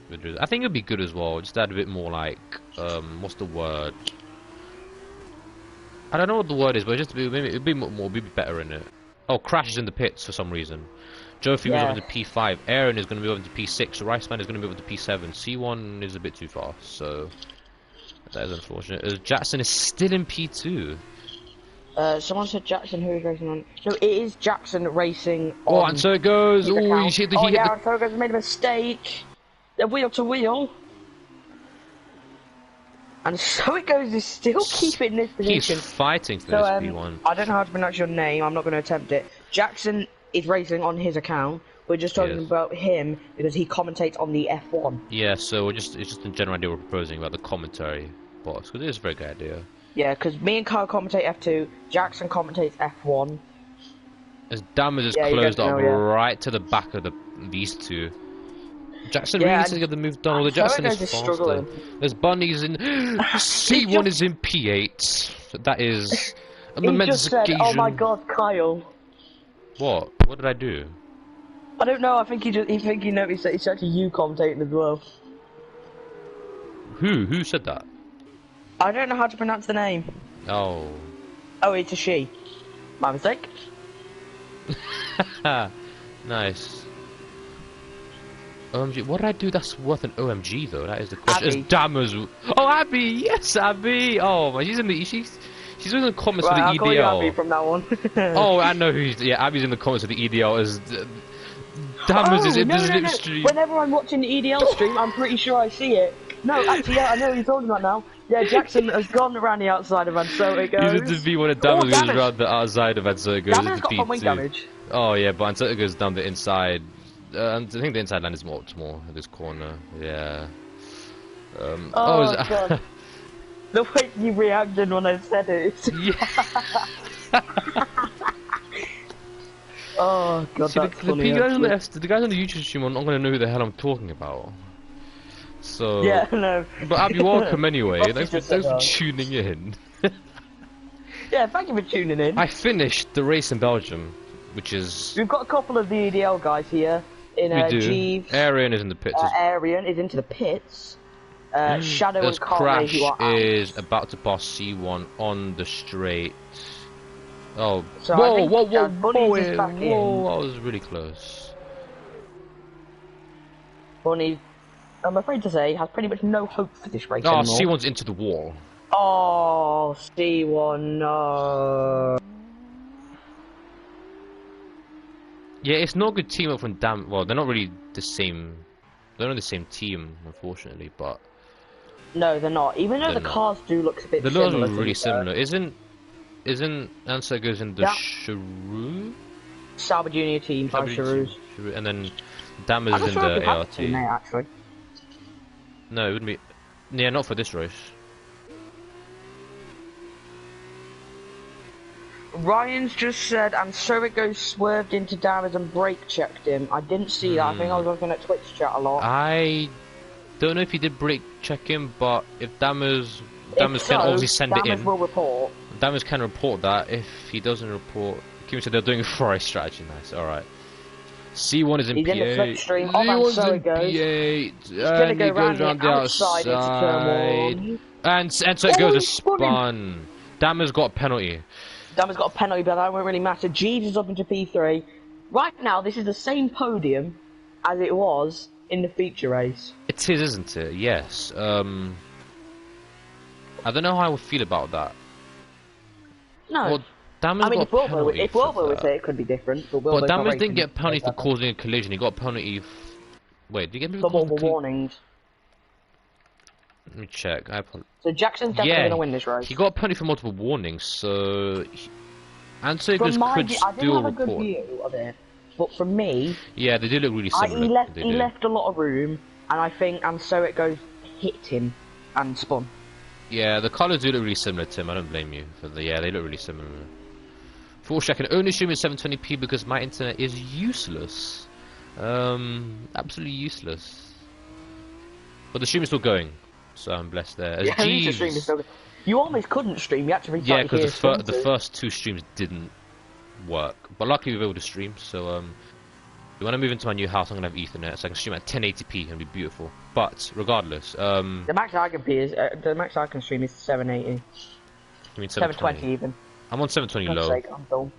Speaker 3: would do that. I think it'd be good as well. Just add a bit more like, what's the word? I don't know what the word is, but it'd be better in it. Oh, Crash is in the pits for some reason. Jofi was over to P5. Aaron is going to be over to P6. So Riceman is going to be over to P7. C1 is a bit too fast, so that is unfortunate. Jackson is still in P2.
Speaker 1: Someone said Jackson, who is racing on? No, it is Jackson racing on.
Speaker 3: Oh, and so it goes. Oh,
Speaker 1: and so it goes. Made a mistake. They're wheel to wheel. And So It Goes is still keeping this position.
Speaker 3: He's fighting for this P1.
Speaker 1: I don't know how to pronounce your name. I'm not going to attempt it. Jackson is racing on his account We're just talking
Speaker 3: Yes.
Speaker 1: about him because he commentates on the F1.
Speaker 3: Yeah, so it's just a general idea we're proposing about the commentary box, because it is a very good idea.
Speaker 1: Yeah, because me and Kyle commentate F2, Jackson commentates F1.
Speaker 3: As Dammers is
Speaker 1: Yeah, you
Speaker 3: closed
Speaker 1: don't
Speaker 3: up
Speaker 1: know, yeah.
Speaker 3: right to the back of these two. Jackson
Speaker 1: Yeah,
Speaker 3: really needs
Speaker 1: and-
Speaker 3: to get the move done, although
Speaker 1: and
Speaker 3: Jackson is
Speaker 1: Sorago's is
Speaker 3: faster.
Speaker 1: struggling.
Speaker 3: There's Bunny's in C1 is in P8. That is a
Speaker 1: He
Speaker 3: momentous
Speaker 1: just said,
Speaker 3: occasion.
Speaker 1: "Oh my God, Kyle."
Speaker 3: What? What did I do?
Speaker 1: I don't know. I think he noticed that it's actually you commentating as well.
Speaker 3: Who said that?
Speaker 1: I don't know how to pronounce the name.
Speaker 3: Oh.
Speaker 1: Oh, it's a she. My mistake.
Speaker 3: Nice. OMG, what did I do that's worth an OMG though? That is the question.
Speaker 1: Abby.
Speaker 3: It's Dammers. Oh, Abby! Yes, Abby! Oh, my, she's in in the comments
Speaker 1: Right, I'll
Speaker 3: of the
Speaker 1: call you
Speaker 3: EDL.
Speaker 1: Abby from now on.
Speaker 3: Oh, I know who's. Yeah, Abby's in the comments of the EDL as Dammers is in
Speaker 1: no,
Speaker 3: this
Speaker 1: no, no.
Speaker 3: stream.
Speaker 1: Whenever I'm watching the EDL stream, I'm pretty sure I see it. No, actually, yeah, I know what you're talking about now. Yeah, Jackson has gone around the outside of and so it goes.
Speaker 3: He's in the V1 and Dammers goes
Speaker 1: damage.
Speaker 3: around the outside of and so it goes
Speaker 1: Dammers
Speaker 3: into
Speaker 1: got some wing
Speaker 3: P2.
Speaker 1: damage.
Speaker 3: Oh yeah, but until it goes down the inside. I think the inside line is more optimal at this corner. Yeah.
Speaker 1: Oh,
Speaker 3: is it-
Speaker 1: God. The way you reacted when I said it.
Speaker 3: Yeah.
Speaker 1: Oh, God,
Speaker 3: See,
Speaker 1: that's funny.
Speaker 3: the guys on the YouTube stream are not going to know who the hell I'm talking about. So.
Speaker 1: Yeah, no.
Speaker 3: But Abby, welcome anyway.
Speaker 1: Must
Speaker 3: Thanks
Speaker 1: have
Speaker 3: for
Speaker 1: said that.
Speaker 3: tuning in.
Speaker 1: Yeah, thank you for tuning in.
Speaker 3: I finished the race in Belgium, which is.
Speaker 1: We've got a couple of the EDL guys here. In
Speaker 3: We do.
Speaker 1: Jeeves,
Speaker 3: Arian is in the pits.
Speaker 1: Arian is into the pits. Shadow
Speaker 3: There's
Speaker 1: and Carly,
Speaker 3: Crash
Speaker 1: who are out.
Speaker 3: is about to pass C1 on the straight. Oh,
Speaker 1: So I
Speaker 3: whoa,
Speaker 1: think,
Speaker 3: whoa, whoa,
Speaker 1: Bunny's is back
Speaker 3: whoa! I was really close.
Speaker 1: Bunny, I'm afraid to say, has pretty much no hope for this race
Speaker 3: Oh,
Speaker 1: anymore.
Speaker 3: C1's into the wall.
Speaker 1: Oh, C1, no.
Speaker 3: Yeah, it's not a good team up from Dam. Well, they're not really the same. They're not the same team, unfortunately. But
Speaker 1: No, they're not. Even though
Speaker 3: They're
Speaker 1: the
Speaker 3: not.
Speaker 1: cars do look a bit
Speaker 3: the
Speaker 1: similar.
Speaker 3: laws are
Speaker 1: to
Speaker 3: really
Speaker 1: each
Speaker 3: similar. Isn't Answer goes in the
Speaker 1: Yeah.
Speaker 3: Shrew?
Speaker 1: Sauber Junior team by Charouz.
Speaker 3: And then Dam
Speaker 1: I'm
Speaker 3: is
Speaker 1: not
Speaker 3: in
Speaker 1: sure if
Speaker 3: the
Speaker 1: we have
Speaker 3: ART.
Speaker 1: a teammate, actually.
Speaker 3: No, it wouldn't be. Yeah, not for this race.
Speaker 1: Ryan's just said, and so it goes swerved into Dammers and brake checked him. I didn't see that. I think I was looking at Twitch chat a lot.
Speaker 3: I don't know if he did break check him, but if Dammers
Speaker 1: If
Speaker 3: can
Speaker 1: so,
Speaker 3: obviously send it
Speaker 1: Dammers
Speaker 3: in.
Speaker 1: will report.
Speaker 3: Dammers can report that. If he doesn't report, Kim said they're doing a forest strategy. Nice. All right. C1 is in
Speaker 1: He's in the
Speaker 3: P8.
Speaker 1: slipstream. Oh, and
Speaker 3: C1's
Speaker 1: so
Speaker 3: in
Speaker 1: it goes.
Speaker 3: P8.
Speaker 1: He's gonna
Speaker 3: And
Speaker 1: go
Speaker 3: he
Speaker 1: round
Speaker 3: goes around
Speaker 1: the
Speaker 3: the
Speaker 1: outside into turn
Speaker 3: outside.
Speaker 1: one.
Speaker 3: And so it
Speaker 1: Oh,
Speaker 3: goes a
Speaker 1: he spun him.
Speaker 3: spun. Dammers got a penalty.
Speaker 1: Dammers got a penalty, but that won't really matter. Jeeves is up into P3. Right now, this is the same podium as it was in the feature race.
Speaker 3: It is, isn't it? Yes. I don't know how I would feel about that.
Speaker 1: No.
Speaker 3: Well, Dammers
Speaker 1: I mean,
Speaker 3: got a penalty
Speaker 1: if
Speaker 3: for
Speaker 1: Wilbur would
Speaker 3: that.
Speaker 1: say it could be different, but
Speaker 3: But
Speaker 1: Wilbur's not
Speaker 3: Dammers
Speaker 1: racing.
Speaker 3: didn't get a penalty for causing a collision. He got a penalty. Wait, did he get a
Speaker 1: For
Speaker 3: penalty
Speaker 1: multiple warnings.
Speaker 3: Let me check. I apologize.
Speaker 1: So Jackson's definitely
Speaker 3: Yeah,
Speaker 1: going to win this race.
Speaker 3: He got a penalty for multiple warnings, so Answer
Speaker 1: From my
Speaker 3: could
Speaker 1: view, I didn't
Speaker 3: still
Speaker 1: have a good
Speaker 3: report.
Speaker 1: view of it, but for me,
Speaker 3: Yeah, they do look really similar. They
Speaker 1: he
Speaker 3: do.
Speaker 1: left a lot of room, and I think, and so it goes, hit him and spun.
Speaker 3: Yeah, the colours do look really similar, Tim. I don't blame you for the. Yeah, they look really similar. For I can only stream in 720p because my internet is useless. Absolutely useless. But the stream is still going, so I'm blessed there. As
Speaker 1: Yeah, at least the stream is still. You almost couldn't stream. You had to restart
Speaker 3: yeah,
Speaker 1: your
Speaker 3: because
Speaker 1: PS2.
Speaker 3: the first two streams didn't work, but luckily we were able to stream. So when I move into my new house, I'm gonna have Ethernet, so I can stream at 1080p and it'll be beautiful. But regardless,
Speaker 1: The max I can be is the max I can stream is 780,
Speaker 3: I mean
Speaker 1: 720 even.
Speaker 3: I'm on 720
Speaker 1: God's
Speaker 3: low.
Speaker 1: sake, I'm dull.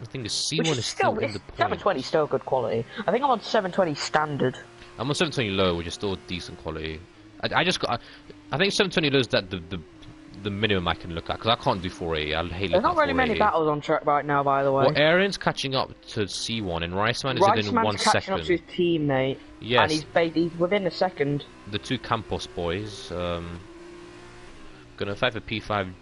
Speaker 3: I think the
Speaker 1: Which
Speaker 3: C1
Speaker 1: is
Speaker 3: is still in the point.
Speaker 1: 720 is still good quality. I think I'm on 720 standard.
Speaker 3: I'm on 720 low, which is still decent quality. I just got. I think 720 low is that the minimum I can look at, because I can't do 480. I hate
Speaker 1: There's
Speaker 3: looking
Speaker 1: not
Speaker 3: at
Speaker 1: really many
Speaker 3: 480.
Speaker 1: battles on track right now, by the way.
Speaker 3: Well, Aaron's catching up to C1, and Riceman is within 1
Speaker 1: Riceman's catching up to
Speaker 3: second.
Speaker 1: his teammate,
Speaker 3: Yes.
Speaker 1: and he's within a second.
Speaker 3: The two Campos boys. Gonna fight for P5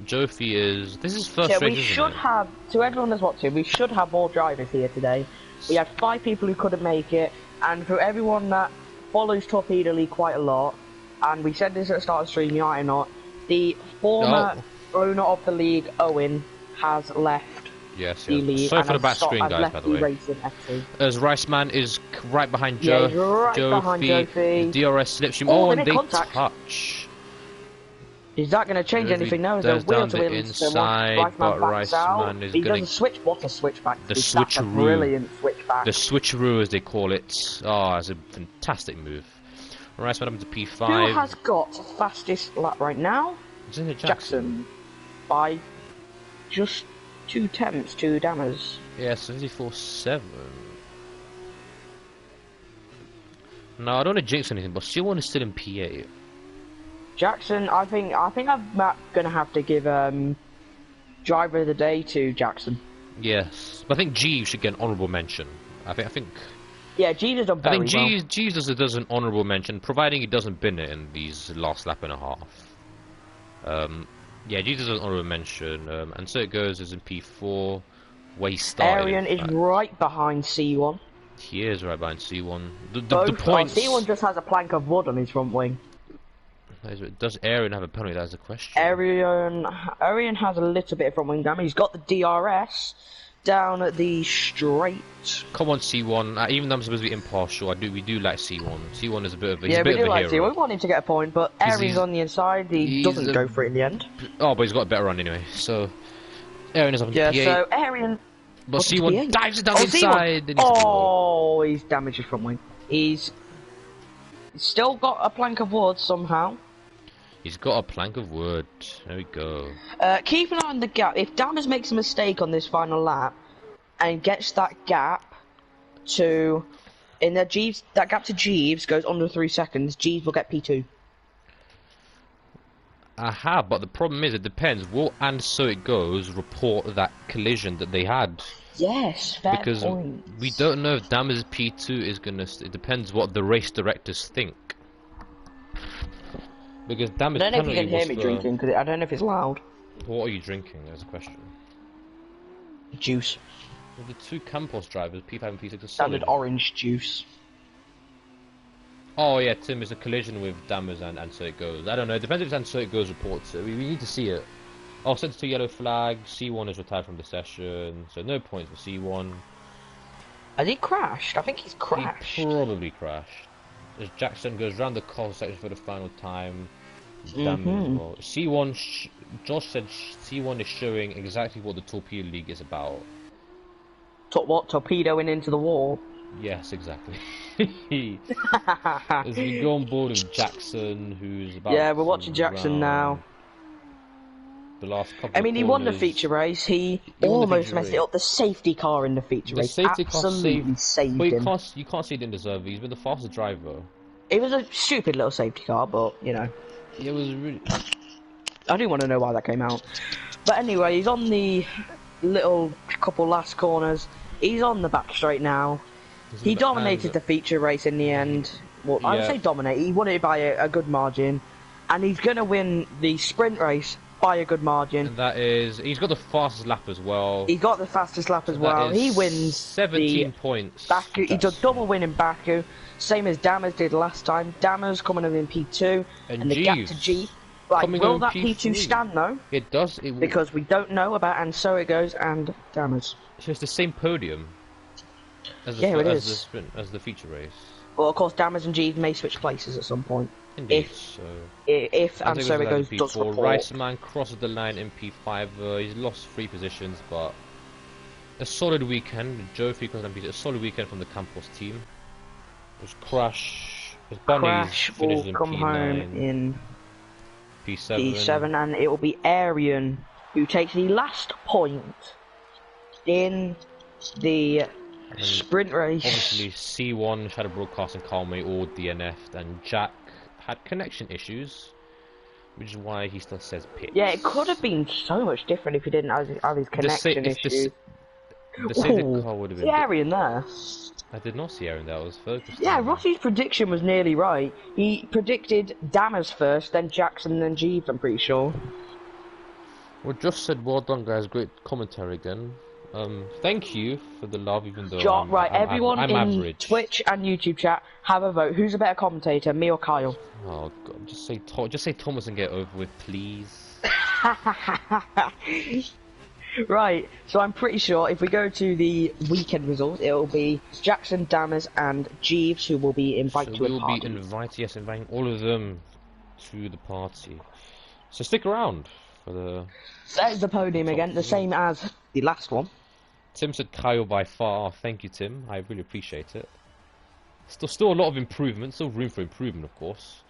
Speaker 3: Jofi is... This is first
Speaker 1: So
Speaker 3: race,
Speaker 1: we
Speaker 3: isn't
Speaker 1: should
Speaker 3: it?
Speaker 1: have, to everyone that's watching, we should have more drivers here today. We had 5 people who couldn't make it, and for everyone that follows Torpedo League quite a lot, and we said this at the start of the stream, you might or not, the former owner of the league, Owen, has left
Speaker 3: Yes,
Speaker 1: the league.
Speaker 3: Sorry
Speaker 1: and
Speaker 3: for the
Speaker 1: has
Speaker 3: back screen, guys,
Speaker 1: left
Speaker 3: by the way.
Speaker 1: Racing FC.
Speaker 3: As Riceman is right behind
Speaker 1: Yeah,
Speaker 3: Joe.
Speaker 1: he's right behind Jofi.
Speaker 3: DRS slips him.
Speaker 1: Oh,
Speaker 3: Oh,
Speaker 1: they
Speaker 3: and
Speaker 1: make
Speaker 3: they
Speaker 1: contact.
Speaker 3: touch.
Speaker 1: Is that going to change
Speaker 3: Jofi
Speaker 1: anything? No,
Speaker 3: does
Speaker 1: there's a wheel
Speaker 3: down
Speaker 1: to
Speaker 3: the
Speaker 1: wheel.
Speaker 3: inside, but Riceman is
Speaker 1: He
Speaker 3: gonna...
Speaker 1: does a switch. What a switchback!
Speaker 3: The
Speaker 1: That's a
Speaker 3: switcheroo.
Speaker 1: brilliant switchback.
Speaker 3: The switcheroo, as they call it. Oh, it's a fantastic move. Riceman up to P5.
Speaker 1: Who has got fastest lap right now?
Speaker 3: Isn't it
Speaker 1: Jackson. By just 2 tenths, 2 dammers.
Speaker 3: Yeah, 74.7. No, I don't want to jinx anything, but C1 is still in P8.
Speaker 1: Jackson, I think I'm gonna have to give driver of the day to Jackson.
Speaker 3: Yes, but I think Jeeves should get an honourable mention. I think.
Speaker 1: Yeah, Jeeves has done very well.
Speaker 3: Jeeves does an honourable mention, providing he doesn't bin it in these last lap and a half. Yeah, Jeeves does an honourable mention, and so it goes as in P4, where he started.
Speaker 1: Arian is right behind C1.
Speaker 3: He is right behind C1. The points.
Speaker 1: C1 just has a plank of wood on his front wing.
Speaker 3: Does Arian have a penalty? That's the question.
Speaker 1: Arian has a little bit of front wing damage. He's got the DRS down the straight.
Speaker 3: Come on, C1. Even though I'm supposed to be impartial, we do like C1. C1 is a bit of a
Speaker 1: yeah,
Speaker 3: he's a bit
Speaker 1: we do
Speaker 3: of a
Speaker 1: like
Speaker 3: hero.
Speaker 1: C1. We want him to get a point, but Arian's on the inside. He doesn't go for it in the end.
Speaker 3: Oh, but he's got a better run anyway. So Arian is up to P8.
Speaker 1: Yeah, so Arian.
Speaker 3: But C1 dives it down the
Speaker 1: C1.
Speaker 3: inside.
Speaker 1: He's damaged his front wing. He's still got a plank of wood somehow.
Speaker 3: He's got a plank of wood. There we go.
Speaker 1: Keep an eye on the gap. If Dammers makes a mistake on this final lap and gets that gap to that gap to Jeeves goes under 3 seconds, Jeeves will get P2.
Speaker 3: Aha, but the problem is it depends. Will And So It Goes report that collision that they had?
Speaker 1: Yes, fair
Speaker 3: because
Speaker 1: point.
Speaker 3: We don't know if Dammers P2 is gonna. It depends what the race directors think. Because Dammers.
Speaker 1: I don't know if you can hear me drinking because I don't know if it's loud.
Speaker 3: What are you drinking? There's a question.
Speaker 1: Juice.
Speaker 3: Well, the 2 Campos drivers, P5 and P6, are
Speaker 1: Standard
Speaker 3: solid.
Speaker 1: orange juice.
Speaker 3: Oh yeah, Tim, it's a collision with Dammers and So It Goes. I don't know, it depends if And So It Goes reports it. We need to see it. Oh, sent to yellow flag, C1 is retired from the session, so no points for C1.
Speaker 1: Has he crashed? I think he's crashed.
Speaker 3: He probably crashed. As Jackson goes round the call section for the final time. Dammers as well. C1, Josh said C1 is showing exactly what the Torpedo League is about.
Speaker 1: What? Torpedoing into the wall?
Speaker 3: Yes, exactly. As we go on board with Jackson, who's about.
Speaker 1: Yeah, we're watching Jackson now.
Speaker 3: The last couple.
Speaker 1: I mean, he won the feature race. He almost messed it up. The safety car in the feature race absolutely saved him.
Speaker 3: You can't say he didn't deserve it. He's been the fastest driver.
Speaker 1: It was a stupid little safety car, but you know.
Speaker 3: It was really.
Speaker 1: I do want to know why that came out. But anyway, he's on the little couple last corners. He's on the back straight now. He dominated the feature race in the end. Well, I would say dominate. He won it by a good margin, and he's going to win the sprint race by a good margin.
Speaker 3: And that is, he's got the fastest lap as well.
Speaker 1: He got the fastest lap as well. He wins
Speaker 3: 17 points.
Speaker 1: Baku. He did double win in Baku, same as Dammers did last time. Dammers coming in P2, and the gap to G. Right, will that P2 stand though?
Speaker 3: It does. It will.
Speaker 1: Because we don't know about And So It Goes and Dammers.
Speaker 3: So it's the same podium. As the, as the sprint, as the feature race.
Speaker 1: Well, of course, Dammers and G may switch places at some point.
Speaker 3: Indeed,
Speaker 1: if And So It Goes does report.
Speaker 3: Riceman crosses the line in P5. He's lost 3 positions, but a solid weekend. Jofi crosses in P6. A solid weekend from the Campos team. It was Crash.
Speaker 1: Crash will come home in P7, and it will be Arian who takes the last point in the sprint race.
Speaker 3: Obviously, C1 Shadow Broadcast and Carl all DNF'd, and Jack had connection issues, which is why he still says pit.
Speaker 1: Yeah, it could have been so much different if he didn't have his connection issues.
Speaker 3: The car would have been.
Speaker 1: See Arian there.
Speaker 3: I did not see Arian there. I was focused.
Speaker 1: Yeah, Rossi's prediction was nearly right. He predicted Dammers first, then Jackson, then Jeeves. I'm pretty sure.
Speaker 3: Well, Josh said, "Well done, guys. Great commentary again." Thank you for the love, even though
Speaker 1: everyone
Speaker 3: I'm
Speaker 1: in
Speaker 3: average.
Speaker 1: Twitch and YouTube chat, have a vote. Who's a better commentator, me or Kyle?
Speaker 3: Oh God, just say Thomas and get it over with, please.
Speaker 1: Right, so I'm pretty sure if we go to the weekend result, it will be Jackson, Dammers, and Jeeves who will be invited
Speaker 3: So
Speaker 1: to
Speaker 3: we
Speaker 1: a
Speaker 3: will
Speaker 1: party.
Speaker 3: be inviting all of them to the party. So stick around for the.
Speaker 1: There's the podium again, the same as the last one.
Speaker 3: Tim said Kyle by far. Thank you, Tim. I really appreciate it. Still a lot of improvement. Still room for improvement, of course.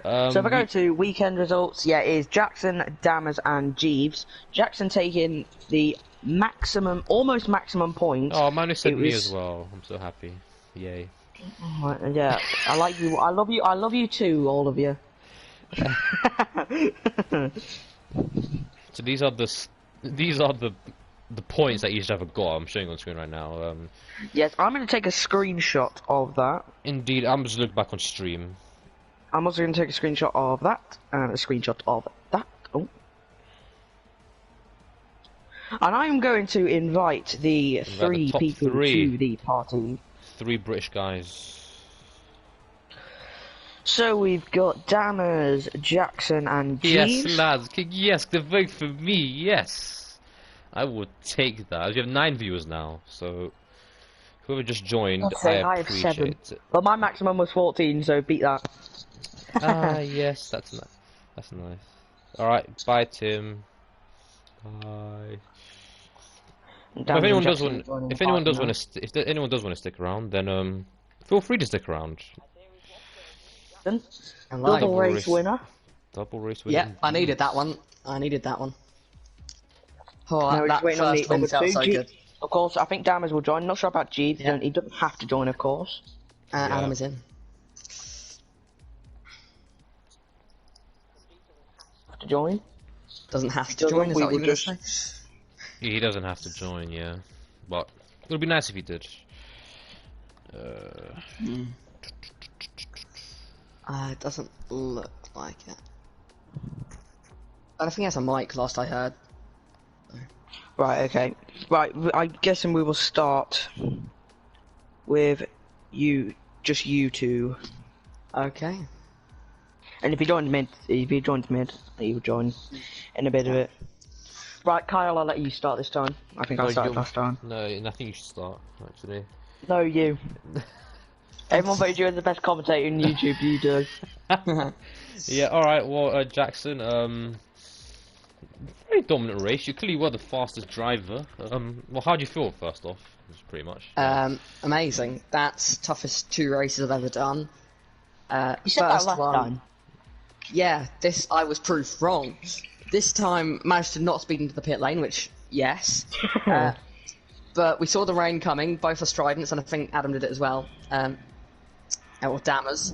Speaker 1: So if I go to weekend results, yeah, it is Jackson, Dammers, and Jeeves. Jackson taking the maximum, almost maximum points.
Speaker 3: Oh, Manu said me as well. I'm so happy. Yay.
Speaker 1: Yeah, I like you. I love you. I love you too, all of you.
Speaker 3: So these are the points that each other got. I'm showing on screen right now.
Speaker 1: Yes, I'm going to take a screenshot of that.
Speaker 3: Indeed, I'm just looking back on stream.
Speaker 1: I'm also going to take a screenshot of that, and a screenshot of that. Oh. And I'm going to invite the three people to the party.
Speaker 3: 3 British guys.
Speaker 1: So we've got Dammers, Jackson, and Jeeves.
Speaker 3: Yes, lads. Yes, the vote for me. Yes, I would take that. You have 9 viewers now, so whoever just joined, I appreciate
Speaker 1: have 7.
Speaker 3: it.
Speaker 1: But my maximum was 14, so beat that.
Speaker 3: Yes, that's nice. That's nice. All right, bye, Tim. Bye. If anyone does want to stick around, then feel free to stick around.
Speaker 1: Double race winner.
Speaker 3: Double race winner.
Speaker 4: Yeah, I needed that one. Oh,
Speaker 1: No,
Speaker 4: that
Speaker 1: waiting on
Speaker 4: first
Speaker 1: the
Speaker 4: win
Speaker 1: other
Speaker 4: felt
Speaker 1: two.
Speaker 4: so good.
Speaker 1: Of course, I think Dammers will join. Not sure about Jeeves.
Speaker 4: Yeah.
Speaker 1: He doesn't have to join, of course.
Speaker 4: Adam is in.
Speaker 1: To join.
Speaker 4: Doesn't have to join, is that what you were
Speaker 1: just...
Speaker 4: going to say?
Speaker 3: He doesn't have to join, yeah. But it would be nice if he did.
Speaker 4: It doesn't look like it. I don't think he has a mic, last I heard.
Speaker 1: Right, okay. Right, I'm guessing we will start with just you two.
Speaker 4: Okay.
Speaker 1: And if he joins mid, he will join in a bit of it. Right, Kyle, I'll let you start this time. I think I started last time.
Speaker 3: No, I think you should start, actually.
Speaker 1: No, you. Everyone voted you as the best commentator in YouTube, you do.
Speaker 3: Yeah, alright, well, Jackson, very dominant race. You clearly were the fastest driver. Well, how do you feel, first off? Just pretty much.
Speaker 4: Amazing. That's toughest 2 races I've ever done.
Speaker 1: You said that last time.
Speaker 4: Yeah, this I was proved wrong. This time managed to not speed into the pit lane, which yes. But we saw the rain coming, both are Stridents, and I think Adam did it as well. Or Dammers.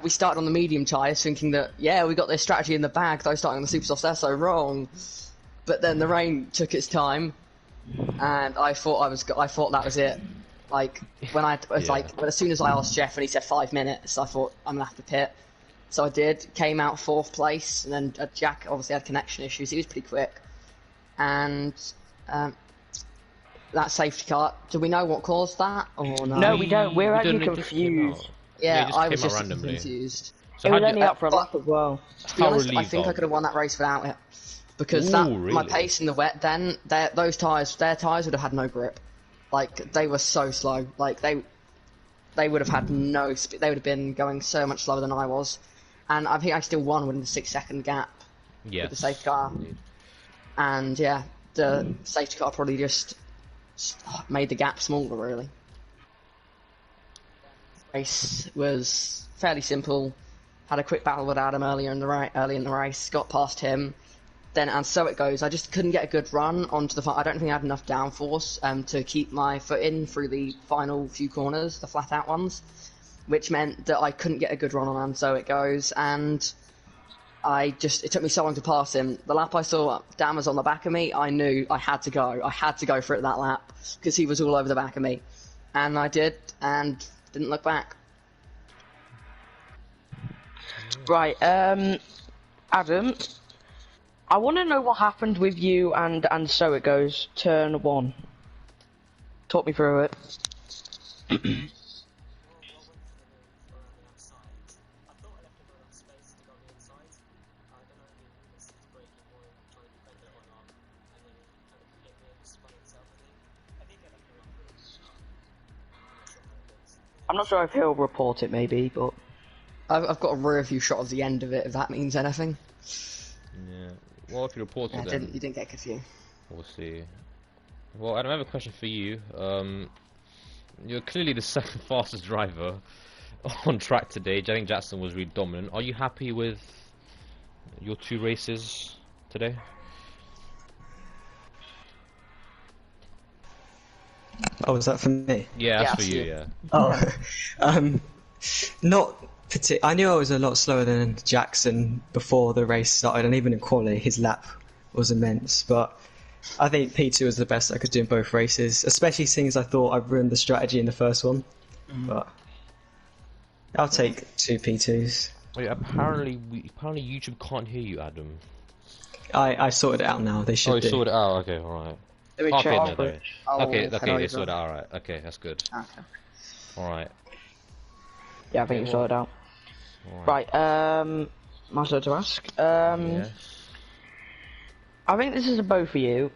Speaker 4: We started on the medium tyres, thinking that yeah, we got this strategy in the bag. Those starting on the super softs, they're so wrong. But then the rain took its time, and I thought that was it. Like when as soon as I asked Jeff and he said 5 minutes, I thought I'm gonna have to pit. So I did. Came out 4th place, and then Jack obviously had connection issues. He was pretty quick, and that safety car. Do we know what caused that or no?
Speaker 1: No, we don't. We're actually confused.
Speaker 4: Yeah, I was just
Speaker 3: randomly.
Speaker 4: confused.
Speaker 3: So
Speaker 1: it was only up for a lap as well.
Speaker 4: To be honest, I think I could have won that race without it. Because my pace in the wet then, their tyres would have had no grip. Like, they were so slow. Like, they would have had no speed. They would have been going so much slower than I was. And I think I still won within the 6-second gap with the safety car.
Speaker 3: Indeed.
Speaker 4: And yeah, the safety car probably just made the gap smaller, really. Race was fairly simple. Had a quick battle with Adam early in the race. Got past him. Then, and so it goes. I just couldn't get a good run onto the. I don't think I had enough downforce to keep my foot in through the final few corners, the flat out ones, which meant that I couldn't get a good run on. And so it goes. And it took me so long to pass him. The lap I saw Dammers on the back of me, I knew I had to go. I had to go for it that lap because he was all over the back of me, and I did, and didn't look back.
Speaker 1: Right, Adam, I want to know what happened with you and So It Goes, turn 1. Talk me through it. I'm not sure if he'll report it, maybe, but...
Speaker 4: I've got a rear view shot of the end of it, if that means anything.
Speaker 3: Yeah. Well, if you report it, then
Speaker 4: You didn't get confused.
Speaker 3: we'll see. Well, Adam, I have a question for you. You're clearly the second fastest driver on track today. I think Jackson was really dominant. Are you happy with your 2 races today?
Speaker 5: Oh, was that for me?
Speaker 3: Yeah, that's
Speaker 4: Yeah,
Speaker 3: for you.
Speaker 4: yeah.
Speaker 3: Yeah.
Speaker 5: Oh, not I knew I was a lot slower than Jackson before the race started, and even in quali, his lap was immense. But I think P2 was the best I could do in both races, especially seeing as I thought I ruined the strategy in the first one. But I'll take 2 P2s.
Speaker 3: Wait, apparently YouTube can't hear you, Adam.
Speaker 5: I sorted it out now. They should
Speaker 3: Oh, you
Speaker 5: do.
Speaker 3: sorted it out. Okay, all right.
Speaker 1: Let me
Speaker 3: Okay,
Speaker 1: check.
Speaker 3: no, there.
Speaker 4: I'll
Speaker 3: Okay,
Speaker 4: head
Speaker 3: they
Speaker 4: over.
Speaker 3: sorted it out. All right. Okay, that's good.
Speaker 4: Okay.
Speaker 3: All right.
Speaker 1: Yeah, I think it's sorted out.
Speaker 3: All
Speaker 1: Right, my turn to ask.
Speaker 3: Yes.
Speaker 1: I think this is a both for you.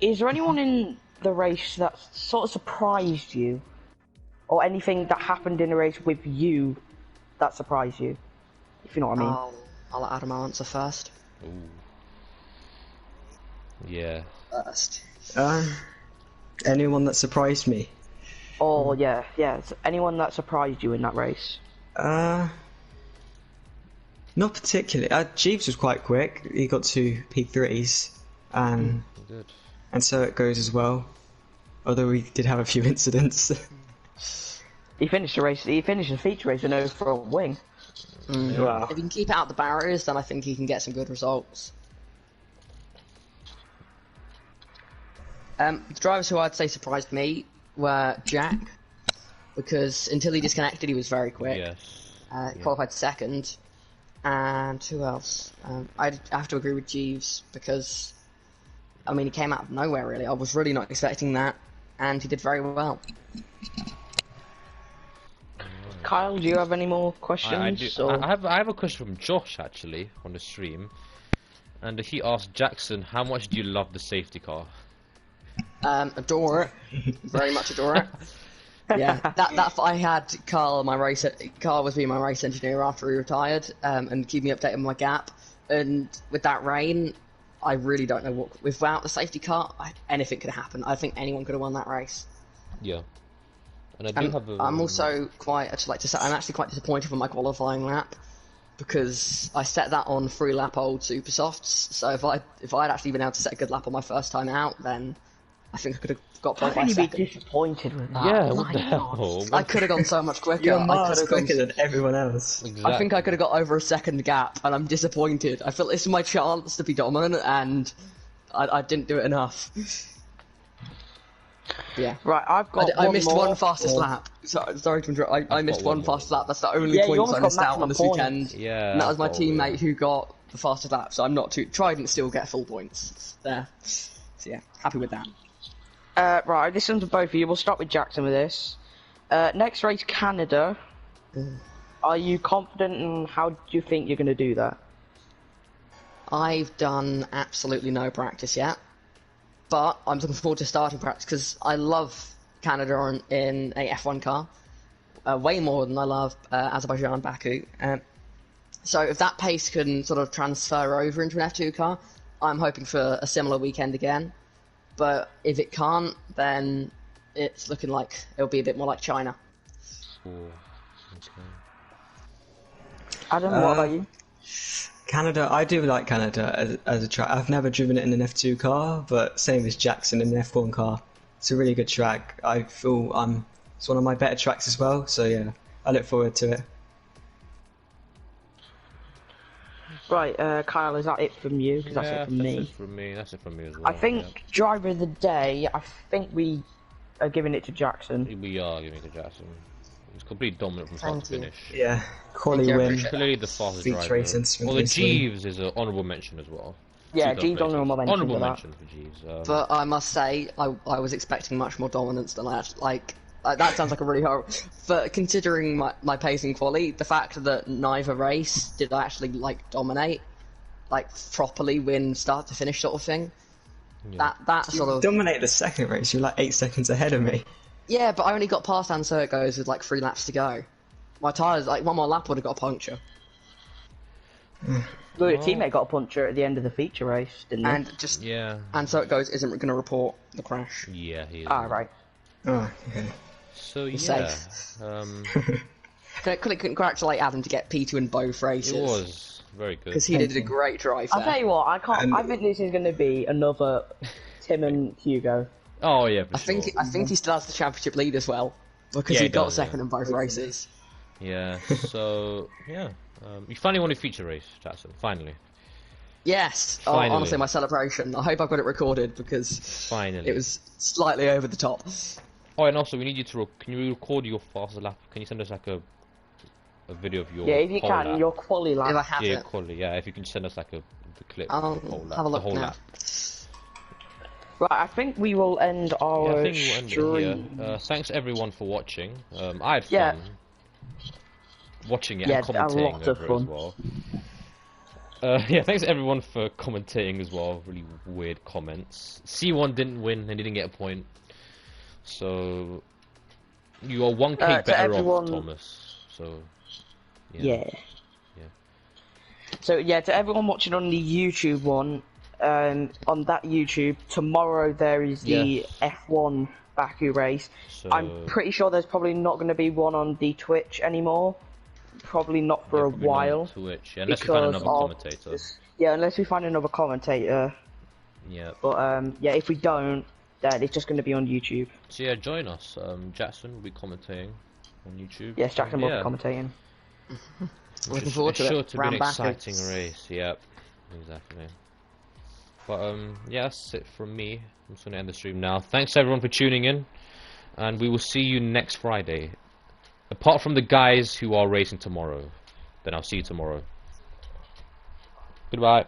Speaker 1: Is there anyone in the race that sort of surprised you? Or anything that happened in the race with you that surprised you? If you know what I mean.
Speaker 4: I'll let Adam answer first.
Speaker 3: Ooh. Yeah.
Speaker 4: First.
Speaker 5: Anyone that surprised me?
Speaker 1: Or, yeah, anyone that surprised you in that race?
Speaker 5: Not particularly. Jeeves was quite quick. He got 2 P3s,
Speaker 3: Good.
Speaker 5: and So It Goes as well. Although we did have a few incidents.
Speaker 1: He finished the feature race in over a wing.
Speaker 5: Wow.
Speaker 4: If he can keep it out the barriers, then I think he can get some good results. The drivers who I'd say surprised me were Jack, because until he disconnected, he was very quick.
Speaker 3: Yes.
Speaker 4: He qualified second. And who else? I'd have to agree with Jeeves, because, I mean, he came out of nowhere, really. I was really not expecting that, and he did very well.
Speaker 1: Kyle, do you have any more questions?
Speaker 3: I do.
Speaker 1: or-
Speaker 3: I have a question from Josh actually on the stream, and he asked Jackson, "How much do you love the safety car?"
Speaker 4: Adore it. Very much adore it. Yeah, that I had Carl was being my race engineer after he retired, and keep me updated on my gap. And with that rain, I really don't know what. Without the safety car, anything could happen. I think anyone could have won that race.
Speaker 3: Yeah. And I do have a.
Speaker 4: I'm also quite. I'd like to say I'm actually quite disappointed with my qualifying lap, because I set that on 3 lap old super softs. So if I'd actually been able to set a good lap on my first time out, then I think I could have got
Speaker 1: How
Speaker 4: qualified
Speaker 1: can you be
Speaker 4: second.
Speaker 1: disappointed with that?
Speaker 3: Yeah,
Speaker 1: Oh
Speaker 3: what
Speaker 1: my
Speaker 3: the
Speaker 1: God.
Speaker 3: hell?
Speaker 4: I could have gone so much quicker.
Speaker 5: You're
Speaker 4: I
Speaker 5: miles
Speaker 4: could have
Speaker 5: quicker than everyone else.
Speaker 3: Exactly.
Speaker 4: I think I could have got over a second gap, and I'm disappointed. I feel this is my chance to be dominant, and I didn't do it enough. Yeah.
Speaker 1: Right, I've got
Speaker 4: I
Speaker 1: one
Speaker 4: missed
Speaker 1: more.
Speaker 4: one fastest lap. Sorry to interrupt. I missed
Speaker 3: got one
Speaker 4: one
Speaker 3: more.
Speaker 4: fastest lap. That's the only
Speaker 1: Yeah, you
Speaker 4: points I
Speaker 1: almost
Speaker 4: missed
Speaker 1: got
Speaker 4: out on this
Speaker 1: maximum
Speaker 4: weekend.
Speaker 3: Yeah.
Speaker 4: And that was my
Speaker 3: probably,
Speaker 4: teammate
Speaker 3: yeah.
Speaker 4: who got the fastest lap, so I'm not too... Trident still get full points there. So yeah, happy with that.
Speaker 1: Right, this one's for both of you. We'll start with Jackson with this. Next race, Canada. Are you confident, and how do you think you're going to do that?
Speaker 4: I've done absolutely no practice yet, but I'm looking forward to starting practice because I love Canada in a F1 car way more than I love Azerbaijan, Baku. So if that pace can sort of transfer over into an F2 car, I'm hoping for a similar weekend again. But if it can't, then it's looking like it'll be a bit more like China.
Speaker 3: Cool. Okay.
Speaker 1: Adam, what about you?
Speaker 5: Canada, I do like Canada as a track. I've never driven it in an F2 car, but same as Jackson in an F1 car. It's a really good track. I feel it's one of my better tracks as well, so yeah, I look forward to it.
Speaker 1: Right, Kyle, is that it from you? Because that's
Speaker 3: Yeah,
Speaker 1: it from me.
Speaker 3: That's it from me. That's it from me as well.
Speaker 1: I think driver of the day, I think we are giving it to Jackson.
Speaker 3: yeah. We are giving it to Jackson. It's completely dominant from start
Speaker 4: Thank
Speaker 3: to
Speaker 4: you.
Speaker 3: finish.
Speaker 5: Yeah, quality
Speaker 4: Thank you, I
Speaker 5: win.
Speaker 4: appreciate
Speaker 3: Clearly the fastest
Speaker 5: Feature
Speaker 3: driver.
Speaker 5: race instrument
Speaker 3: Although
Speaker 5: easily.
Speaker 3: Jeeves is an honourable mention as well.
Speaker 1: Yeah,
Speaker 3: 2 third
Speaker 1: Jeeves
Speaker 3: places.
Speaker 1: honourable mention
Speaker 3: Honourable
Speaker 1: for that.
Speaker 3: mention for Jeeves.
Speaker 4: But I must say, I was expecting much more dominance than that. That sounds like a really horrible. But considering my pacing quality, the fact that neither race did I actually dominate, properly win start to finish sort of thing.
Speaker 3: Yeah.
Speaker 4: That sort of
Speaker 5: Dominated the second race. You're like 8 seconds ahead of me.
Speaker 4: yeah. But I only got past Answer It Goes with 3 laps to go. My tyres, one more lap would have got a puncture.
Speaker 1: Well, your teammate got a puncture at the end of the feature race, didn't he?
Speaker 4: And just
Speaker 3: Yeah.
Speaker 4: And So It Goes isn't going to report the crash.
Speaker 3: Yeah, he is.
Speaker 1: Ah, right.
Speaker 5: Oh, okay.
Speaker 3: So yeah,
Speaker 4: safe. Can I congratulate Adam to get P2 in both races?
Speaker 3: it was very good.
Speaker 4: Because he did a great drive
Speaker 1: I'll
Speaker 4: there.
Speaker 1: tell you what, I can't.
Speaker 5: And-
Speaker 1: I think this is going to be another Tim and Hugo.
Speaker 3: Oh yeah, for
Speaker 4: I think
Speaker 3: sure.
Speaker 4: I think he still has the championship lead as well, because
Speaker 3: Yeah,
Speaker 4: he
Speaker 3: he
Speaker 4: got
Speaker 3: does,
Speaker 4: second
Speaker 3: yeah.
Speaker 4: in both races.
Speaker 3: Yeah. So yeah, you finally won a feature race, Jackson. Finally.
Speaker 4: Yes,
Speaker 3: Finally.
Speaker 4: honestly, my celebration. I hope I've got it recorded because
Speaker 3: Finally.
Speaker 4: it was slightly over the top.
Speaker 3: Oh, and also we need you to. Can you record your fastest lap? Can you send us a video of your
Speaker 1: Yeah, if you
Speaker 3: whole
Speaker 1: can,
Speaker 3: lap?
Speaker 1: your quali
Speaker 4: If I
Speaker 1: lap.
Speaker 4: have
Speaker 3: Yeah,
Speaker 4: it,
Speaker 3: quality. Yeah, if you can send us the clip.
Speaker 4: I'll
Speaker 3: of the whole lap,
Speaker 4: have a look
Speaker 3: the whole
Speaker 4: now.
Speaker 3: lap.
Speaker 1: Right, I think we will end
Speaker 3: Yeah,
Speaker 1: our
Speaker 3: I think we'll end it
Speaker 1: stream.
Speaker 3: here. Thanks everyone for watching. I had
Speaker 1: Yeah.
Speaker 3: fun watching it
Speaker 1: Yeah,
Speaker 3: and commentating
Speaker 1: a lot of
Speaker 3: over it
Speaker 1: fun.
Speaker 3: as well. Yeah, thanks everyone for commentating as well. Really weird comments. C1 didn't win and didn't get a point. So you are 1k
Speaker 1: To
Speaker 3: better
Speaker 1: everyone-
Speaker 3: off, Thomas. So
Speaker 1: Yeah.
Speaker 3: Yeah.
Speaker 1: So yeah, to everyone watching on the YouTube one, on that YouTube tomorrow there is the F1 Baku race.
Speaker 3: So
Speaker 1: I'm pretty sure there's probably not going to be one on the Twitch anymore. Probably not for a
Speaker 3: probably not on
Speaker 1: while.
Speaker 3: Twitch, yeah, unless we find
Speaker 1: because
Speaker 3: another
Speaker 1: of
Speaker 3: commentator.
Speaker 1: this- Yeah, unless we find another commentator.
Speaker 3: Yeah.
Speaker 1: But yeah, if we don't, then it's just going to be on YouTube.
Speaker 3: So yeah, join us. Jackson will be commentating on YouTube.
Speaker 1: Yes, Jackson will be
Speaker 3: Yeah.
Speaker 1: commentating.
Speaker 4: Looking forward to
Speaker 3: It's
Speaker 4: it.
Speaker 3: sure to be an
Speaker 4: Round Baku.
Speaker 3: exciting race. Yep, exactly. But yeah, that's it from me. I'm just gonna end the stream now. Thanks everyone for tuning in, and we will see you next Friday. Apart from the guys who are racing tomorrow, then I'll see you tomorrow. Goodbye.